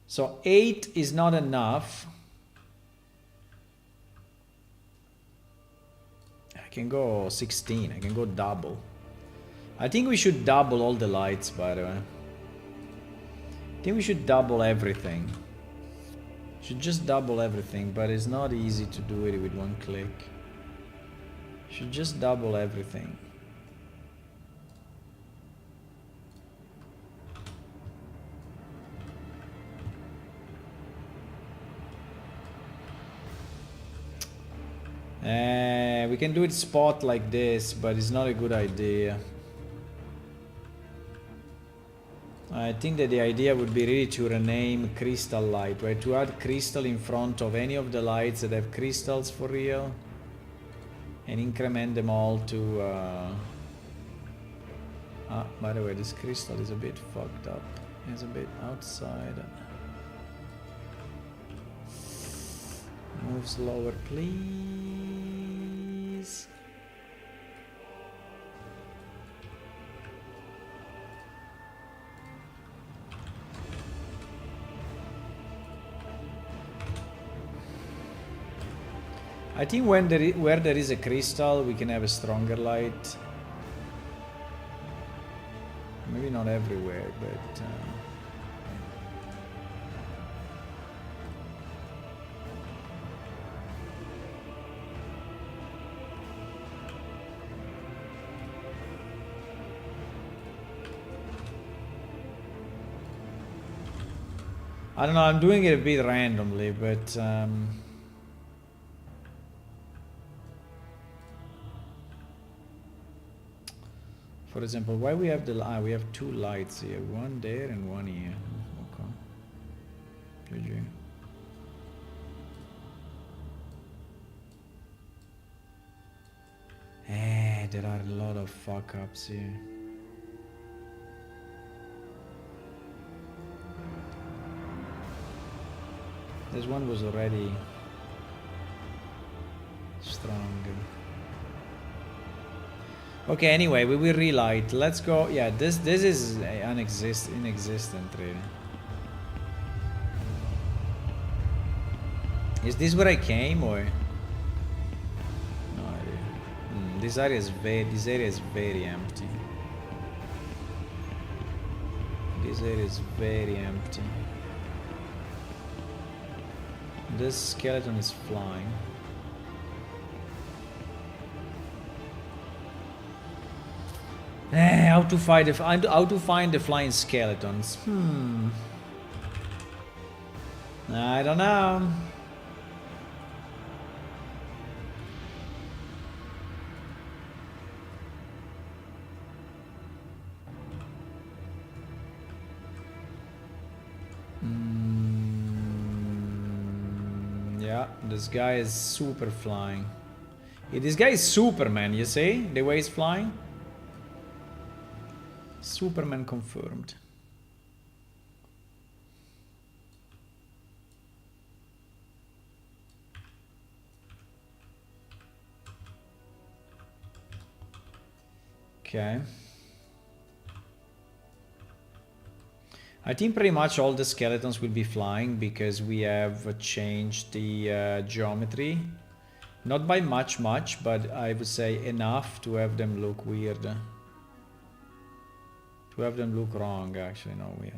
So 8 is not enough. I can go 16. I can go double. I think we should double all the lights, by the way. I think we should double everything. Should just double everything, but it's not easy to do it with one click. Should just double everything. We can do it spot like this, but it's not a good idea. I think that the idea would be really to rename crystal light, right? To add crystal in front of any of the lights that have crystals for real. And increment them all to... by the way, this crystal is a bit fucked up. It's a bit outside. Move slower, please. I think when where there is a crystal, we can have a stronger light. Maybe not everywhere, but... I don't know, I'm doing it a bit randomly, but... for example, why we have the... we have two lights here. One there and one here. Okay. GG. There are a lot of fuck-ups here. This one was already strong. Okay, anyway, we will relight. Let's go. Yeah, this is inexistent, really. Is this where I came, or? No idea. This area is very empty. This area is very empty. This skeleton is flying. How to find the flying skeletons? I don't know. Yeah, this guy is super flying. Yeah, this guy is Superman, you see? The way he's flying? Superman confirmed. Okay. I think pretty much all the skeletons will be flying because we have changed the geometry. Not by much, but I would say enough to have them look weird. To have them look wrong, actually, not weird.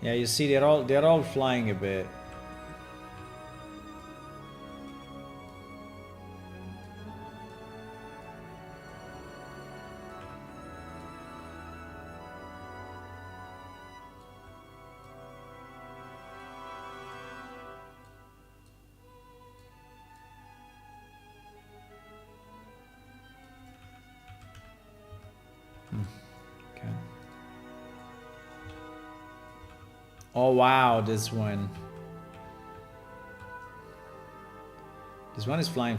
Yeah, you see, they're all flying a bit. Okay. Oh wow, this one. This one is flying.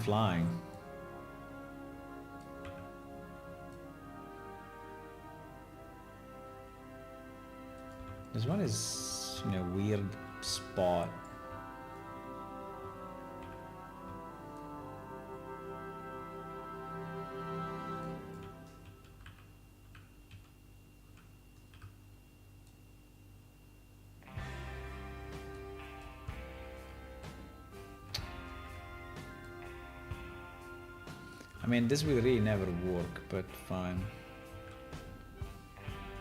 This one is in a weird spot. I mean, this will really never work, but fine.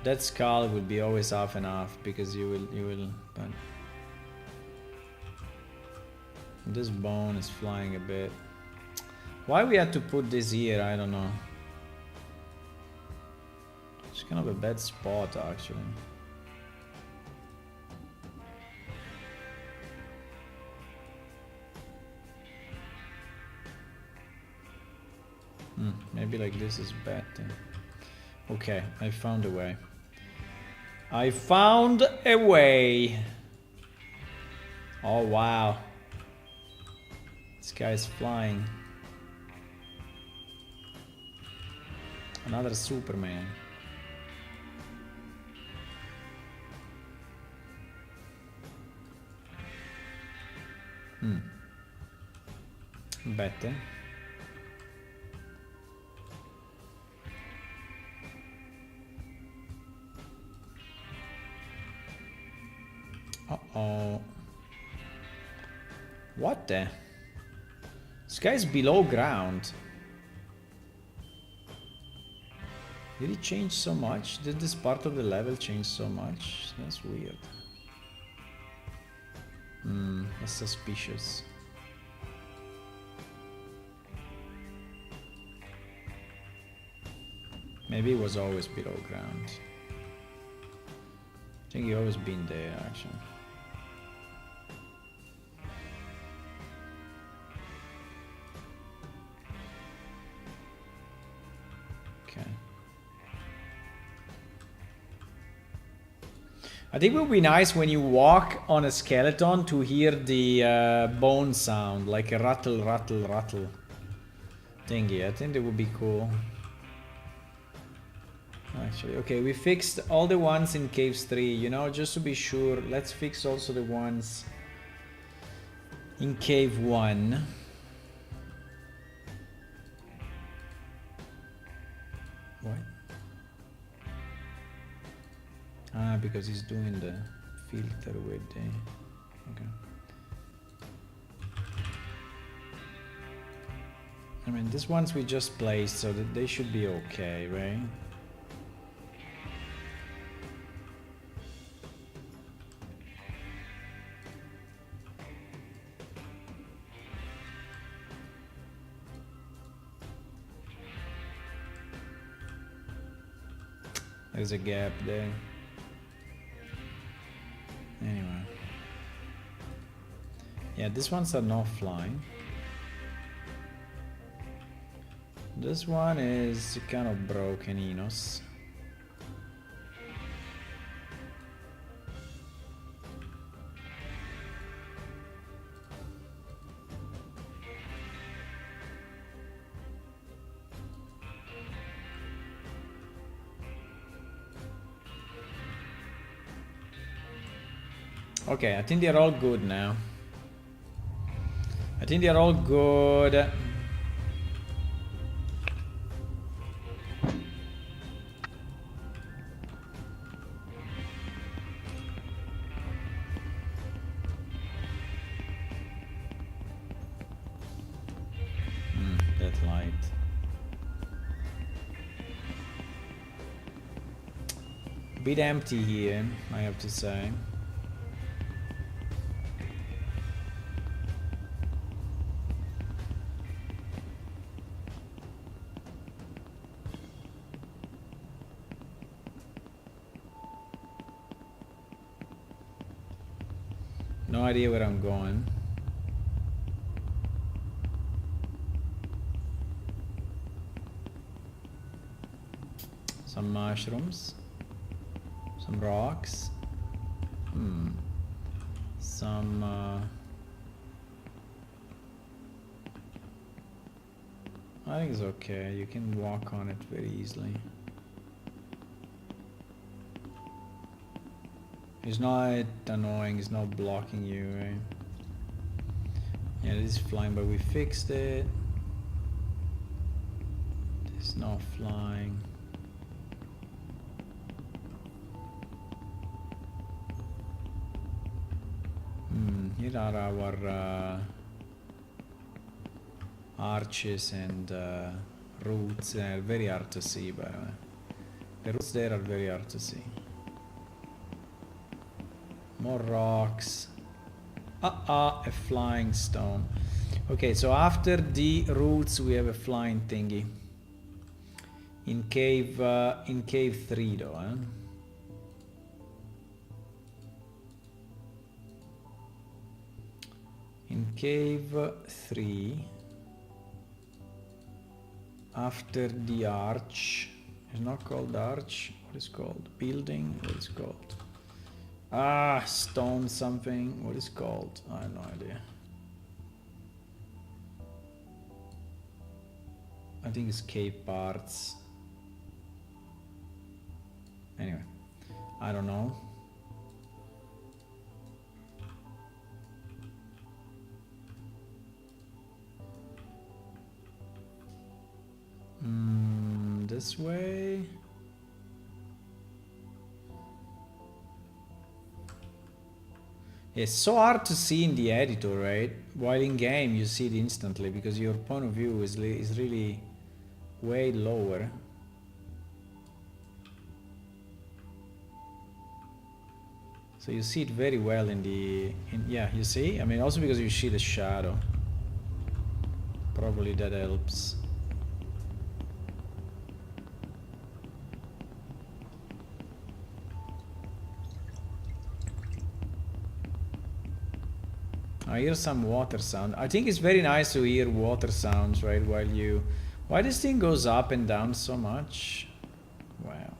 That skull would be always half and half because you will, but this bone is flying a bit. Why we had to put this here, I don't know. It's kind of a bad spot, actually. Maybe like this is bad thing. Okay, I found a way. I found a way. Oh wow. This guy's flying. Another Superman. Better. Uh-oh. What the? This guy's below ground. Did it change so much? Did this part of the level change so much? That's weird. That's suspicious. Maybe it was always below ground. I think he always been there, actually. Okay. I think it would be nice when you walk on a skeleton to hear the bone sound, like a rattle, rattle, rattle thingy. I think that would be cool. Actually, okay, we fixed all the ones in Caves 3, you know, just to be sure. Let's fix also the ones in Cave 1. What? Ah, because he's doing the filter with the... Okay. I mean, these ones we just placed, so that they should be okay, right? There's a gap there. Anyway. Yeah, these ones are not flying. This one is kind of broken, Enos. Okay, I think they're all good now. I think they're all good. That light. Bit empty here, I have to say. No idea where I'm going. Some mushrooms. Some rocks. Some I think it's okay. You can walk on it very easily. It's not annoying, it's not blocking you, right? Yeah, it is flying, but we fixed it. It's not flying. Here are our arches and roots. They're very hard to see, by the way. The roots there are very hard to see. More rocks. A flying stone. Okay, so after the roots we have a flying thingy. In cave 3 though, eh? In cave 3, after the arch, it's not called arch, what is it called? Building, what is it called? Ah, stone something, what is it called? I have no idea. I think it's cave parts. Anyway, I don't know. This way. It's so hard to see in the editor, right? While in game you see it instantly because your point of view is really way lower. So you see it very well yeah, you see? I mean, also because you see the shadow. Probably that helps. I hear some water sound. I think it's very nice to hear water sounds, right? Why this thing goes up and down so much? Wow.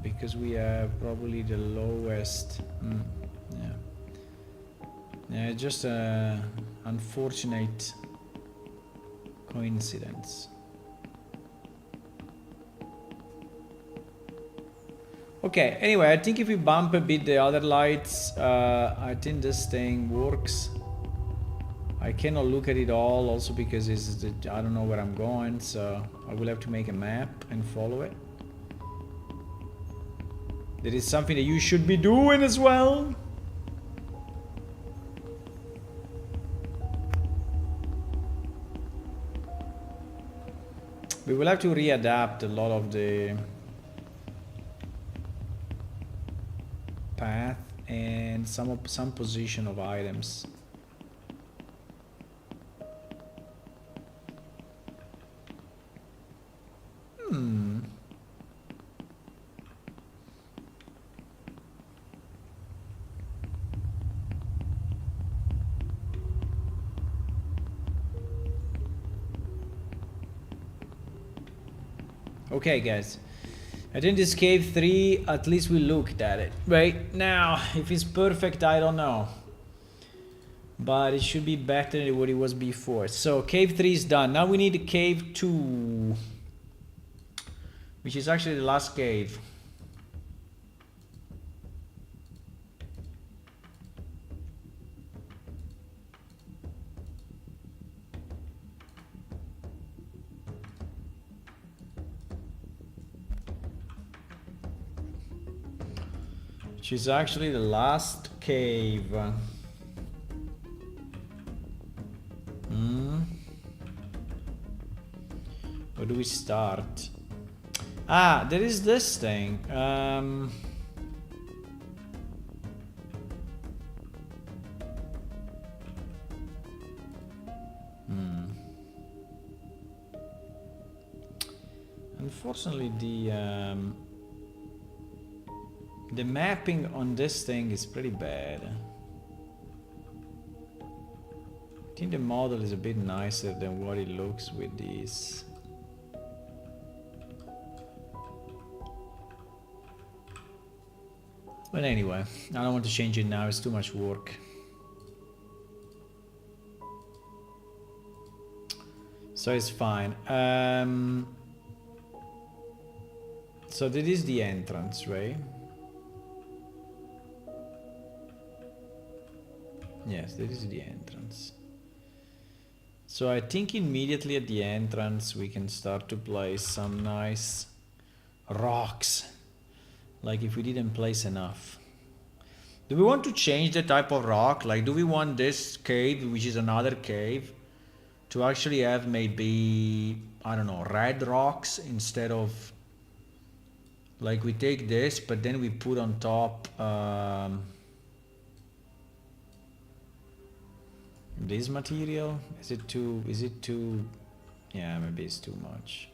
Because we have probably the lowest. Yeah, just a unfortunate coincidence. Okay, anyway, I think if we bump a bit the other lights, I think this thing works. I cannot look at it all, also because I don't know where I'm going, so I will have to make a map and follow it. That is something that you should be doing as well. We will have to readapt a lot of the path and some position of items. Okay, guys. I think this cave 3, at least we looked at it. Right now, if it's perfect, I don't know. But it should be better than what it was before. So, cave 3 is done. Now we need cave 2. Which is actually the last cave. Which is actually the last cave. Where do we start? Ah, there is this thing. Unfortunately, The mapping on this thing is pretty bad. I think the model is a bit nicer than what it looks with these. But anyway, I don't want to change it now, it's too much work. So it's fine. So that is the entrance, right? Yes, that is the entrance. So I think immediately at the entrance we can start to place some nice rocks. Like if we didn't place enough. Do we want to change the type of rock? Like do we want this cave, which is another cave, to actually have maybe, I don't know, red rocks instead of, like we take this, but then we put on top this material? Is it too, yeah, maybe it's too much.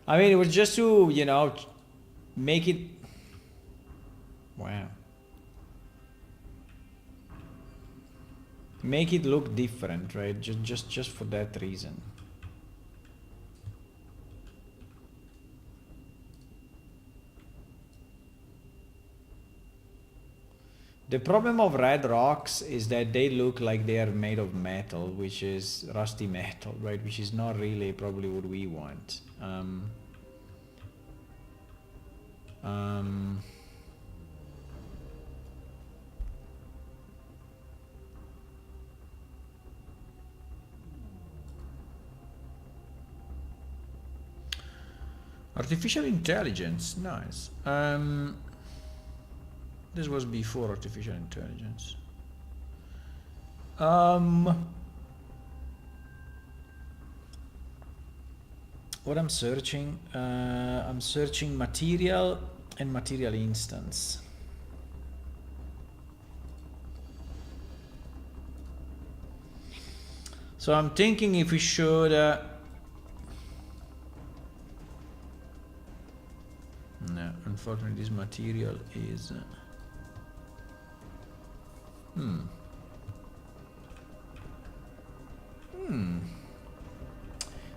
I mean, it was just to, you know, make it, wow. Make it look different, right? Just for that reason. The problem of red rocks is that they look like they are made of metal, which is rusty metal, right? Which is not really probably what we want. Artificial intelligence, nice. This was before artificial intelligence. What I'm searching material and material instance. So I'm thinking if we should no, unfortunately this material is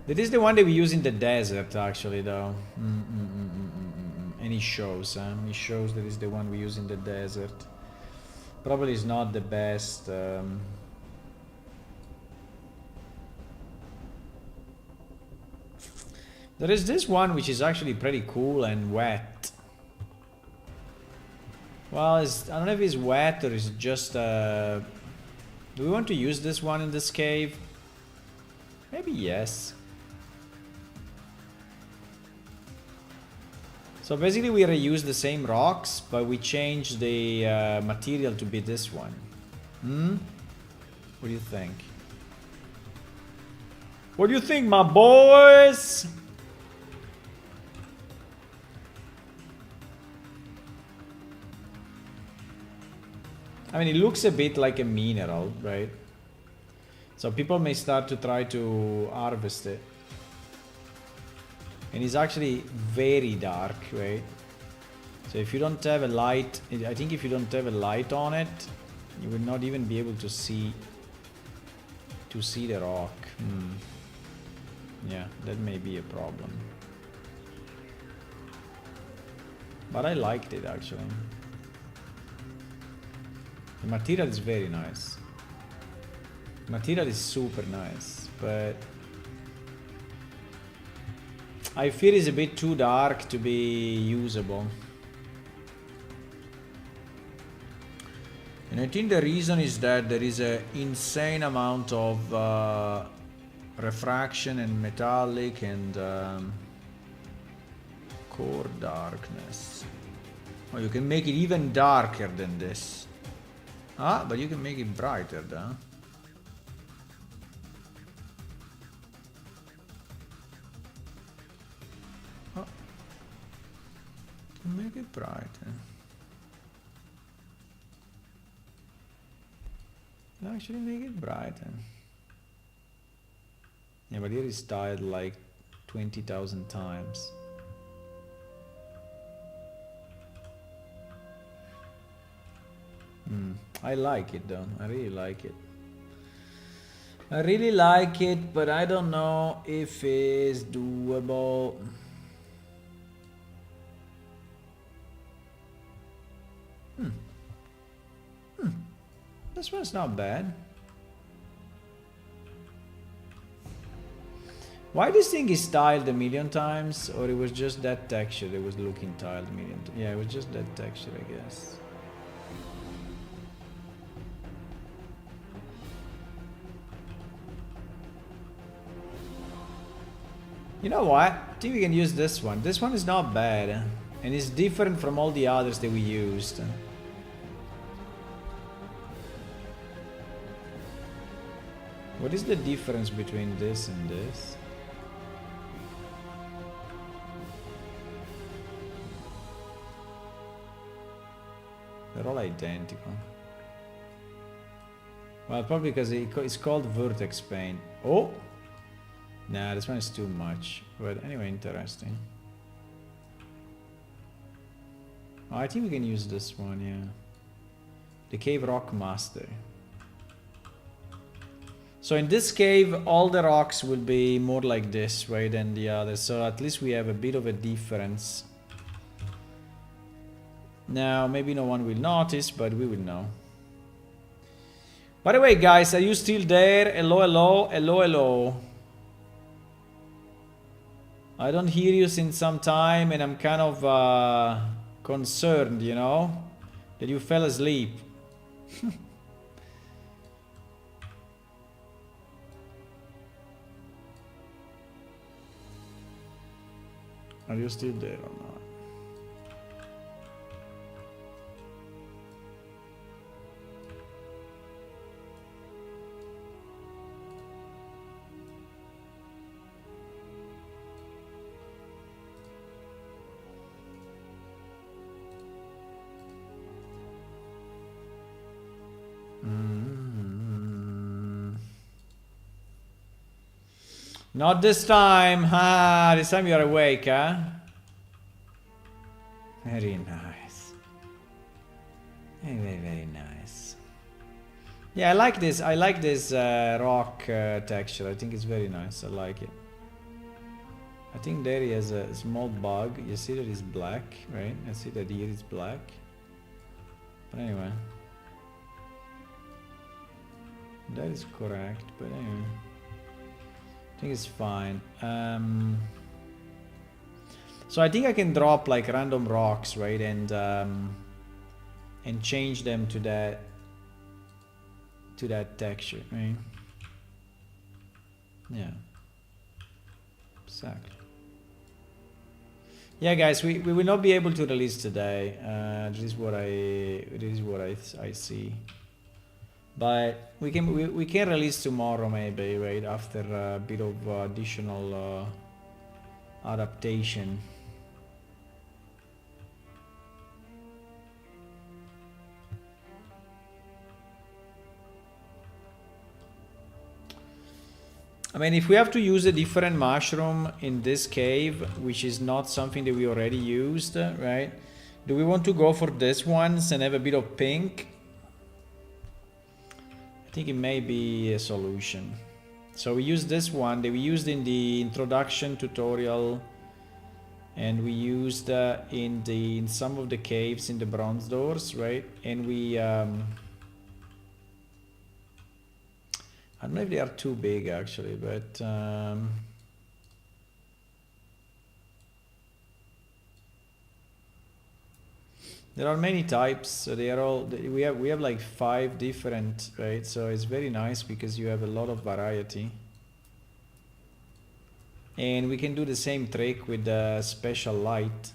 That is the one that we use in the desert, actually, though. And it shows that is the one we use in the desert. Probably is not the best. There is this one which is actually pretty cool and wet. Well, I don't know if it's wet or is it just... do we want to use this one in this cave? Maybe yes. So basically we reuse the same rocks, but we change the material to be this one. What do you think? What do you think, my boys? I mean, it looks a bit like a mineral, right? So people may start to try to harvest it. And it's actually very dark, right? So if you don't have a light, I think if you don't have a light on it, you will not even be able to see the rock. Yeah, that may be a problem. But I liked it actually. The material is very nice. The material is super nice, but I fear it's a bit too dark to be usable. And I think the reason is that there is an insane amount of refraction and metallic and core darkness. Oh, you can make it even darker than this. Ah, but you can make it brighter, though. Oh. Make it brighter. Actually make it brighter. Yeah, but here is tiled like 20,000 times. I like it though. I really like it. I really like it, but I don't know if it's doable. This one's not bad. Why this thing is tiled a million times? Or it was just that texture that was looking tiled a million times? Yeah, it was just that texture, I guess. You know what? I think we can use this one. This one is not bad. And it's different from all the others that we used. What is the difference between this and this? They're all identical. Well, probably because it's called Vertex Paint. Oh! Nah, this one is too much. But anyway, interesting. Oh, I think we can use this one, yeah. The Cave Rock Master. So in this cave, all the rocks will be more like this, right, than the others. So at least we have a bit of a difference. Now, maybe no one will notice, but we will know. By the way, guys, are you still there? Hello, hello, hello, hello. I don't hear you since some time, and I'm kind of concerned, you know, that you fell asleep. Are you still there or not? Not this time. Ah, this time you're awake, huh? Very nice. Very, very, very nice. Yeah, I like this. I like this rock texture. I think it's very nice. I like it. I think there he has a small bug. You see that it's black, right? I see that here is black. But anyway. That is correct, but anyway. I think it's fine. So I think I can drop like random rocks, right, and change them to that texture, right? Yeah. Exactly. Yeah, guys, we will not be able to release today. This is what I see. But we can release tomorrow maybe, right, after a bit of additional adaptation. I mean, if we have to use a different mushroom in this cave, which is not something that we already used, right? Do we want to go for this ones and have a bit of pink? I think it may be a solution. So we use this one that we used in the introduction tutorial, and we used in some of the caves in the bronze doors, right? And we I don't know if they are too big actually, but there are many types. So they are all, we have like 5 different, right? So it's very nice because you have a lot of variety. And we can do the same trick with the special light.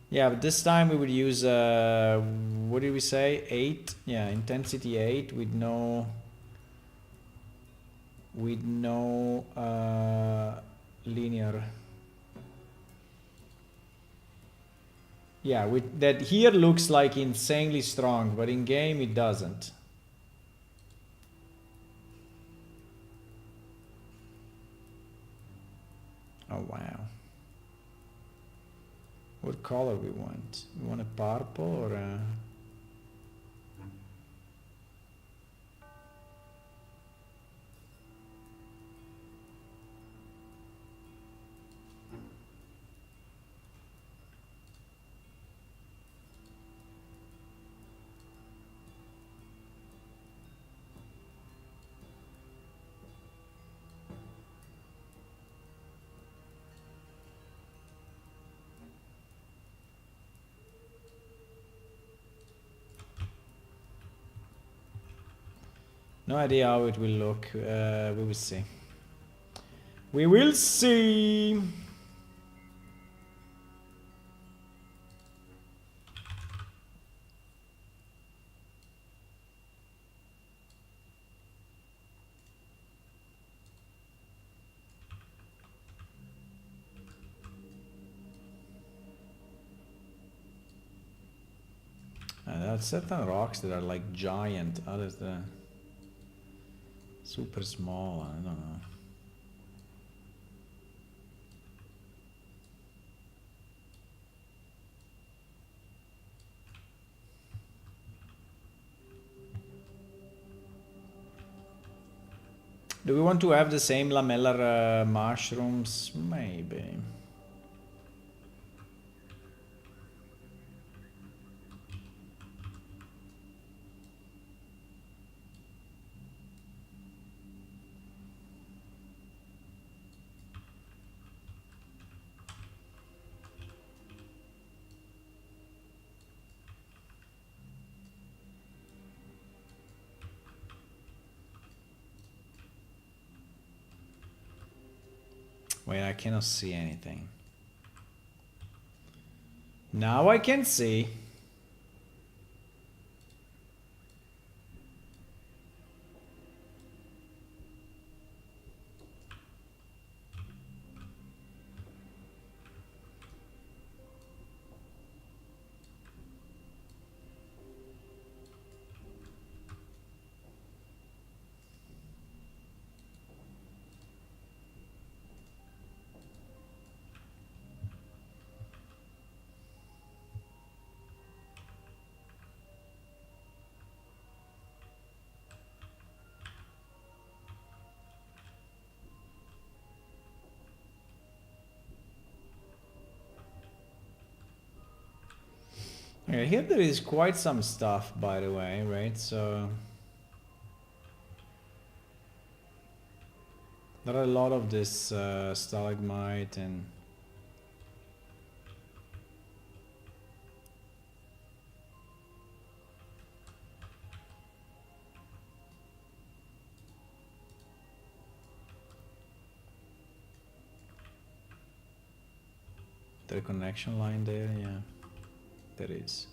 Yeah, but this time we will use, what did we say? 8? Yeah, intensity 8 with no linear. Yeah, with that here looks like insanely strong, but in game it doesn't. Oh wow. What color we want? We want a purple or a... No idea how it will look. We will see. We will see. There are certain rocks that are like giant, others that are super small. I don't know. Do we want to have the same lamellar mushrooms? Maybe. Wait, I cannot see anything. Now I can see. Okay, here there is quite some stuff, by the way, right? So there are a lot of this stalagmite and the connection line there, yeah, there is.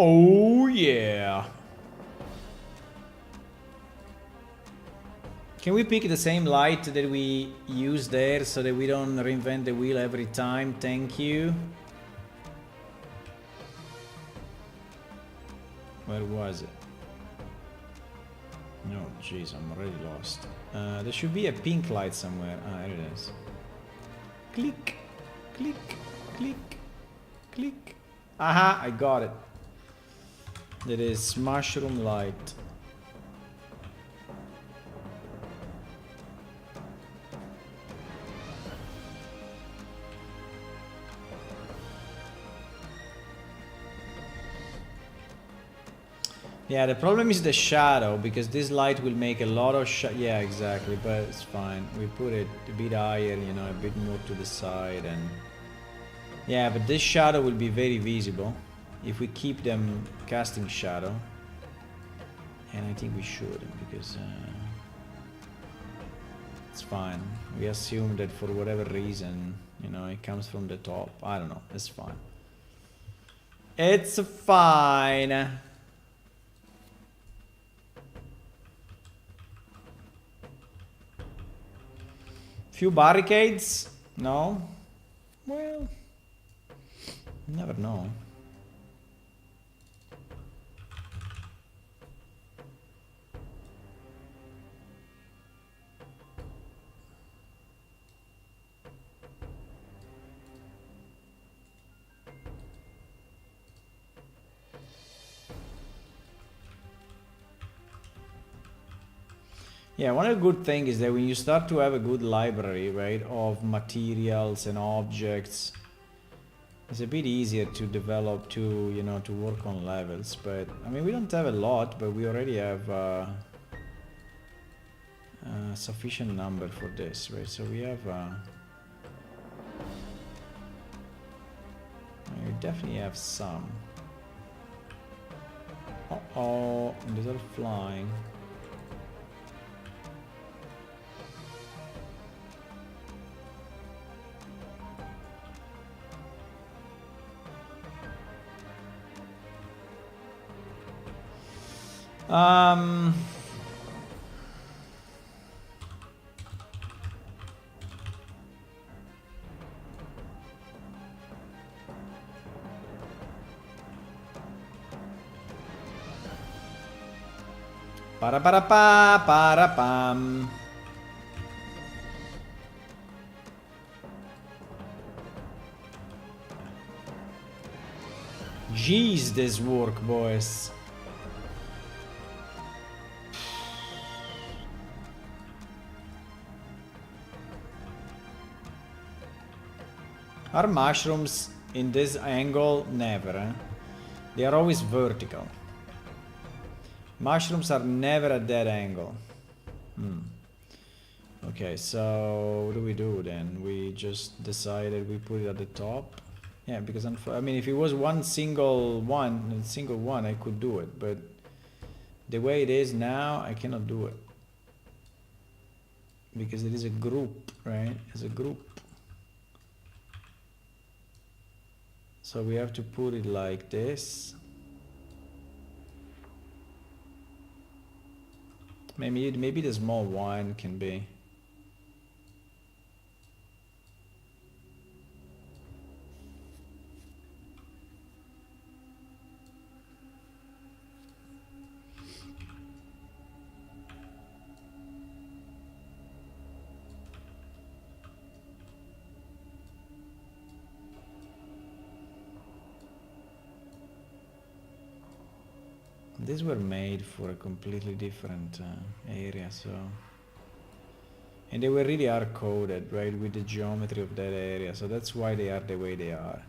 Oh yeah. Can we pick the same light that we use there so that we don't reinvent the wheel every time? Thank you. Where was it? No, jeez, I'm already lost. There should be a pink light somewhere. Ah, there it is. Click, Click, click, click. Aha, I got it. That is mushroom light. Yeah, the problem is the shadow, because this light will make a lot of yeah, exactly, but it's fine. We put it a bit higher, you know, a bit more to the side, and yeah, but this shadow will be very visible if we keep them casting shadow. And I think we should, because it's fine. We assume that for whatever reason, you know, it comes from the top. I don't know, it's fine. It's fine. Few barricades? No? Well, you never know. Yeah, one of the good things is that when you start to have a good library, right, of materials and objects, it's a bit easier to develop, to, you know, to work on levels. But, I mean, we don't have a lot, but we already have sufficient number for this, right? So we have, we definitely have some. Uh-oh, these are flying. Para para pa para pam. Jeez, this work, boys. Are mushrooms in this angle? Never, eh? They are always vertical. Mushrooms are never at that angle. Okay, so what do we do then? We just decided we put it at the top. Yeah, because I mean, if it was one single one, I could do it, but the way it is now, I cannot do it. Because it is a group, right? It's a group. So we have to put it like this. Maybe the small one can be. These were made for a completely different area, so... And they were really hard-coded, right, with the geometry of that area, so that's why they are the way they are.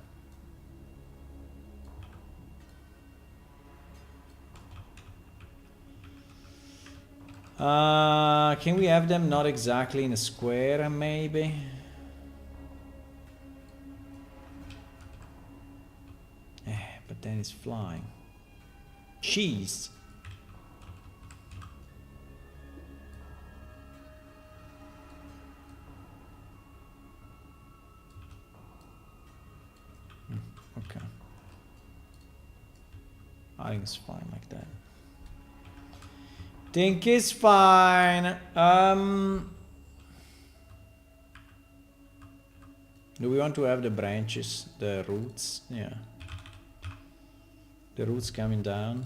Can we have them not exactly in a square, maybe? But then it's flying. Cheese. Okay. I think it's fine like that. Think it's fine. Do we want to have the branches, the roots? Yeah. The roots coming down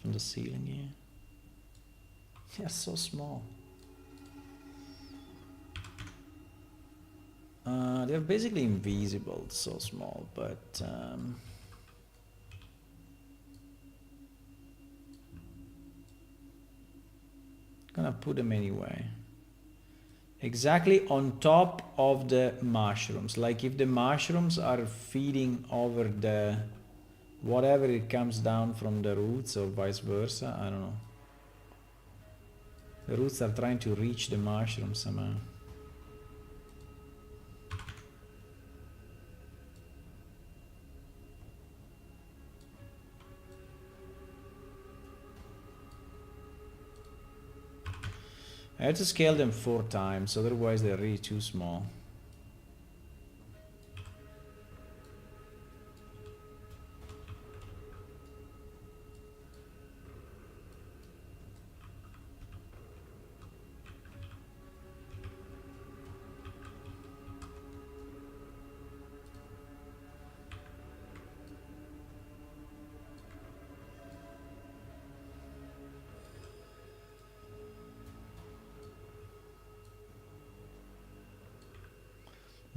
from the ceiling here. They're so small. They're basically invisible, so small, but gonna put them anyway. Exactly on top of the mushrooms. Like if the mushrooms are feeding over the whatever it comes down from the roots or vice versa, I don't know. The roots are trying to reach the mushrooms somehow. I had to scale them 4 times, otherwise they're really too small.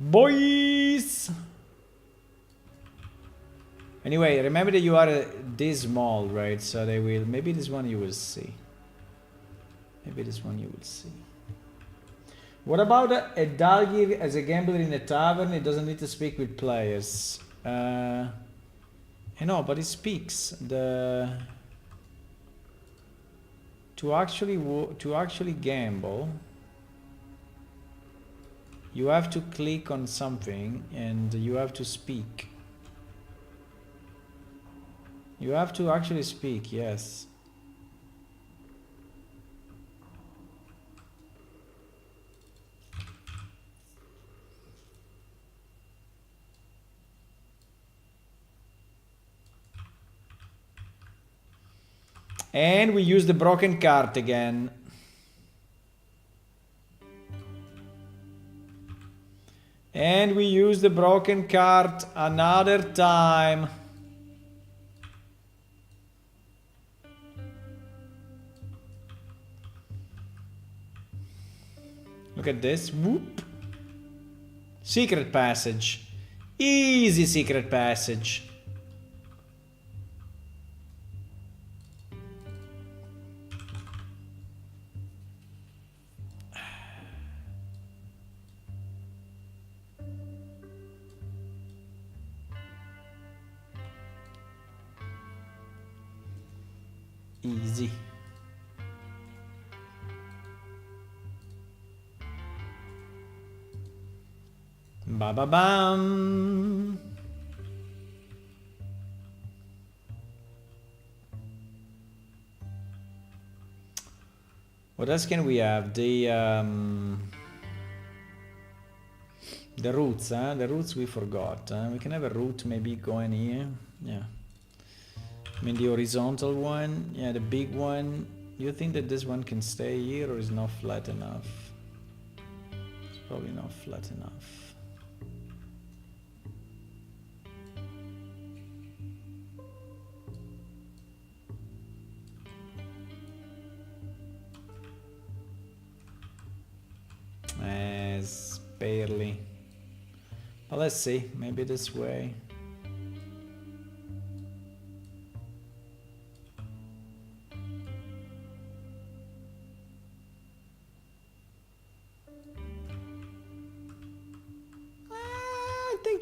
Boys! Anyway, remember that you are this small, right? So they will... Maybe this one you will see. Maybe this one you will see. What about a Dalgir as a gambler in a tavern? It doesn't need to speak with players. I know, but it speaks. To actually gamble... You have to click on something and you have to speak. You have to actually speak, yes. And we use the broken cart again. And we use the broken cart another time. Look at this. Whoop. Secret passage. Easy secret passage. Easy. Ba ba bam. What else can we have? The roots, huh? The roots we forgot. We can have a root maybe going here. Yeah. I mean the horizontal one, yeah, the big one. You think that this one can stay here or is not flat enough? It's probably not flat enough. As barely. But let's see, maybe this way.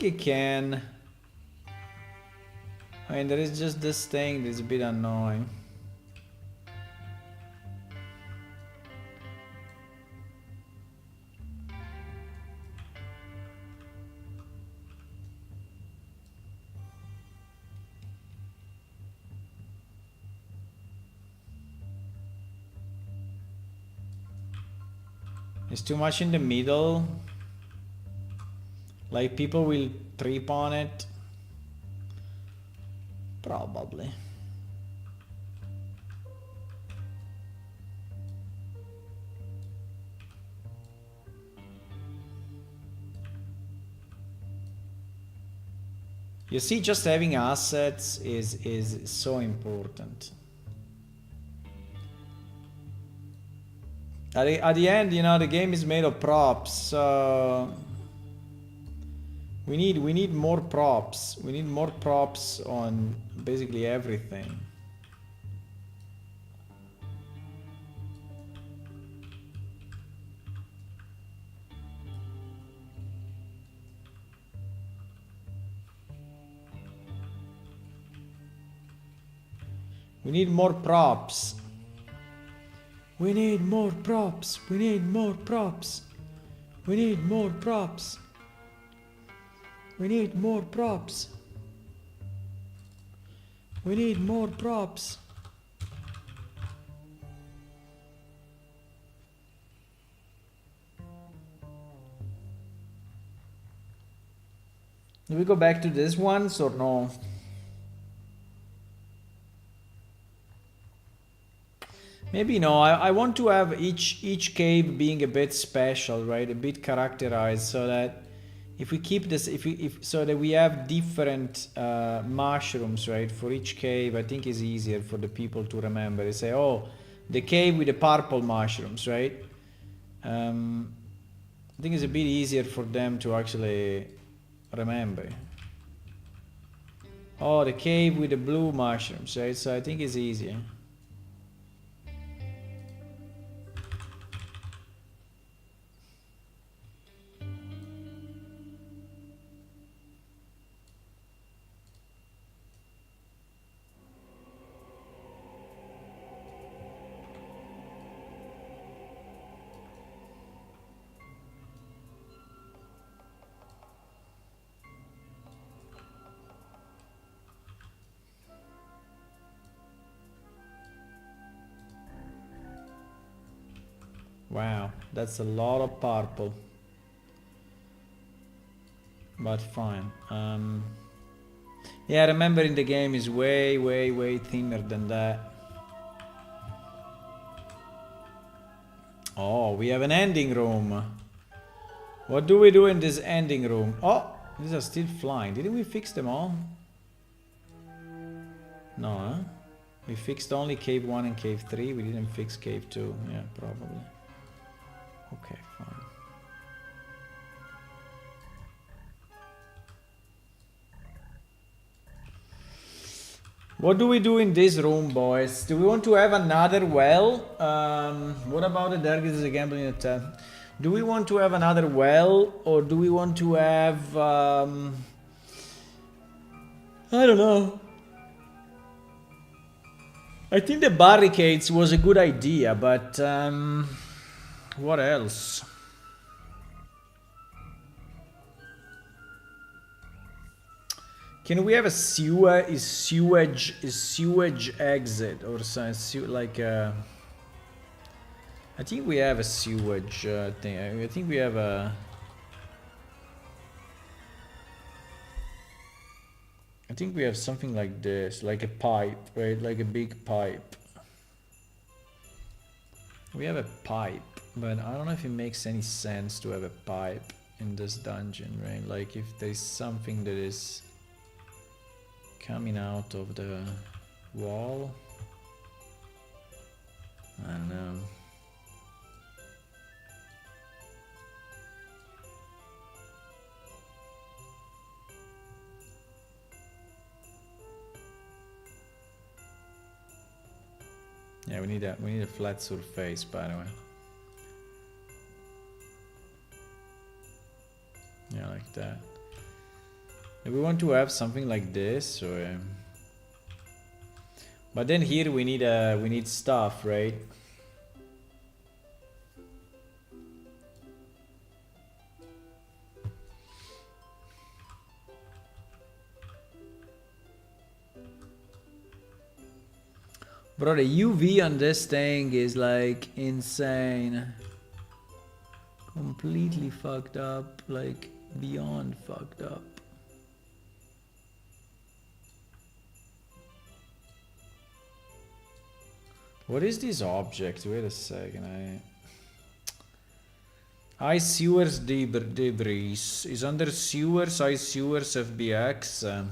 You can. I mean, there is just this thing that's a bit annoying. It's too much in the middle. Like people will trip on it. Probably. You see, just having assets is so important. At the end, you know, the game is made of props, so We need more props. We need more props on basically everything. We need more props. We need more props. We need more props. We need more props. We need more props. We need more props. Do we go back to this ones or no? Maybe no. I want to have each cave being a bit special, right? A bit characterized, so that if we keep this, if so that we have different mushrooms, right, for each cave, I think is easier for the people to remember. They say, oh, the cave with the purple mushrooms, right? I think it's a bit easier for them to actually remember. Oh, the cave with the blue mushrooms, right? So I think it's easier. Wow, that's a lot of purple. But fine. Yeah, remembering the game is way thinner than that. Oh, we have an ending room. What do we do in this ending room? Oh, these are still flying. Didn't we fix them all? No, huh? We fixed only cave 1 and cave 3. We didn't fix cave 2. Yeah, probably. Okay, fine. What do we do in this room, boys? Do we want to have another well? What about the Darkness is a gambling attempt? Do we want to have another well, or do we want to have I don't know. I think the barricades was a good idea, but what else? Can we have a sewage exit or something like a? I think we have a sewage thing. I think we have a. I think we have something like this, like a pipe, right? Like a big pipe. We have a pipe, but I don't know if it makes any sense to have a pipe in this dungeon, right? Like if there's something that is coming out of the wall. I don't know. Yeah, we need a flat surface, by the way. Yeah, like that. If we want to have something like this, or but then here we need stuff, right? Bro, the UV on this thing is like insane. Completely fucked up, like beyond fucked up. What is this object? Wait a second. Ice sewers debris is under sewers. Ice sewers FBX.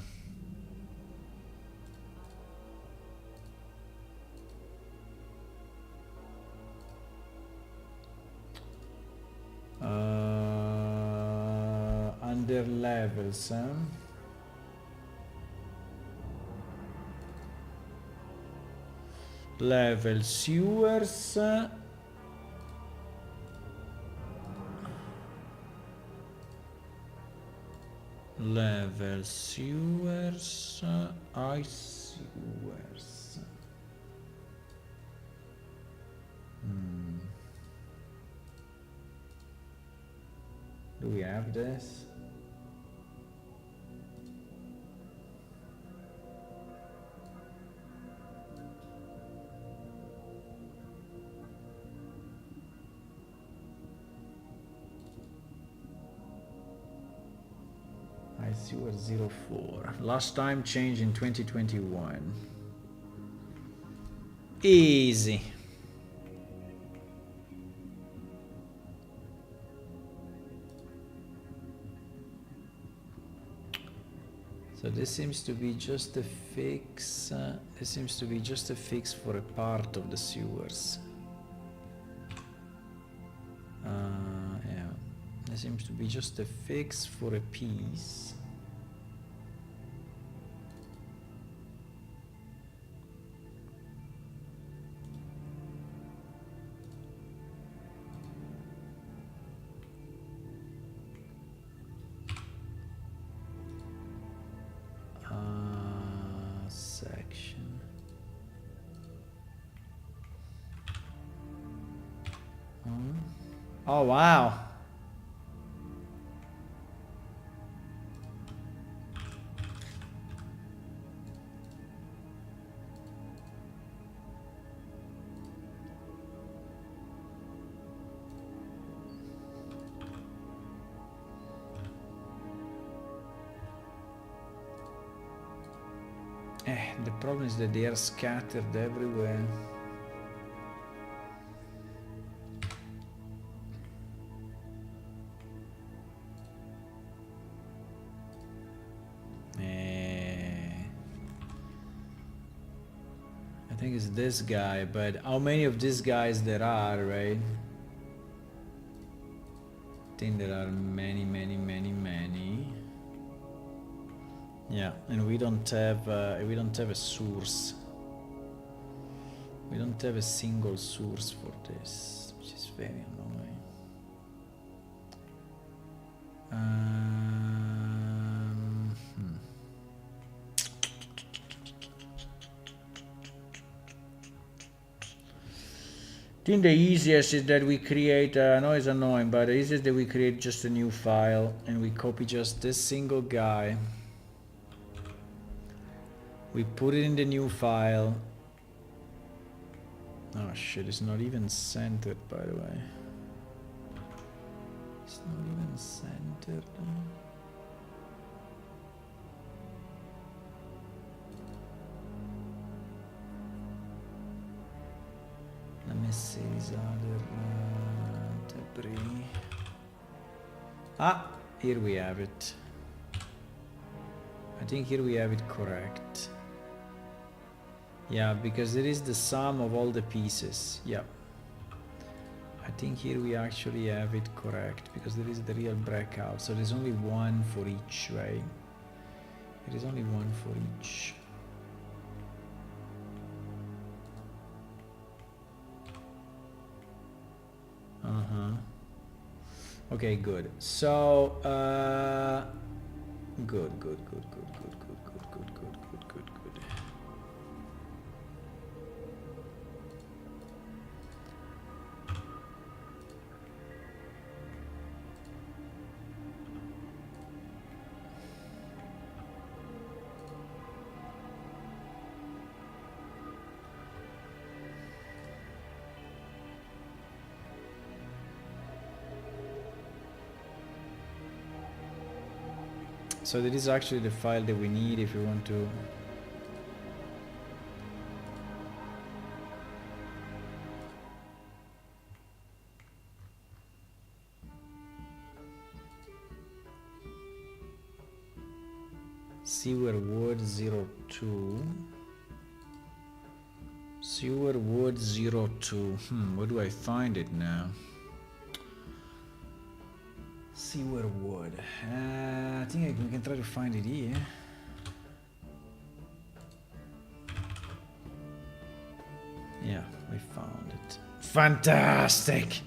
Under levels, huh? Level sewers. Level sewers. Ice sewers. Do we have this? I sewer 04. Last time change in 2021. Easy. So this seems to be just a fix. This seems to be just a fix for a part of the sewers. Yeah, this seems to be just a fix for a piece. Section. Oh wow. The problem is that they are scattered everywhere. I think it's this guy, but how many of these guys there are, right? I think there are many. Yeah, and we don't have a source. We don't have a single source for this, which is very annoying. I think the easiest is that we create, I know it's annoying, but the easiest that we create just a new file and we copy just this single guy. We put it in the new file. Oh shit, it's not even centered, by the way. It's not even centered. Let me see these other debris. Ah, here we have it. I think here we have it correct. Yeah, because it is the sum of all the pieces. Yeah. I think here we actually have it correct because there is the real breakout. So there's only one for each, right? There is only one for each. Okay, good. So, good. So that is actually the file that we need if we want to. Sewer word 02. Sewer word 02. Where do I find it now? Sewer wood. I think we can try to find it here. Yeah, we found it. Fantastic!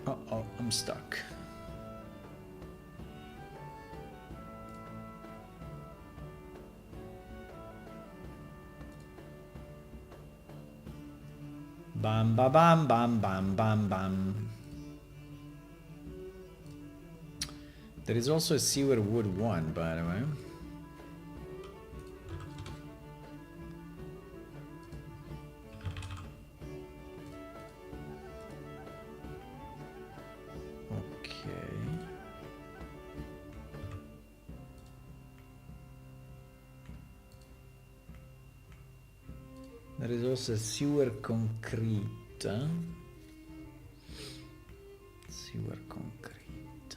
Uh-oh, I'm stuck. Bam ba bam bam bam bam bam. There is also a sewer wood one, by the way. There is also sewer concrete. Sewer concrete.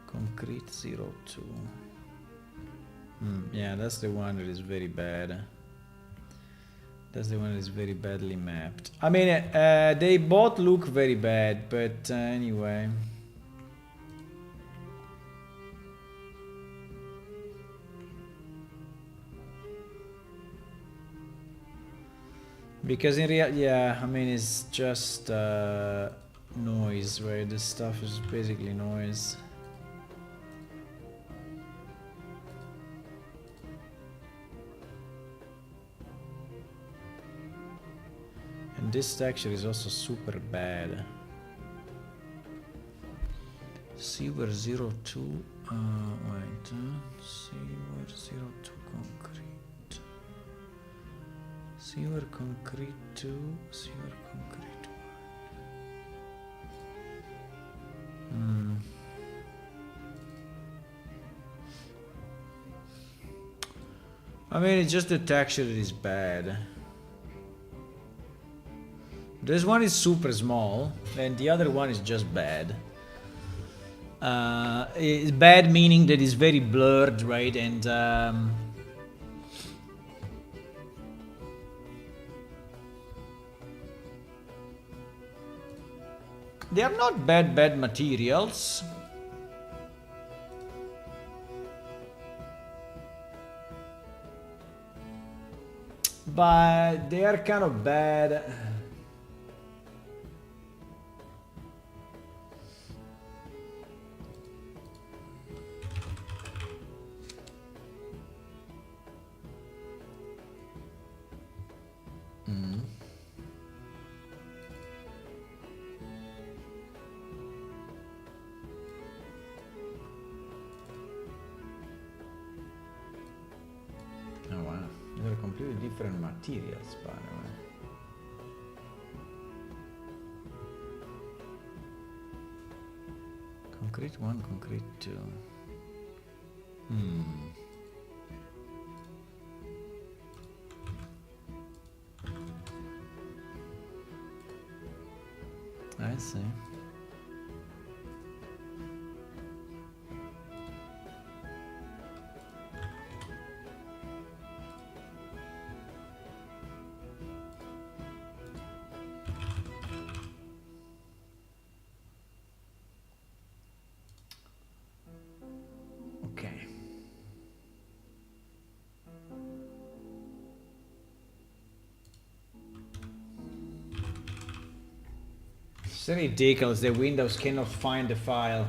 Concrete 02. Yeah, that's the one that is very bad. That's the one that is very badly mapped. I mean, they both look very bad, but anyway. Because in real, yeah, I mean, it's just noise, right? This stuff is basically noise. And this texture is also super bad. Sewer 02, wait, Sewer 02 concrete. Sewer concrete 2, sewer concrete 1. I mean, it's just the texture that is bad. This one is super small, and the other one is just bad. It's bad meaning that it's very blurred, right? And they are not bad materials. But they are kind of bad. Oh wow, they're completely different materials, by the way. Concrete 1, concrete 2. I see. Okay. It's ridiculous. The Windows cannot find the file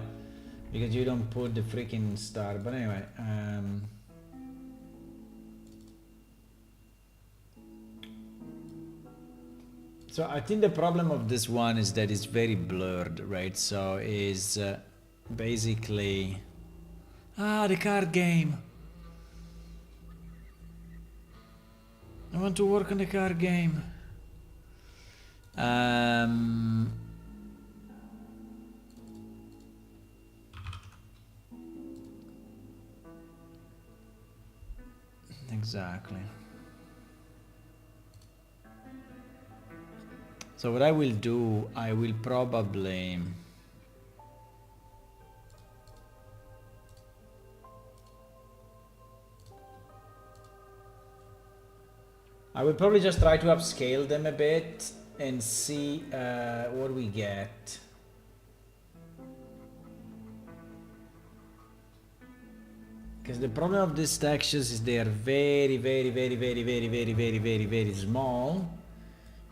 because you don't put the freaking star. But anyway, so I think the problem of this one is that it's very blurred, right? So is basically the card game. I want to work on the card game. Exactly. So what I will do, I will probably I will probably just try to upscale them a bit and see what we get. Because the problem of these textures is they are very, very, very, very, very, very, very, very, very small.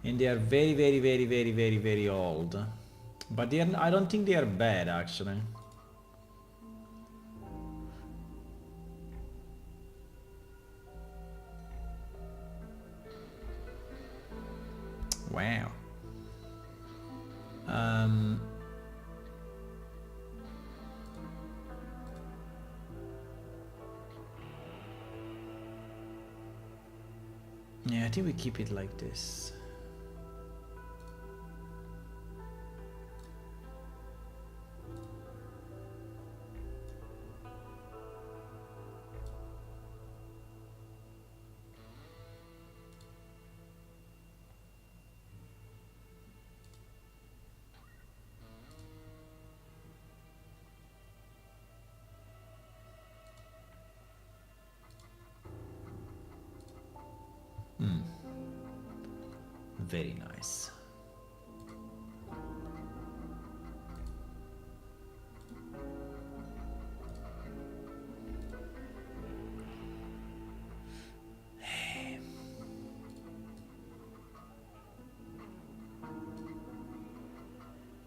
And they are very, very, very, very, very, very old. But they are, I don't think they are bad, actually. Wow. Yeah, I think we keep it like this. Very nice.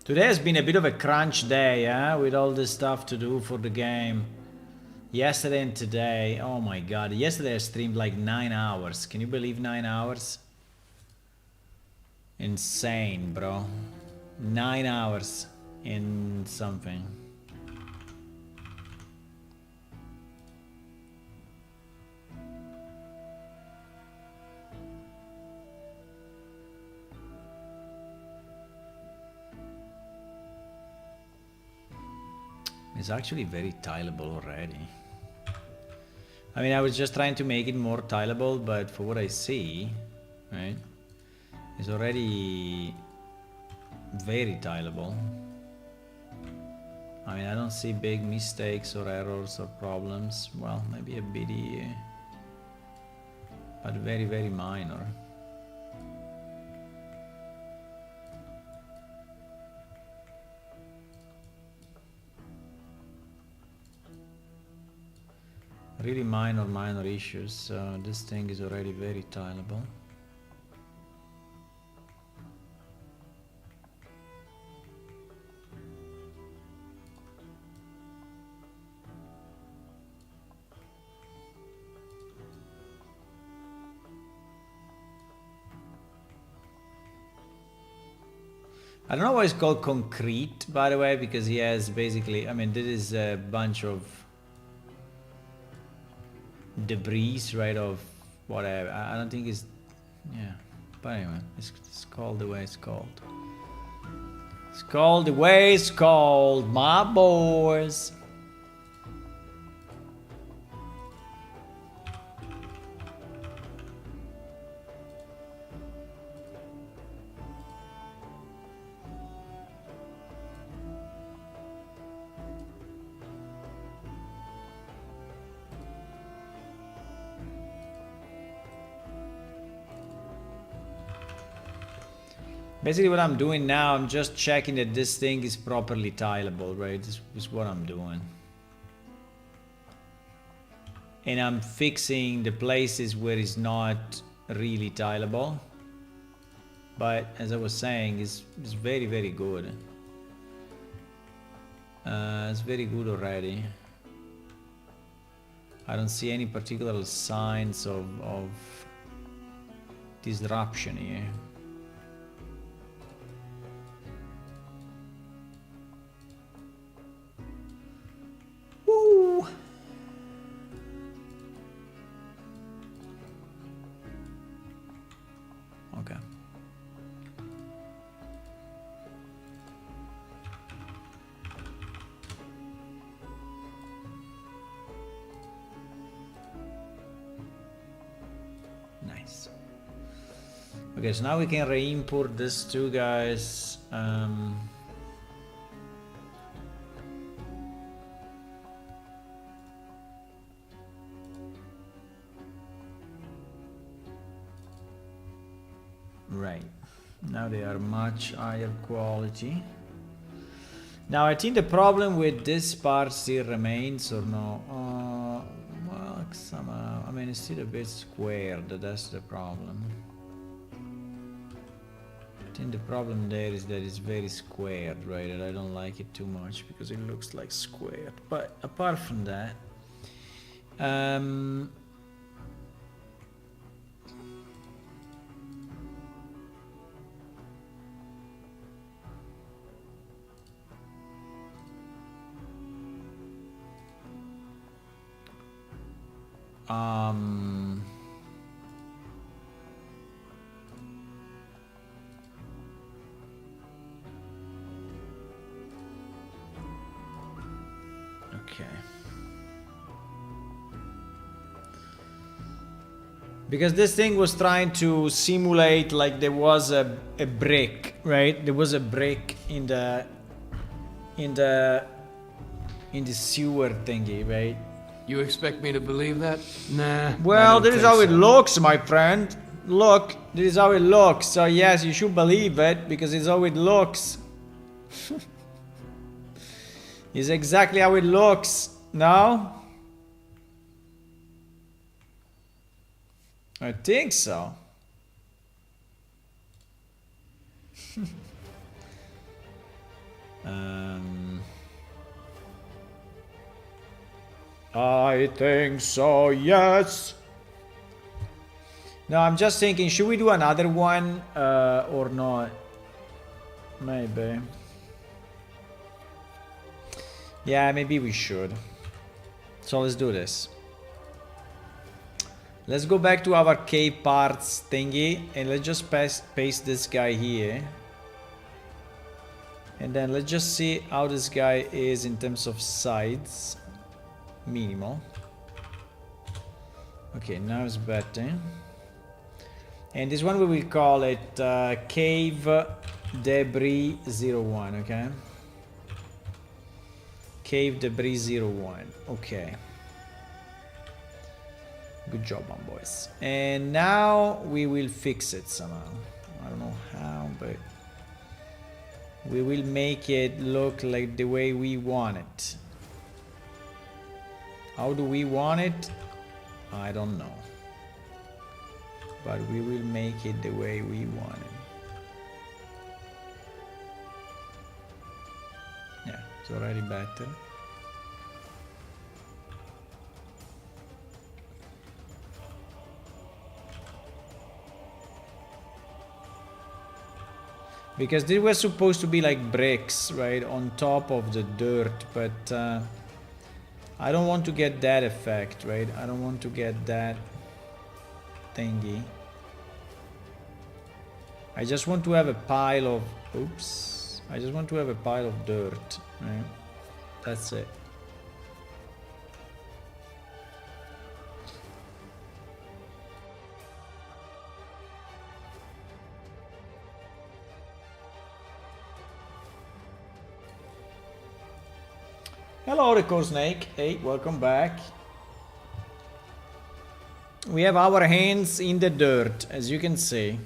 Today has been a bit of a crunch day, with all this stuff to do for the game. Yesterday and today, oh my god, yesterday I streamed like 9 hours. Can you believe 9 hours? Insane, bro. 9 hours in something. It's actually very tileable already. I mean, I was just trying to make it more tileable, but for what I see, right, it's already very tileable. I mean, I don't see big mistakes or errors or problems. Well, maybe a bit, but very, very minor. Really minor issues. This thing is already very tileable. I don't know why it's called concrete, by the way, because he has basically, I mean, this is a bunch of debris, right, of whatever. I don't think it's, yeah, but anyway, it's called the way it's called. It's called the way it's called, my boys. Basically what I'm doing now, I'm just checking that this thing is properly tileable, right? This is what I'm doing. And I'm fixing the places where it's not really tileable. But as I was saying, it's very, very good. It's very good already. I don't see any particular signs of disruption here. Woo! Okay. Nice. Okay, so now we can re-import these two guys. Right. Now they are much higher quality. Now I think the problem with this part still remains, or no? Well, somehow, I mean, it's still a bit squared. That's the problem. I think the problem there is that it's very squared, right? And I don't like it too much because it looks like squared. But apart from that, okay. Because this thing was trying to simulate like there was a brick, right? There was a brick in the sewer thingy, right? You expect me to believe that? Nah. Well, this is how it looks, my friend. Look, this is how it looks. So yes, you should believe it because it's how it looks. It's exactly how it looks. No? I think so. I think so, yes. No, I'm just thinking, should we do another one or not? Maybe. Yeah, maybe we should. So let's do this. Let's go back to our cave parts thingy and let's just paste this guy here. And then let's just see how this guy is in terms of sides. Minimal. Okay, now it's better. And this one we will call it Cave Debris 01, okay? Cave Debris 01, okay. Good job, man, boys. And now we will fix it somehow. I don't know how, but we will make it look like the way we want it. How do we want it? I don't know. But we will make it the way we want it. Yeah, it's already better. Because they were supposed to be like bricks, right, on top of the dirt, but I don't want to get that effect, right? I don't want to get that thingy. I just want to have a pile of... Oops. I just want to have a pile of dirt, right? That's it. Hello, Record Snake. Hey, welcome back. We have our hands in the dirt, as you can see.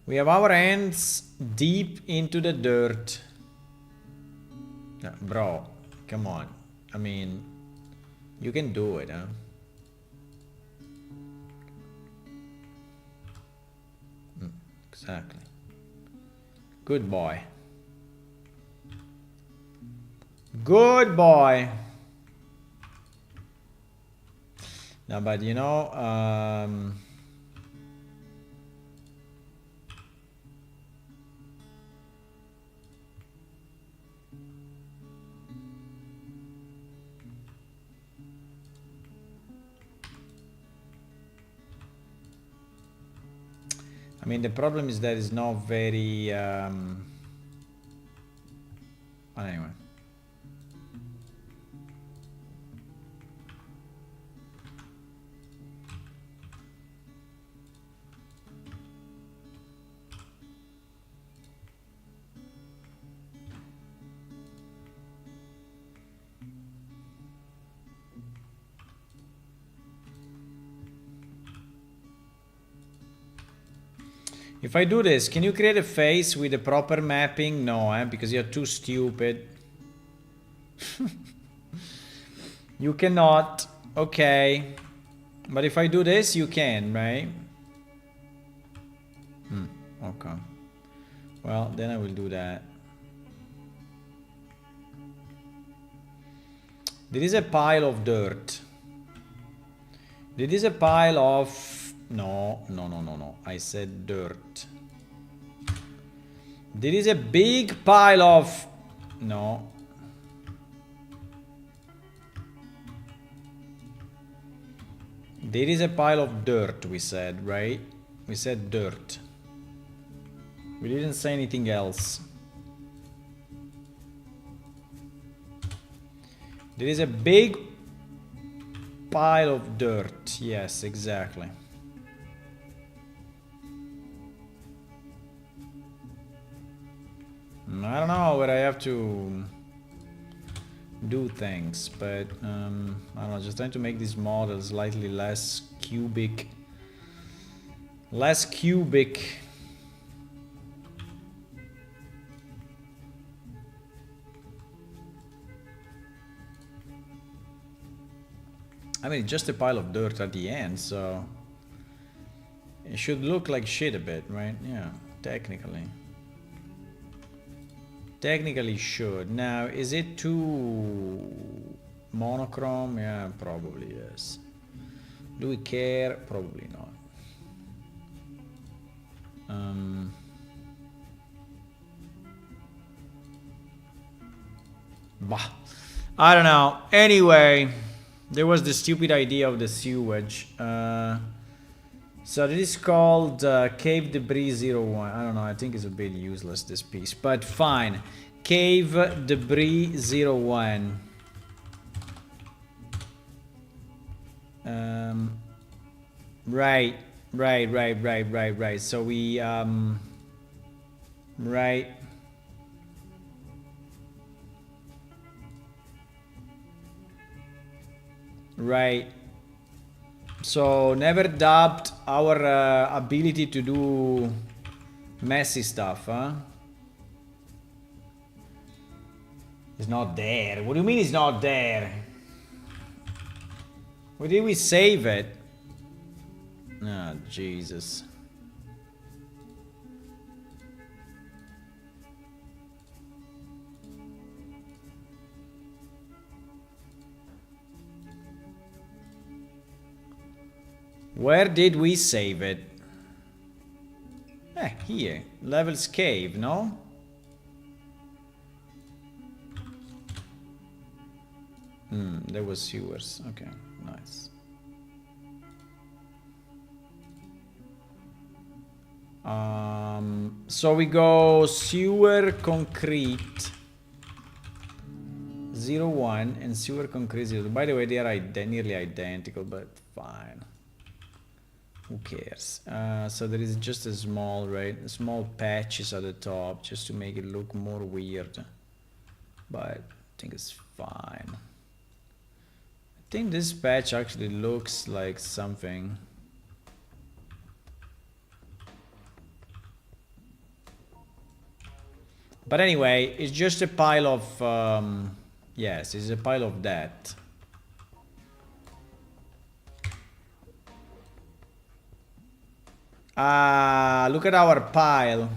We have our hands deep into the dirt. Yeah, bro, come on. I mean, you can do it, huh? Exactly. Good boy. Good boy. No, but you know, I mean, the problem is that it's not very, well, anyway. If I do this, can you create a face with a proper mapping? No, because you're too stupid. You cannot. Okay. But if I do this, you can, right? Okay. Well, then I will do that. There is a pile of dirt. There is a pile of... No. I said dirt. There is a big pile of... No. There is a pile of dirt, we said, right? We said dirt. We didn't say anything else. There is a big pile of dirt. Yes, exactly. I don't know where I have to do things, but I don't know, just trying to make this model slightly less cubic. Less cubic. I mean, just a pile of dirt at the end, so it should look like shit a bit, right? Yeah, technically. Technically should. Now, is it too monochrome? Yeah, probably yes. Do we care? Probably not. Bah. I don't know. Anyway, there was the stupid idea of the sewage. So this is called Cave Debris 01. I don't know, I think it's a bit useless, this piece. But fine. Cave Debris 01. Right. So we... Right. Right. So never doubt our ability to do messy stuff, huh? It's not there. What do you mean it's not there? Where did we save it? Ah, Jesus. Where did we save it? Here. Levels cave, no? There was sewers. Okay, nice. So we go sewer concrete 01 and sewer concrete 02. By the way, they are nearly identical, but fine. Who cares? So there is just a small, right? Small patches at the top just to make it look more weird. But I think it's fine. I think this patch actually looks like something. But anyway, it's just a pile of... yes, it's a pile of that. Look at our pile.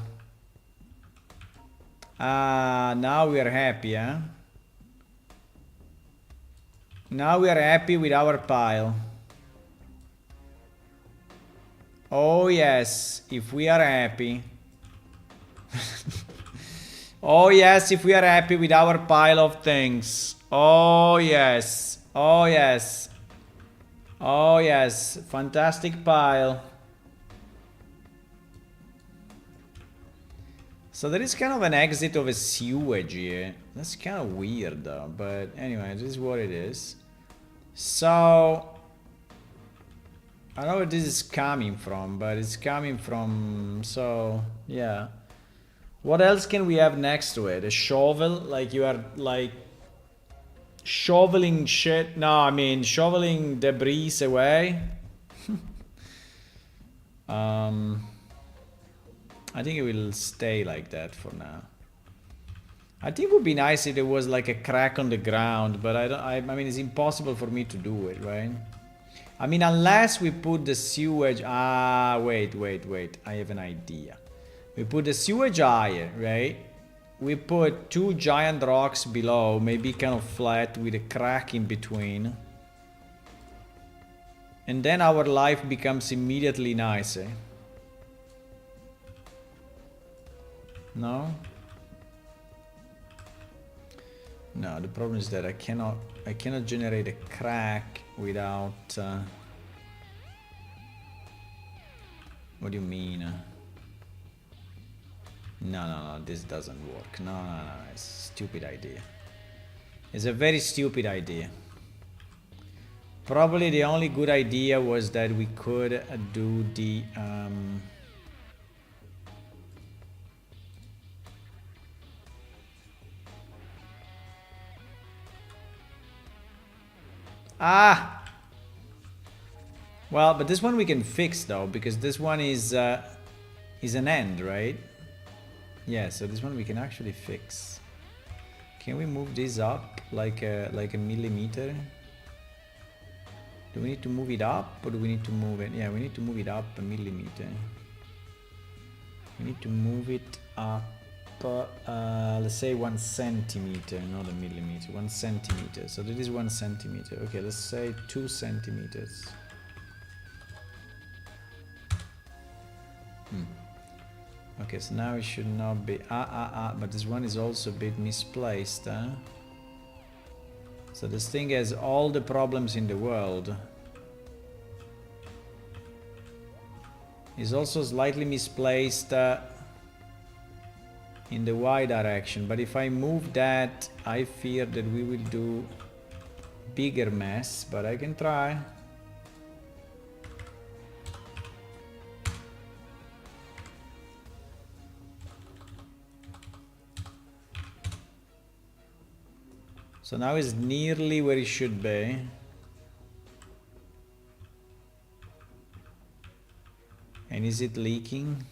Now we are happy, huh? Now we are happy with our pile. Oh yes, if we are happy. Oh yes, if we are happy with our pile of things. Oh yes. Oh yes. Oh yes, fantastic pile. So there is kind of an exit of a sewage here. That's kind of weird though, but anyway, this is what it is. So, I don't know where this is coming from, but it's coming from, so, yeah. What else can we have next to it? A shovel? Like you are, like, shoveling shit? No, I mean, shoveling debris away. I think it will stay like that for now. I think it would be nice if there was like a crack on the ground, but I mean, it's impossible for me to do it, right? I mean, unless we put the sewage... Ah, wait. I have an idea. We put the sewage higher, right? We put 2 giant rocks below, maybe kind of flat with a crack in between. And then our life becomes immediately nicer. No? No, the problem is that I cannot generate a crack without... What do you mean? No, this doesn't work. No, it's a stupid idea. It's a very stupid idea. Probably the only good idea was that we could do the... Well, but this one we can fix though, because this one is an end, right? Yeah, so this one we can actually fix. Can we move this up like a millimeter? Do we need to move it up, or do we need to move it? Yeah, we need to move it up a millimeter. We need to move it up, let's say 1 centimeter, not a millimeter, 1 centimeter. So that is 1 centimeter. Okay, let's say 2 centimeters. Okay, so now it should not be... but this one is also a bit misplaced, huh? So this thing has all the problems in the world. It's also slightly misplaced in the Y direction, but if I move that, I fear that we will do bigger mess, but I can try. So now it's nearly where it should be. And is it leaking?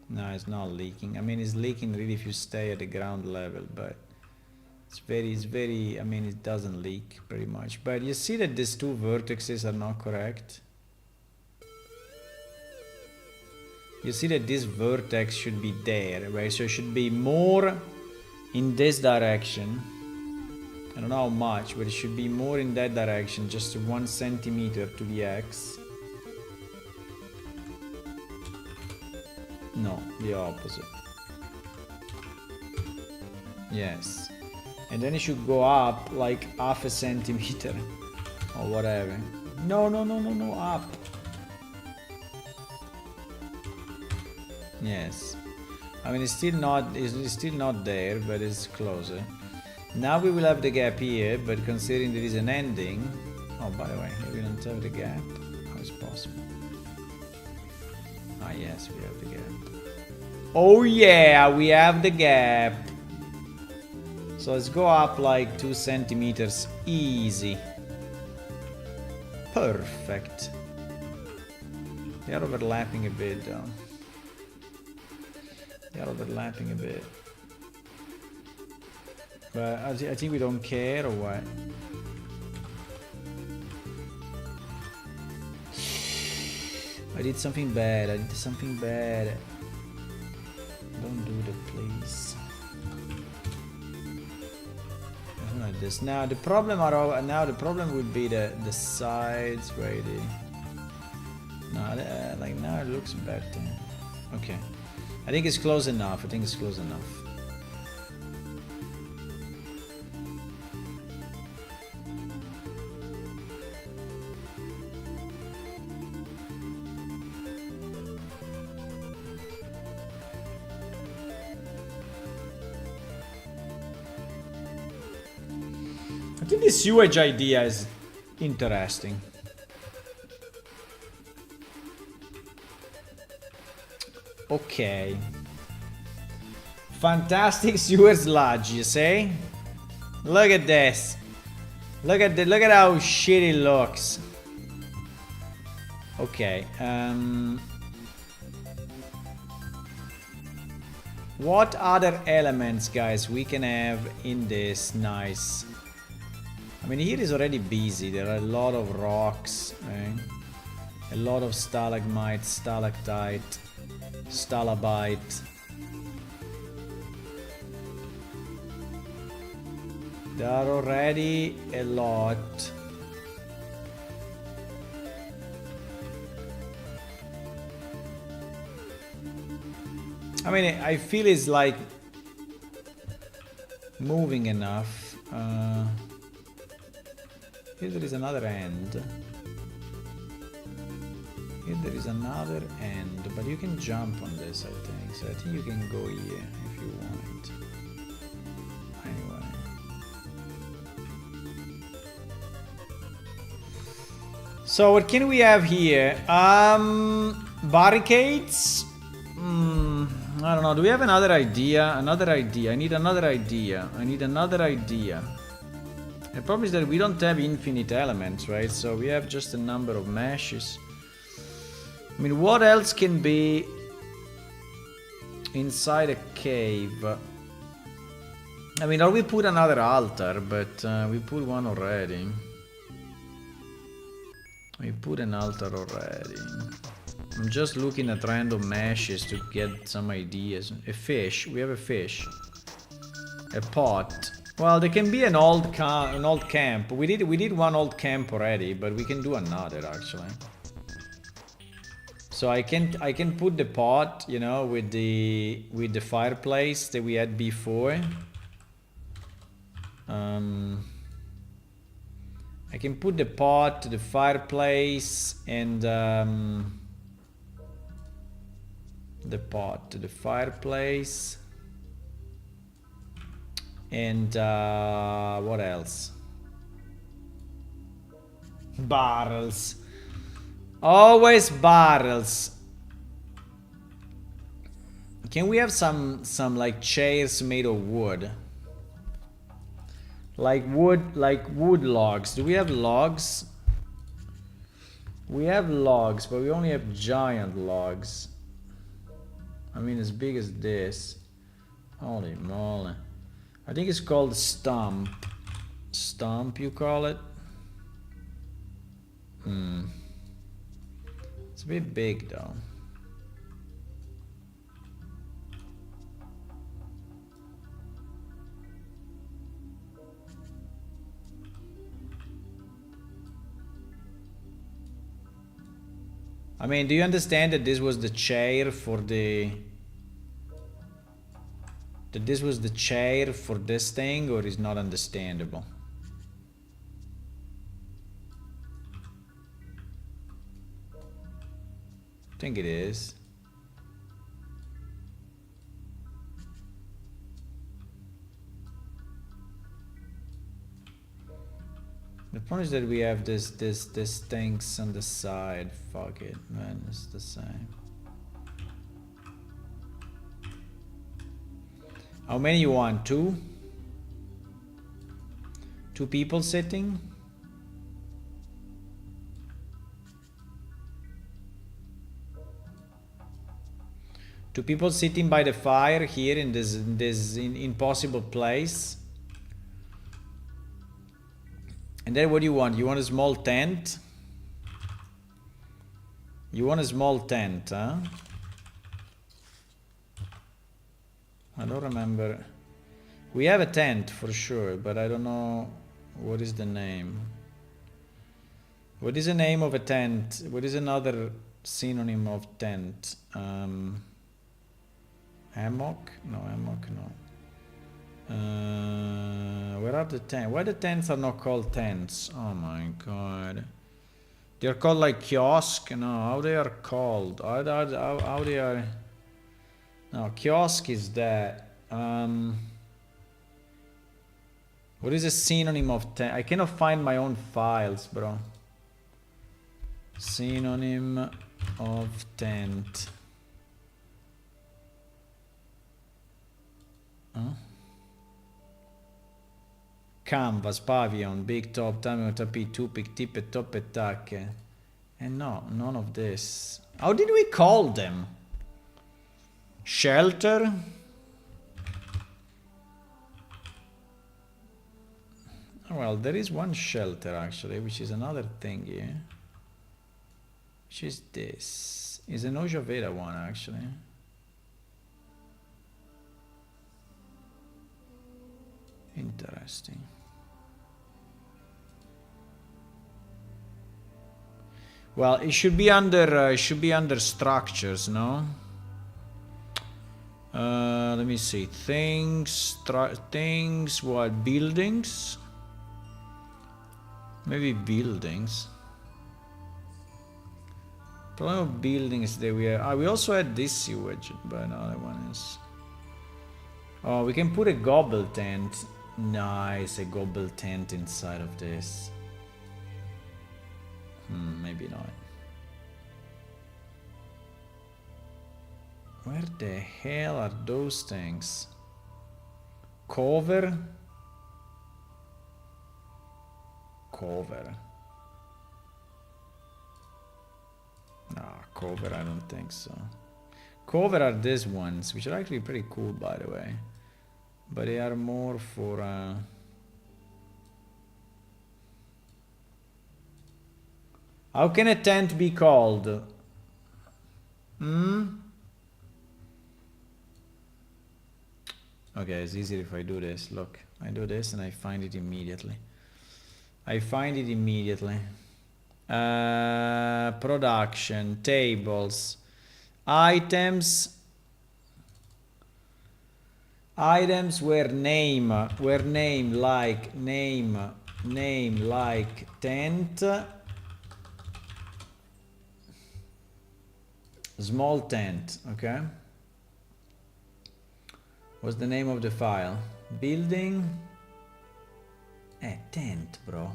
No, it's not leaking. I mean, it's leaking really if you stay at the ground level, but it's very, I mean, it doesn't leak pretty much. But you see that these 2 vertices are not correct. You see that this vertex should be there, right? So it should be more in this direction. I don't know how much, but it should be more in that direction, just 1 centimeter to the X. No, the opposite. Yes. And then it should go up like half a centimeter or whatever. No, up. Yes. I mean, it's still not there, but it's closer. Now we will have the gap here, but considering there is an ending... Oh, by the way, we don't have the gap. How is it possible? Ah, yes, we have the gap. Oh yeah, we have the gap. So let's go up like 2 centimeters. Easy. Perfect. They are overlapping a bit though. They are overlapping a bit. But I think we don't care, or what? I did something bad. Don't do that, please. Like this. Now the problem would be the sides, right? No, like now it looks better. Okay. I think it's close enough. I think this sewage idea is interesting. Okay. Fantastic sewer sludge, you see? Look at this. Look at how shit it looks. Okay. What other elements, guys, we can have in this? Nice. I mean, here is already busy. There are a lot of rocks, right? A lot of stalagmite, stalactite, stalabite. There are already a lot. I mean, I feel it's like moving enough. Here there is another end. Here there is another end, but you can jump on this, I think. So I think you can go here if you want. Anyway. So what can we have here? Barricades? I don't know. Do we have another idea? Another idea. I need another idea. I need another idea. The problem is that we don't have infinite elements, right? So we have just a number of meshes. I mean, what else can be inside a cave? I mean, or we put another altar, but we put one already. We put an altar already. I'm just looking at random meshes to get some ideas. A fish. We have a fish. A pot. Well, there can be an old camp. We did one old camp already, but we can do another actually. So I can put the pot, you know, with the fireplace that we had before. I can put the pot, the fireplace, and the pot, the fireplace, and what else? Barrels. Always barrels. Can we have some like chairs made of wood? Like wood logs. Do we have logs? We have logs, but we only have giant logs. I mean, as big as this. Holy moly. I think it's called stump. Stump, you call it? It's a bit big, though. I mean, do you understand that this was the chair for the... That this was the chair for this thing, or is not understandable? I think it is. The point is that we have this things on the side. Fuck it, man, it's the same. How many you want? Two? Two people sitting? Two people sitting by the fire here in this impossible place. And then what do you want? You want a small tent? You want a small tent, huh? I don't remember. We have a tent for sure, but I don't know what is the name. What is the name of a tent? What is another synonym of tent? Hammock? No, hammock, no. Where are the tents? Why the tents are not called tents? Oh my god. They're called like kiosk? No, how they are called? How they are... No, kiosk is that. What is a synonym of tent? I cannot find my own files, bro. Synonym of tent. Huh? Canvas, pavilion, big top, tamiyo tapi, tupik, tipe, toppe, tacche. And no, none of this. How did we call them? Shelter? Well, there is one shelter actually, which is another thing here. Which is this. Is an Ojaveda one actually. Interesting. Well, it should be under structures, no? Let me see. Things, what? Buildings? Maybe buildings. Problem of buildings that we have. We also had this sewage, but another one is. Oh, we can put a gobble tent. Nice, a gobble tent inside of this. Maybe not. Where the hell are those things? Cover? Cover. Nah, cover, I don't think so. Cover are these ones, which are actually pretty cool, by the way. But they are more for... How can a tent be called? Okay, it's easier if I do this. Look, I do this and I find it immediately. Production, tables, items. Items where name like tent. Small tent, okay? What's the name of the file? Building. Tent, bro.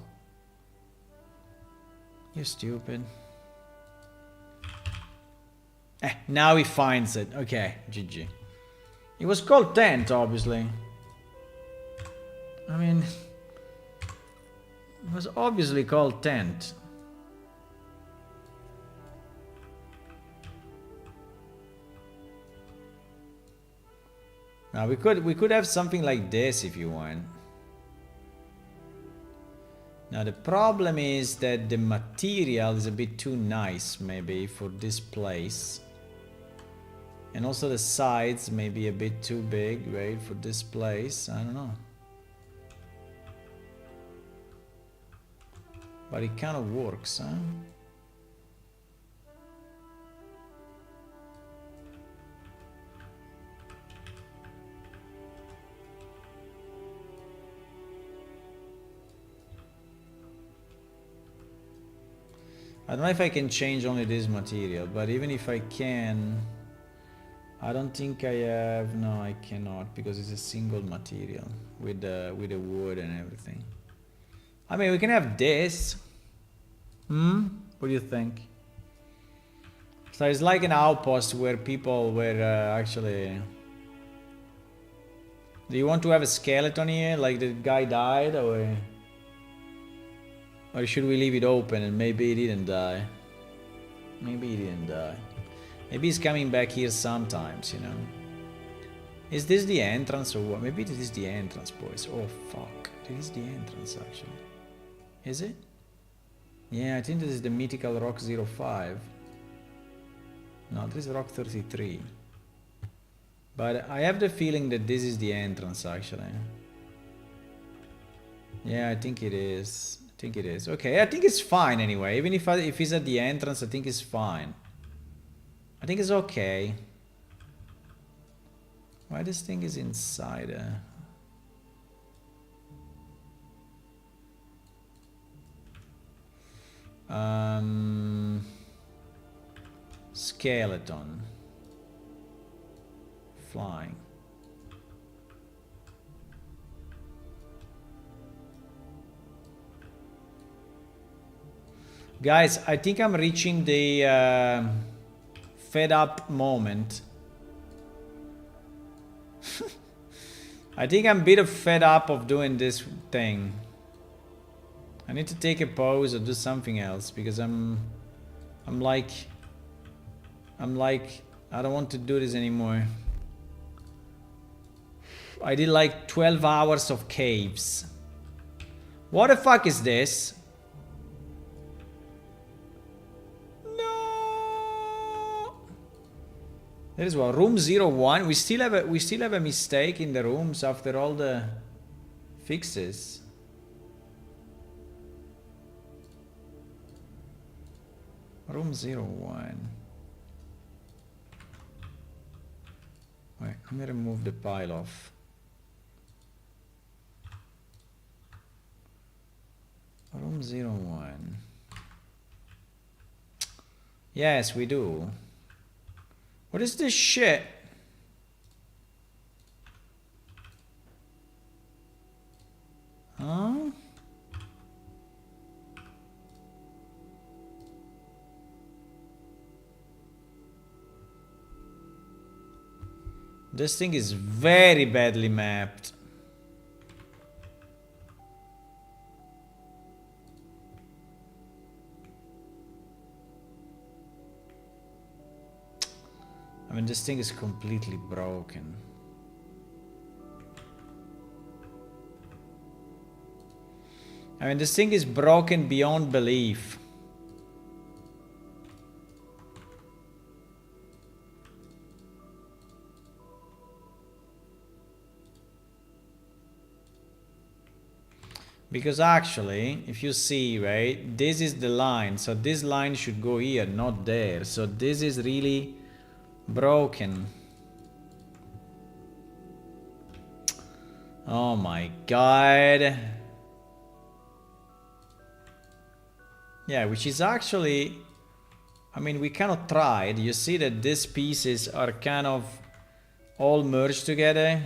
You stupid. Now he finds it. Okay, GG. It was called tent, obviously. I mean, it was obviously called tent. Now we could have something like this if you want. Now the problem is that the material is a bit too nice maybe for this place. And also the sides may be a bit too big, right, for this place. I don't know. But it kind of works, huh? I don't know if I can change only this material, but even if I can, I don't think I have. No, I cannot, because it's a single material with the wood and everything. I mean, we can have this. What do you think? So it's like an outpost where people were actually. Do you want to have a skeleton here, like the guy died, or should we leave it open and maybe he didn't die? Maybe he didn't die. Maybe he's coming back here sometimes, you know. Is this the entrance or what? Maybe this is the entrance, boys. Oh, fuck. This is the entrance, actually. Is it? Yeah, I think this is the mythical Rock 05. No, this is Rock 33. But I have the feeling that this is the entrance, actually. Yeah, I think it is. I think it is. Okay, I think it's fine anyway. Even if it's at the entrance, I think it's fine. I think it's okay. Why this thing is inside? Skeleton. Flying. Guys, I think I'm reaching the fed up moment. I think I'm a bit fed up of doing this thing. I need to take a pause or do something else because I'm I'm like, I don't want to do this anymore. I did like 12 hours of caves. What the fuck is this? No. There is one, room 01. We still have a mistake in the rooms after all the fixes. Room 01. Wait, let me remove the pile off. Room 01. Yes, we do. What is this shit? Huh? This thing is very badly mapped. I mean, this thing is completely broken. I mean, this thing is broken beyond belief. Because actually, if you see, right, this is the line. So this line should go here, not there. So this is really broken. Oh my god. Yeah, which is actually, I mean, we cannot try it. You see that these pieces are kind of all merged together.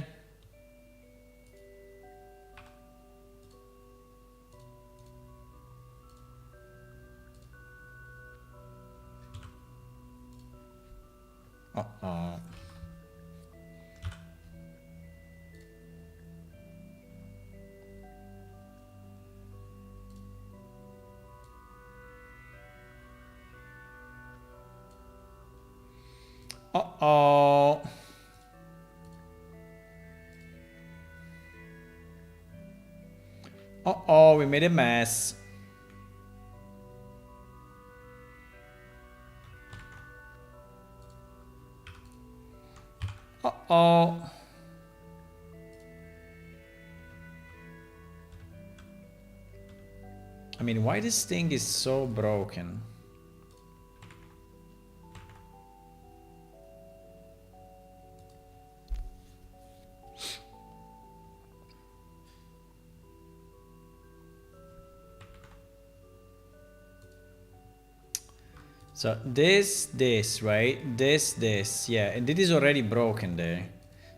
Uh-oh. Uh-oh. Uh-oh, we made a mess. Uh-oh. I mean, why this thing is so broken? So this, right? This, yeah, and it is already broken there.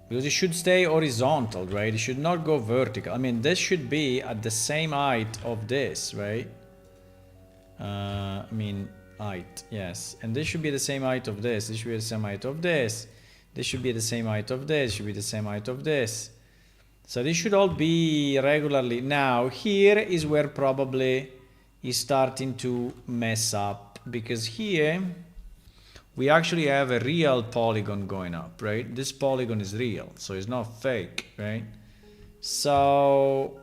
Because it should stay horizontal, right? It should not go vertical. I mean, this should be at the same height of this, right? I mean, height, yes. And this should be the same height of this. This should be the same height of this. This should be the same height of this. Should be the same height of this. So this should all be regularly. Now, here is where probably is starting to mess up. Because here we actually have a real polygon going up, right? This polygon is real, so it's not fake, right? So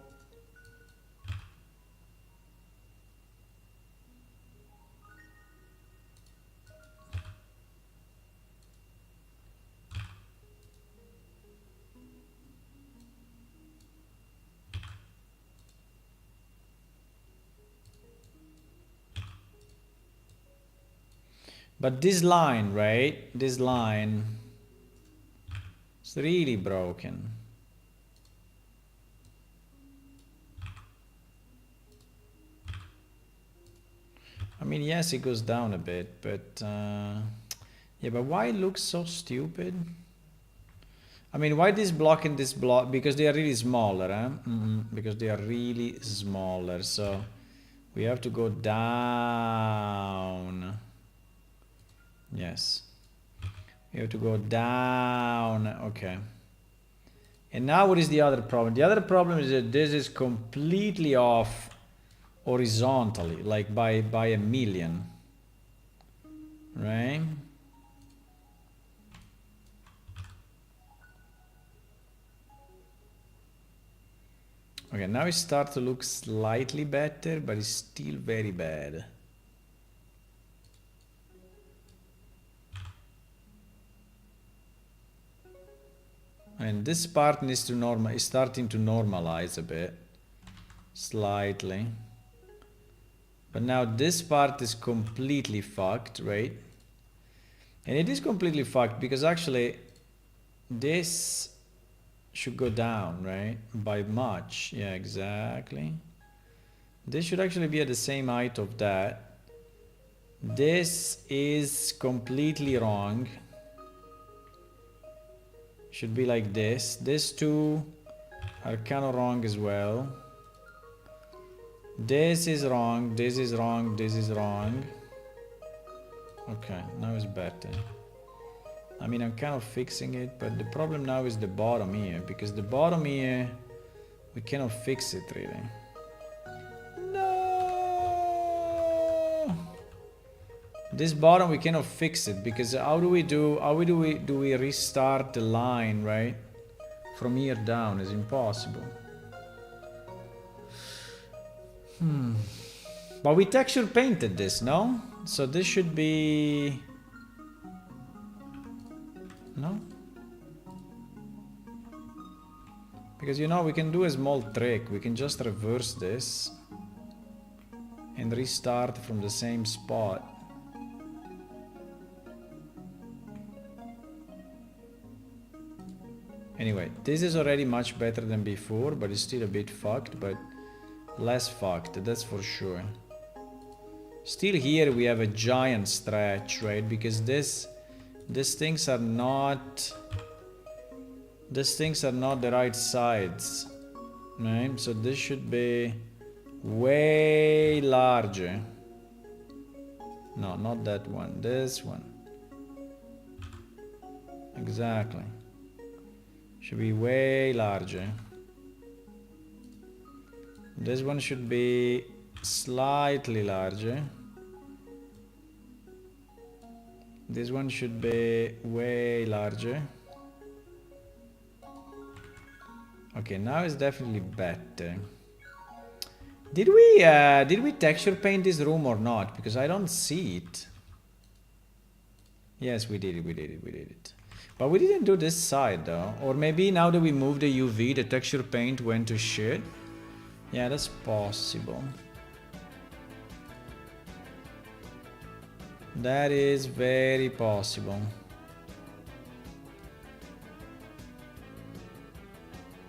but this line, right? This line is really broken. I mean, yes, it goes down a bit, but yeah, but why it looks so stupid? I mean, why this block and this block? Because they are really smaller, huh? Because they are really smaller, so we have to go down. Yes, we have to go down. Okay. And now what is the other problem? The other problem is that this is completely off horizontally, like by a million. right? Okay, now it starts to look slightly better, but it's still very bad. And this part needs to is starting to normalize a bit, slightly. But now this part is completely fucked, right? And it is completely fucked because actually this should go down, right? By much. Yeah, exactly. This should actually be at the same height of that. This is completely wrong. Should be like this. These two are kind of wrong as well. This is wrong, this is wrong, this is wrong. Okay, now it's better. I mean, I'm kind of fixing it, but the problem now is the bottom here, because the bottom here, we cannot fix it really. No! This bottom we cannot fix it, because how do we restart the line, right? From here down is impossible. But we texture painted this, no? So this should be... No? Because you know, we can do a small trick. We can just reverse this and restart from the same spot. Anyway, this is already much better than before, but it's still a bit fucked, but less fucked, that's for sure. Still here we have a giant stretch, right? Because these things are not... These things are not the right sides, right? So this should be way larger. No, not that one, this one. Exactly. Should be way larger. This one should be slightly larger. This one should be way larger. Okay, now it's definitely better. Did we texture paint this room or not? Because I don't see it. Yes, we did it. But we didn't do this side though. Or maybe now that we moved the UV, the texture paint went to shit. Yeah, that's possible. That is very possible.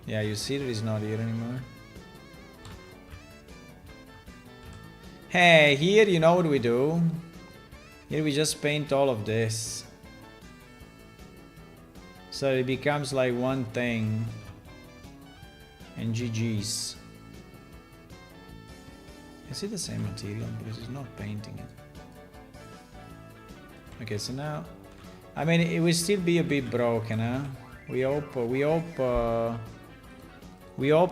Yeah, you see that it's not here anymore. Hey, here you know what we do? Here we just paint all of this. So it becomes like one thing. And GG's. Is it the same material? Because it's not painting it. Okay, so now... I mean, it will still be a bit broken, huh? We hope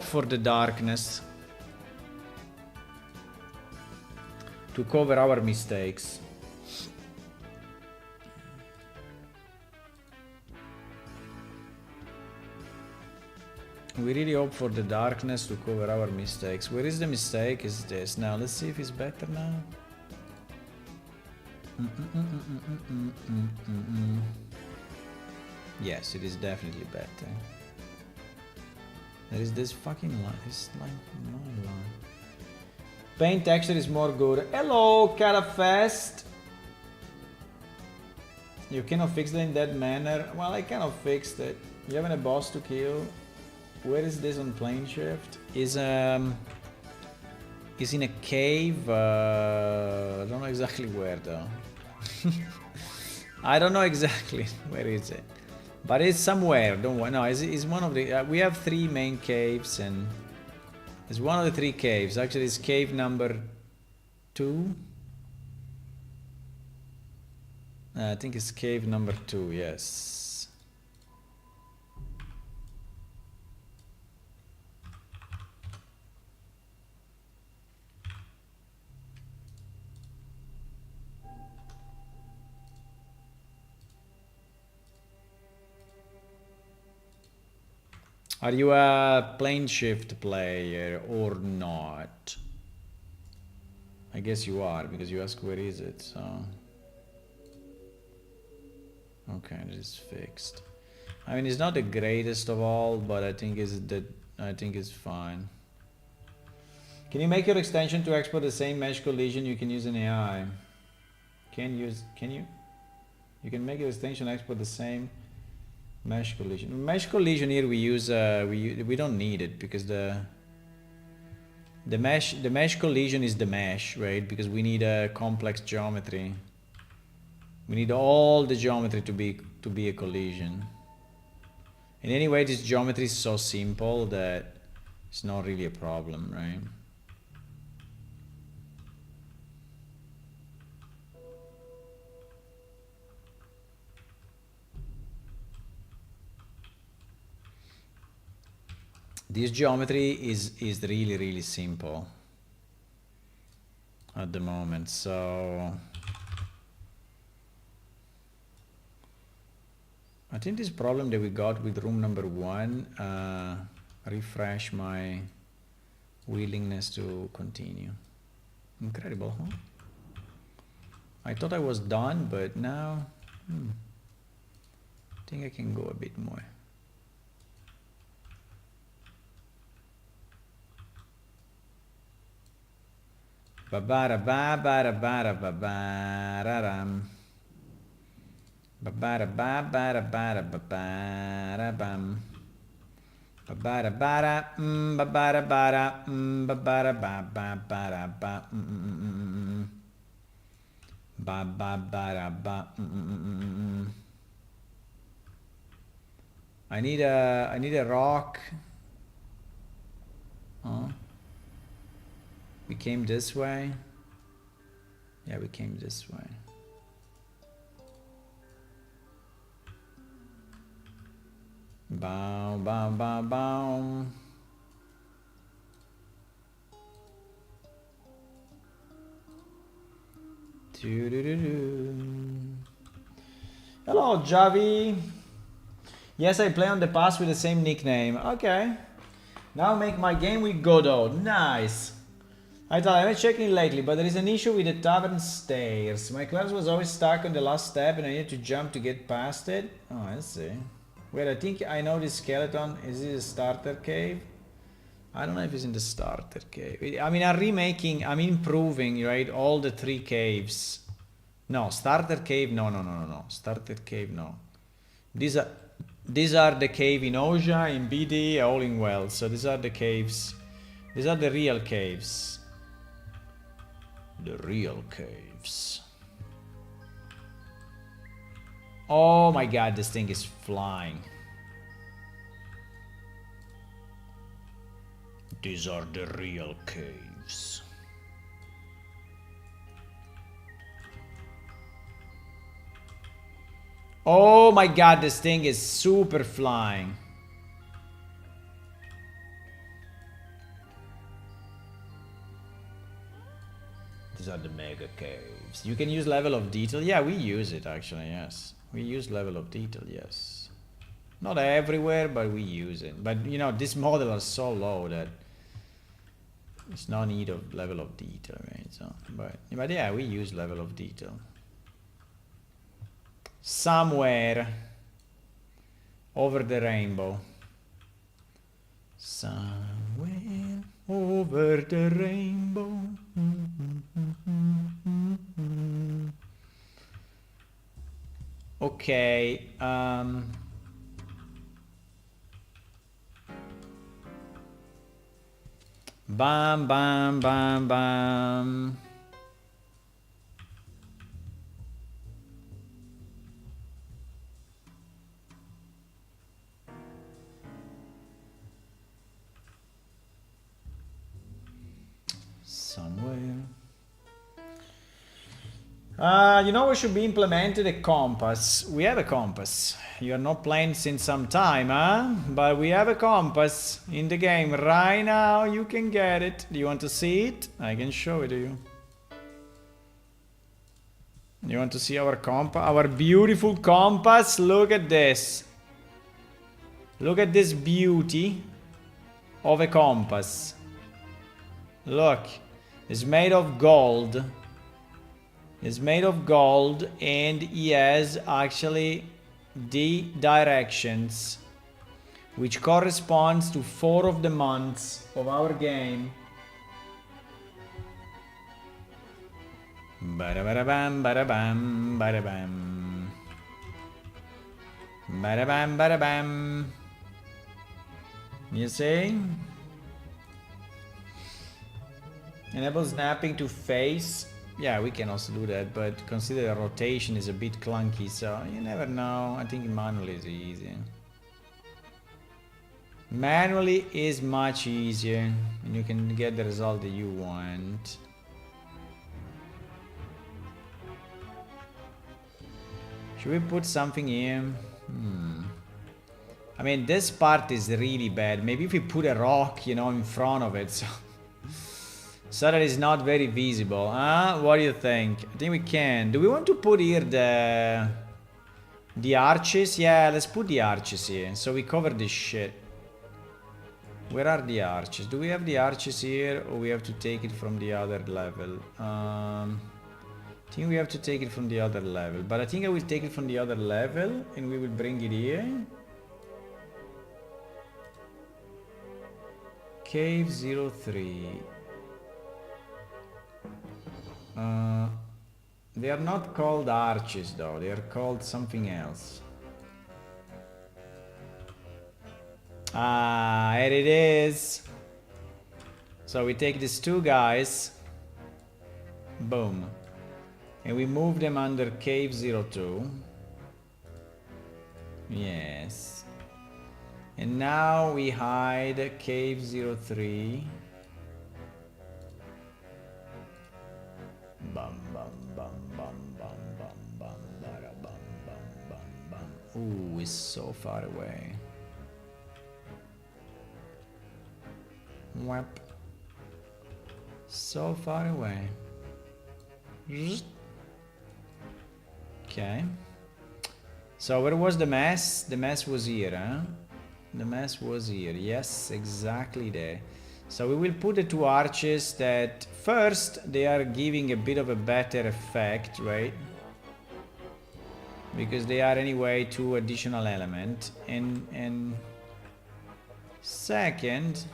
for the darkness. To cover our mistakes. We really hope for the darkness to cover our mistakes. Where is the mistake? Is this. Now let's see if it's better now. Yes, it is definitely better. There is this fucking line. This line, no line. Paint texture is more good. Hello, Carafest. You cannot fix it in that manner. Well, I cannot fix it. You having a boss to kill. Where is this on plane shift? Is in a cave. I don't know exactly where though. I don't know exactly where is it, but it's somewhere. Don't worry. No, it's one of the. We have 3 main caves, and it's one of the 3 caves. Actually, it's cave number 2. I think it's cave number 2. Yes. Are you a plane shift player or not? I guess you are, because you ask where is it, so... Okay, it is fixed. I mean, it's not the greatest of all, but I think it's fine. Can you make your extension to export the same mesh collision? You can use an AI. Can you? You can make your extension export the same mesh collision. Mesh collision here we use we don't need it because the mesh collision is the mesh, right? Because we need a complex geometry. We need all the geometry to be a collision. And anyway, this geometry is so simple that it's not really a problem, right? This geometry is really simple at the moment, so I think this problem that we got with room number 1 refresh my willingness to continue. Incredible, huh? I thought I was done, but now I think I can go a bit more. Babara babara bara babara babara babara bara babara bam babara bara babara bara babara babara ba babara ba. I need a rock. We came this way. Yeah, we came this way. Bow, bow, bow, bow. Hello, Javi. Yes, I play on the past with the same nickname. Okay. Now make my game with Godot. Nice. I thought I haven't checked it lately, but there is an issue with the tavern stairs. My class was always stuck on the last step and I needed to jump to get past it. Oh, I see. Wait, I think I know this skeleton. Is it a starter cave? I don't know if it's in the starter cave. I mean, I'm improving, right? All the 3 caves. No, starter cave, no. Starter cave, no. These are the cave in Oja, in BD, all in Wells. So these are the caves. These are the real caves. The real caves. Oh my god, this thing is flying. These are the real caves. Oh my god, this thing is super flying. These are the mega caves. You can use level of detail. Yeah, we use it actually, yes. We use level of detail, yes. Not everywhere, but we use it. But you know, this model is so low that there's no need of level of detail, right? So, but yeah, we use level of detail. Somewhere over the rainbow. Somewhere over the rainbow. Okay, bam, bam, bam, bam. Somewhere. You know, we should be implemented a compass. We have a compass. You are not playing since some time, huh? But we have a compass in the game right now. You can get it. Do you want to see it? I can show it to you. You want to see our compass? Our beautiful compass? Look at this. Look at this beauty of a compass. Look, it's made of gold. It's made of gold, and he has actually the directions, which corresponds to 4 of the months of our game. Ba-da-ba-da-bam, ba-da-bam, ba-da-bam. Ba-da-bam, ba-da-bam. You see? Enable snapping to face. Yeah, we can also do that, but consider the rotation is a bit clunky, so you never know. I think manually is easier. Manually is much easier, and you can get the result that you want. Should we put something here? I mean, this part is really bad. Maybe if we put a rock, you know, in front of it, so that it's not very visible. What do you think? I think we can. Do we want to put here the arches? Yeah, let's put the arches here. So we cover this shit. Where are the arches? Do we have the arches here, or we have to take it from the other level? I think we have to take it from the other level. But I think I will take it from the other level, and we will bring it here. Cave 03. They are not called arches though, they are called something else. Here it is. So we take these 2 guys, boom, and we move them under Cave 02. Yes. And now we hide Cave 03. Bum bum bum bum bum bum bum bada bum bum bum bum. Ooh, it's so far away. Whap. So far away. Okay. So where was the mess? The mess was here, huh? The mess was here. Yes, exactly there. So we will put the 2 arches that first they are giving a bit of a better effect, right? Because they are anyway 2 additional elements. And second,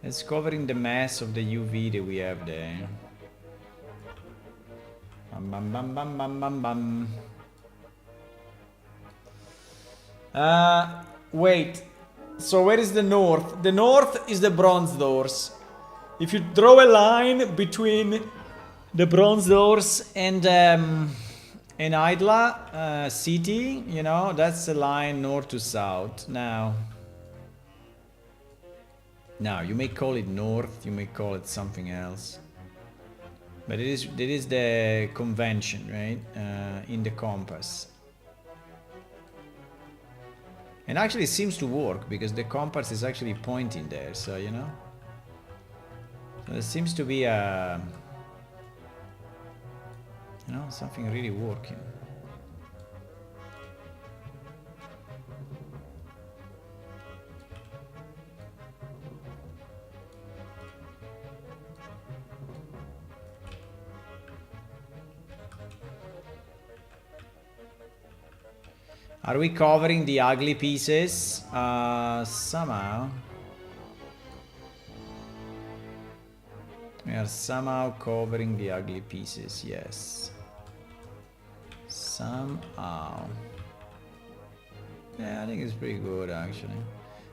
it's covering the mess of the UV that we have there. Bum bum bum bum bum bum bum. Wait. So where is the north? The north is the bronze doors. If you draw a line between the bronze doors and Idla city, you know, that's the line north to south. Now you may call it north, you may call it something else, but it is the convention, right? In the compass. And actually it seems to work because the compass is actually pointing there, so you know. So there seems to be a, you know, something really working. Are we covering the ugly pieces? Somehow. We are somehow covering the ugly pieces, yes. Somehow. Yeah, I think it's pretty good actually.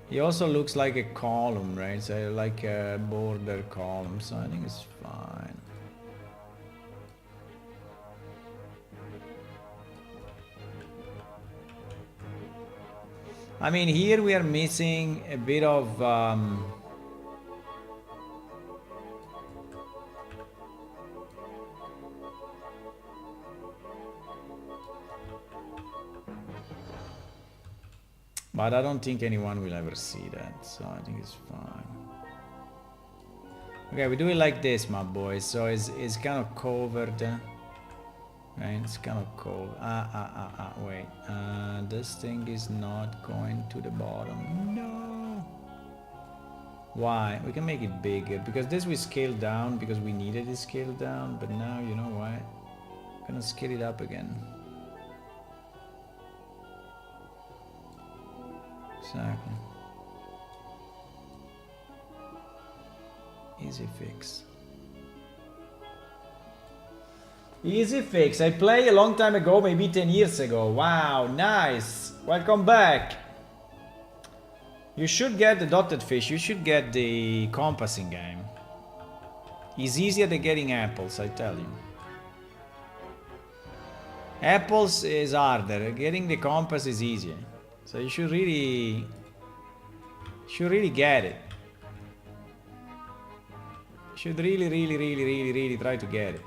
He also looks like a column, right? So like a border column, so I think it's fine. I mean, here we are missing a bit of but I don't think anyone will ever see that, so I think it's fine. Okay, we do it like this, my boys. So it's kind of covered. Right, it's kind of cold. Wait. This thing is not going to the bottom. No. Why? We can make it bigger because this we scaled down because we needed it scaled down, but now you know what? I'm gonna scale it up again. Exactly. Easy fix. Easy fix. I played a long time ago, maybe 10 years ago. Wow, nice. Welcome back. You should get the dotted fish. You should get the compassing game. It's easier than getting apples, I tell you. Apples is harder. Getting the compass is easier. So you should really get it. You should really try to get it.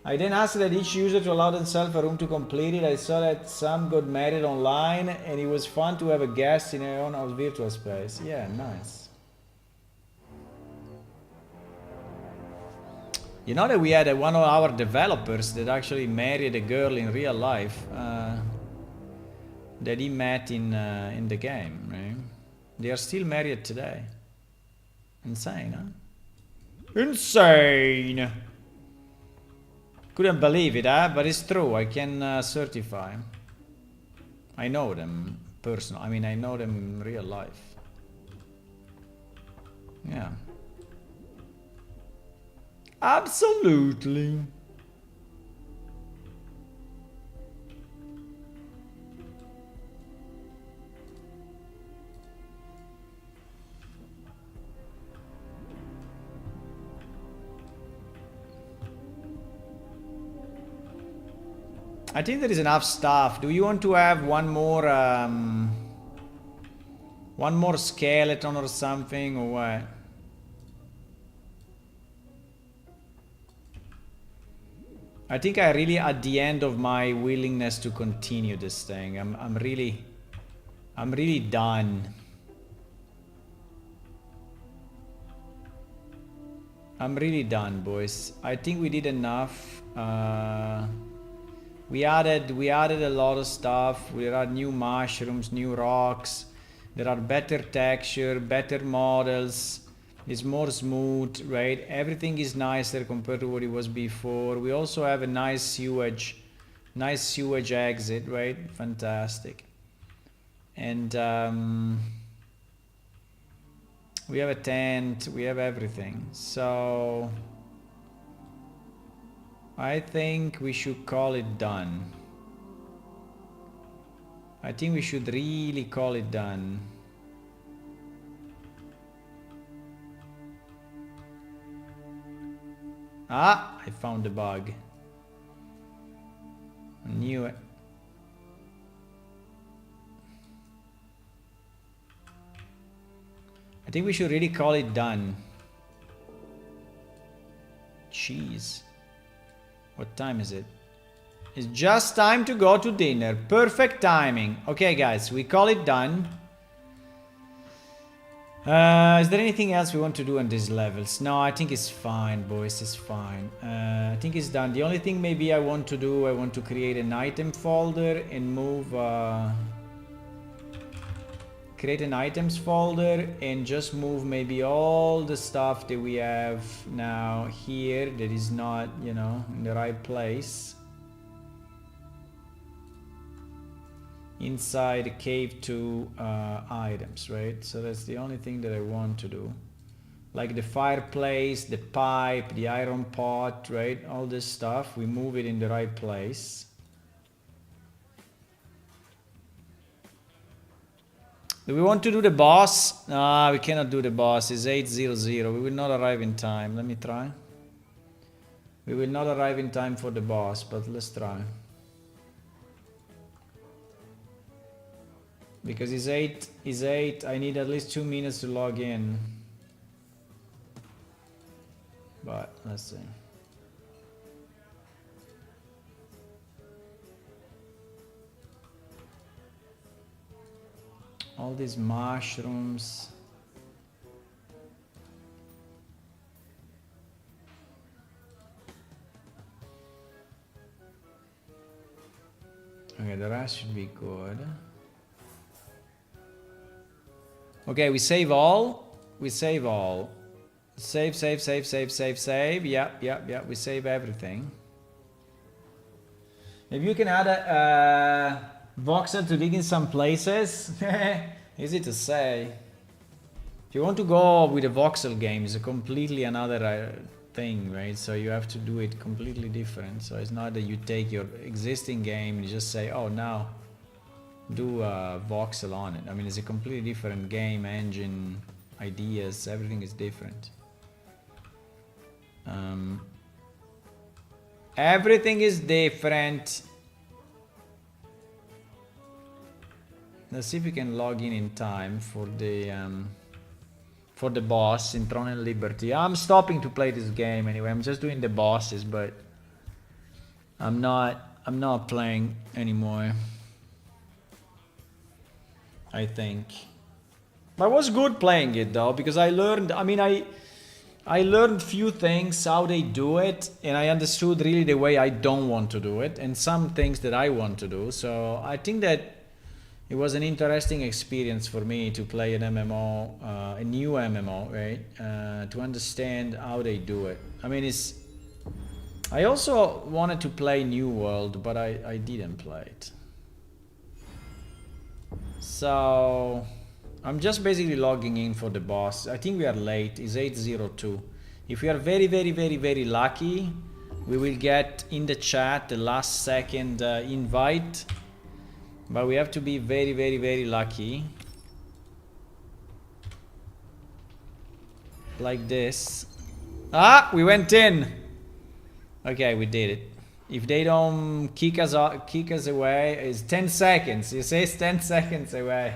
I then asked that each user to allow themselves a room to complete it. I saw that some got married online and it was fun to have a guest in their own virtual space. Yeah, nice. You know that we had one of our developers that actually married a girl in real life that he met in the game, right? They are still married today. Insane, huh? Insane! Couldn't believe it, huh? But it's true. I can certify. I know them personally. I mean, I know them in real life. Yeah. Absolutely. I think there is enough stuff. Do you want to have one more skeleton or something, or what? I think I really at the end of my willingness to continue this thing. I'm really done. I'm really done, boys. I think we did enough. We added a lot of stuff. There are new mushrooms, new rocks. There are better texture, better models. It's more smooth, right? Everything is nicer compared to what it was before. We also have a nice sewage exit, right? Fantastic. And we have a tent. We have everything. So I think we should call it done. I think we should really call it done. Ah, I found the bug. I knew it. I think we should really call it done. Jeez. What time is it? It's just time to go to dinner. Perfect timing. Okay, guys, we call it done. Is there anything else we want to do on these levels? No, I think it's fine, boys. It's fine. I think it's done. The only thing maybe I want to do, I want to create an item folder and move... create an items folder and just move maybe all the stuff that we have now here that is not, you know, in the right place. Inside cave 2 items, right? So that's the only thing that I want to do. Like the fireplace, the pipe, the iron pot, right? All this stuff, we move it in the right place. Do we want to do the boss? No, we cannot do the boss. It's 8:00. We will not arrive in time. Let me try. We will not arrive in time for the boss, but let's try. Because it's 8, I need at least 2 minutes to log in. But let's see. All these mushrooms. Okay, the rest should be good. Okay, we save all. We save all. Save, save, save, save, save, save. Yeah. We save everything. Maybe you can add a voxel to dig in some places. Easy to say. If you want to go with a voxel game, it's a completely another thing, right? So you have to do it completely different. So it's not that you take your existing game and you just say, oh, now do a voxel on it. I mean, it's a completely different game, engine, ideas, everything is different. Everything is different. Let's see if we can log in time for the boss in Throne and Liberty. I'm stopping to play this game anyway. I'm just doing the bosses, but I'm not playing anymore, I think. But it was good playing it though, because I learned, I learned few things, how they do it, and I understood really the way I don't want to do it, and some things that I want to do. So I think that it was an interesting experience for me to play an MMO, a new MMO, right? To understand how they do it. I mean, I also wanted to play New World, but I didn't play it. So I'm just basically logging in for the boss. I think we are late. It's 8:02. If we are very, very, very, very lucky, we will get in the chat the last second invite. But we have to be very, very, very lucky. Like this. Ah, we went in. Okay, we did it. If they don't kick us away, it's 10 seconds. It says 10 seconds away.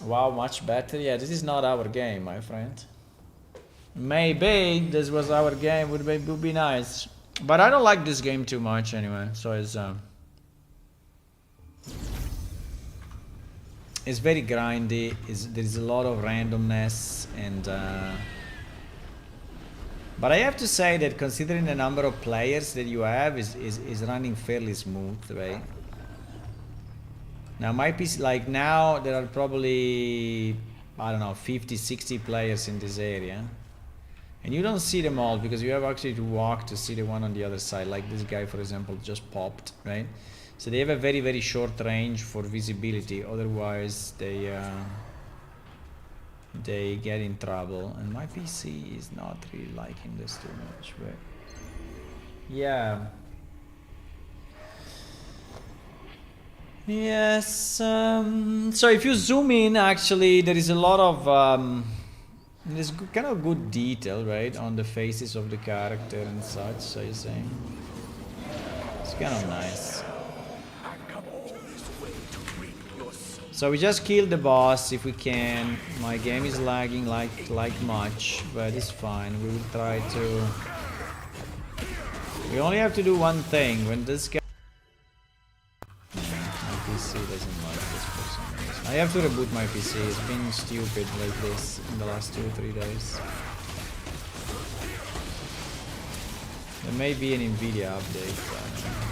Wow, much better. Yeah, this is not our game, my friend. Maybe this was our game, would be nice. But I don't like this game too much anyway, so it's very grindy. There's a lot of randomness, and but I have to say that considering the number of players that you have is running fairly smooth, right? Now my PC, like now there are probably, I don't know, 50, 60 players in this area. And you don't see them all because you have actually to walk to see the one on the other side. Like this guy, for example, just popped, right? So they have a very, very short range for visibility. Otherwise, they get in trouble. And my PC is not really liking this too much, but yeah. Yes. So if you zoom in, actually, there is a lot of there's kind of good detail, right, on the faces of the character and such. So you're saying it's kind of nice. So we just killed the boss if we can. My game is lagging like much, but it's fine. We will try to. We only have to do one thing when this guy. My PC doesn't like this for some reason. I have to reboot my PC. It's been stupid like this in the last 2 or 3 days. There may be an Nvidia update. I don't know.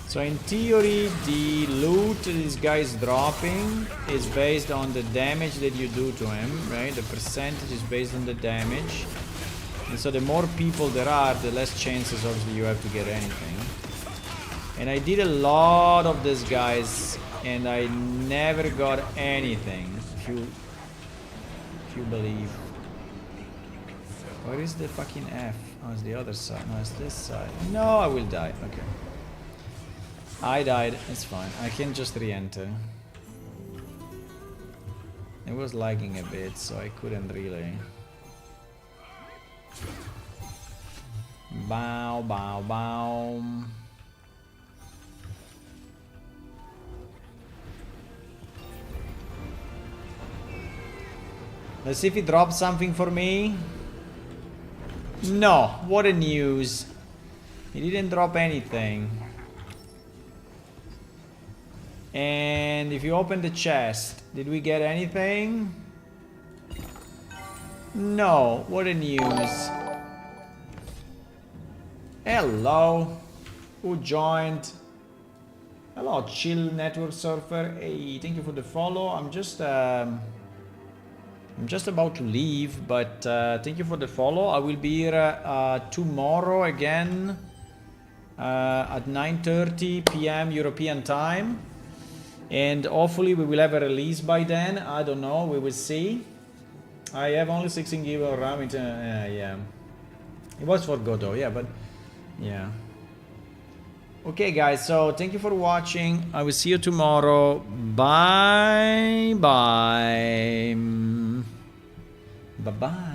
So in theory, the loot this guy is dropping is based on the damage that you do to him, right? The percentage is based on the damage. And so the more people there are, the less chances obviously you have to get anything. And I did a lot of these guys and I never got anything, if you believe. Where is the fucking F? Oh, it's the other side. No, it's this side. No, I will die. Okay. I died. It's fine. I can just re-enter. It was lagging a bit, so I couldn't really. Bow, bow, bow. Let's see if he drops something for me. No, what a news. He didn't drop anything. And if you open the chest, did we get anything? No, what a news. Hello. Who joined? Hello, Chill Network Surfer. Hey, thank you for the follow. I'm just about to leave, but thank you for the follow. I will be here tomorrow again at 9:30 p.m. European time, and hopefully we will have a release by then. I don't know. We will see. I have only 16 GB of RAM. Yeah, it was for Godot. Yeah, but yeah. Okay, guys. So thank you for watching. I will see you tomorrow. Bye bye. Bye bye.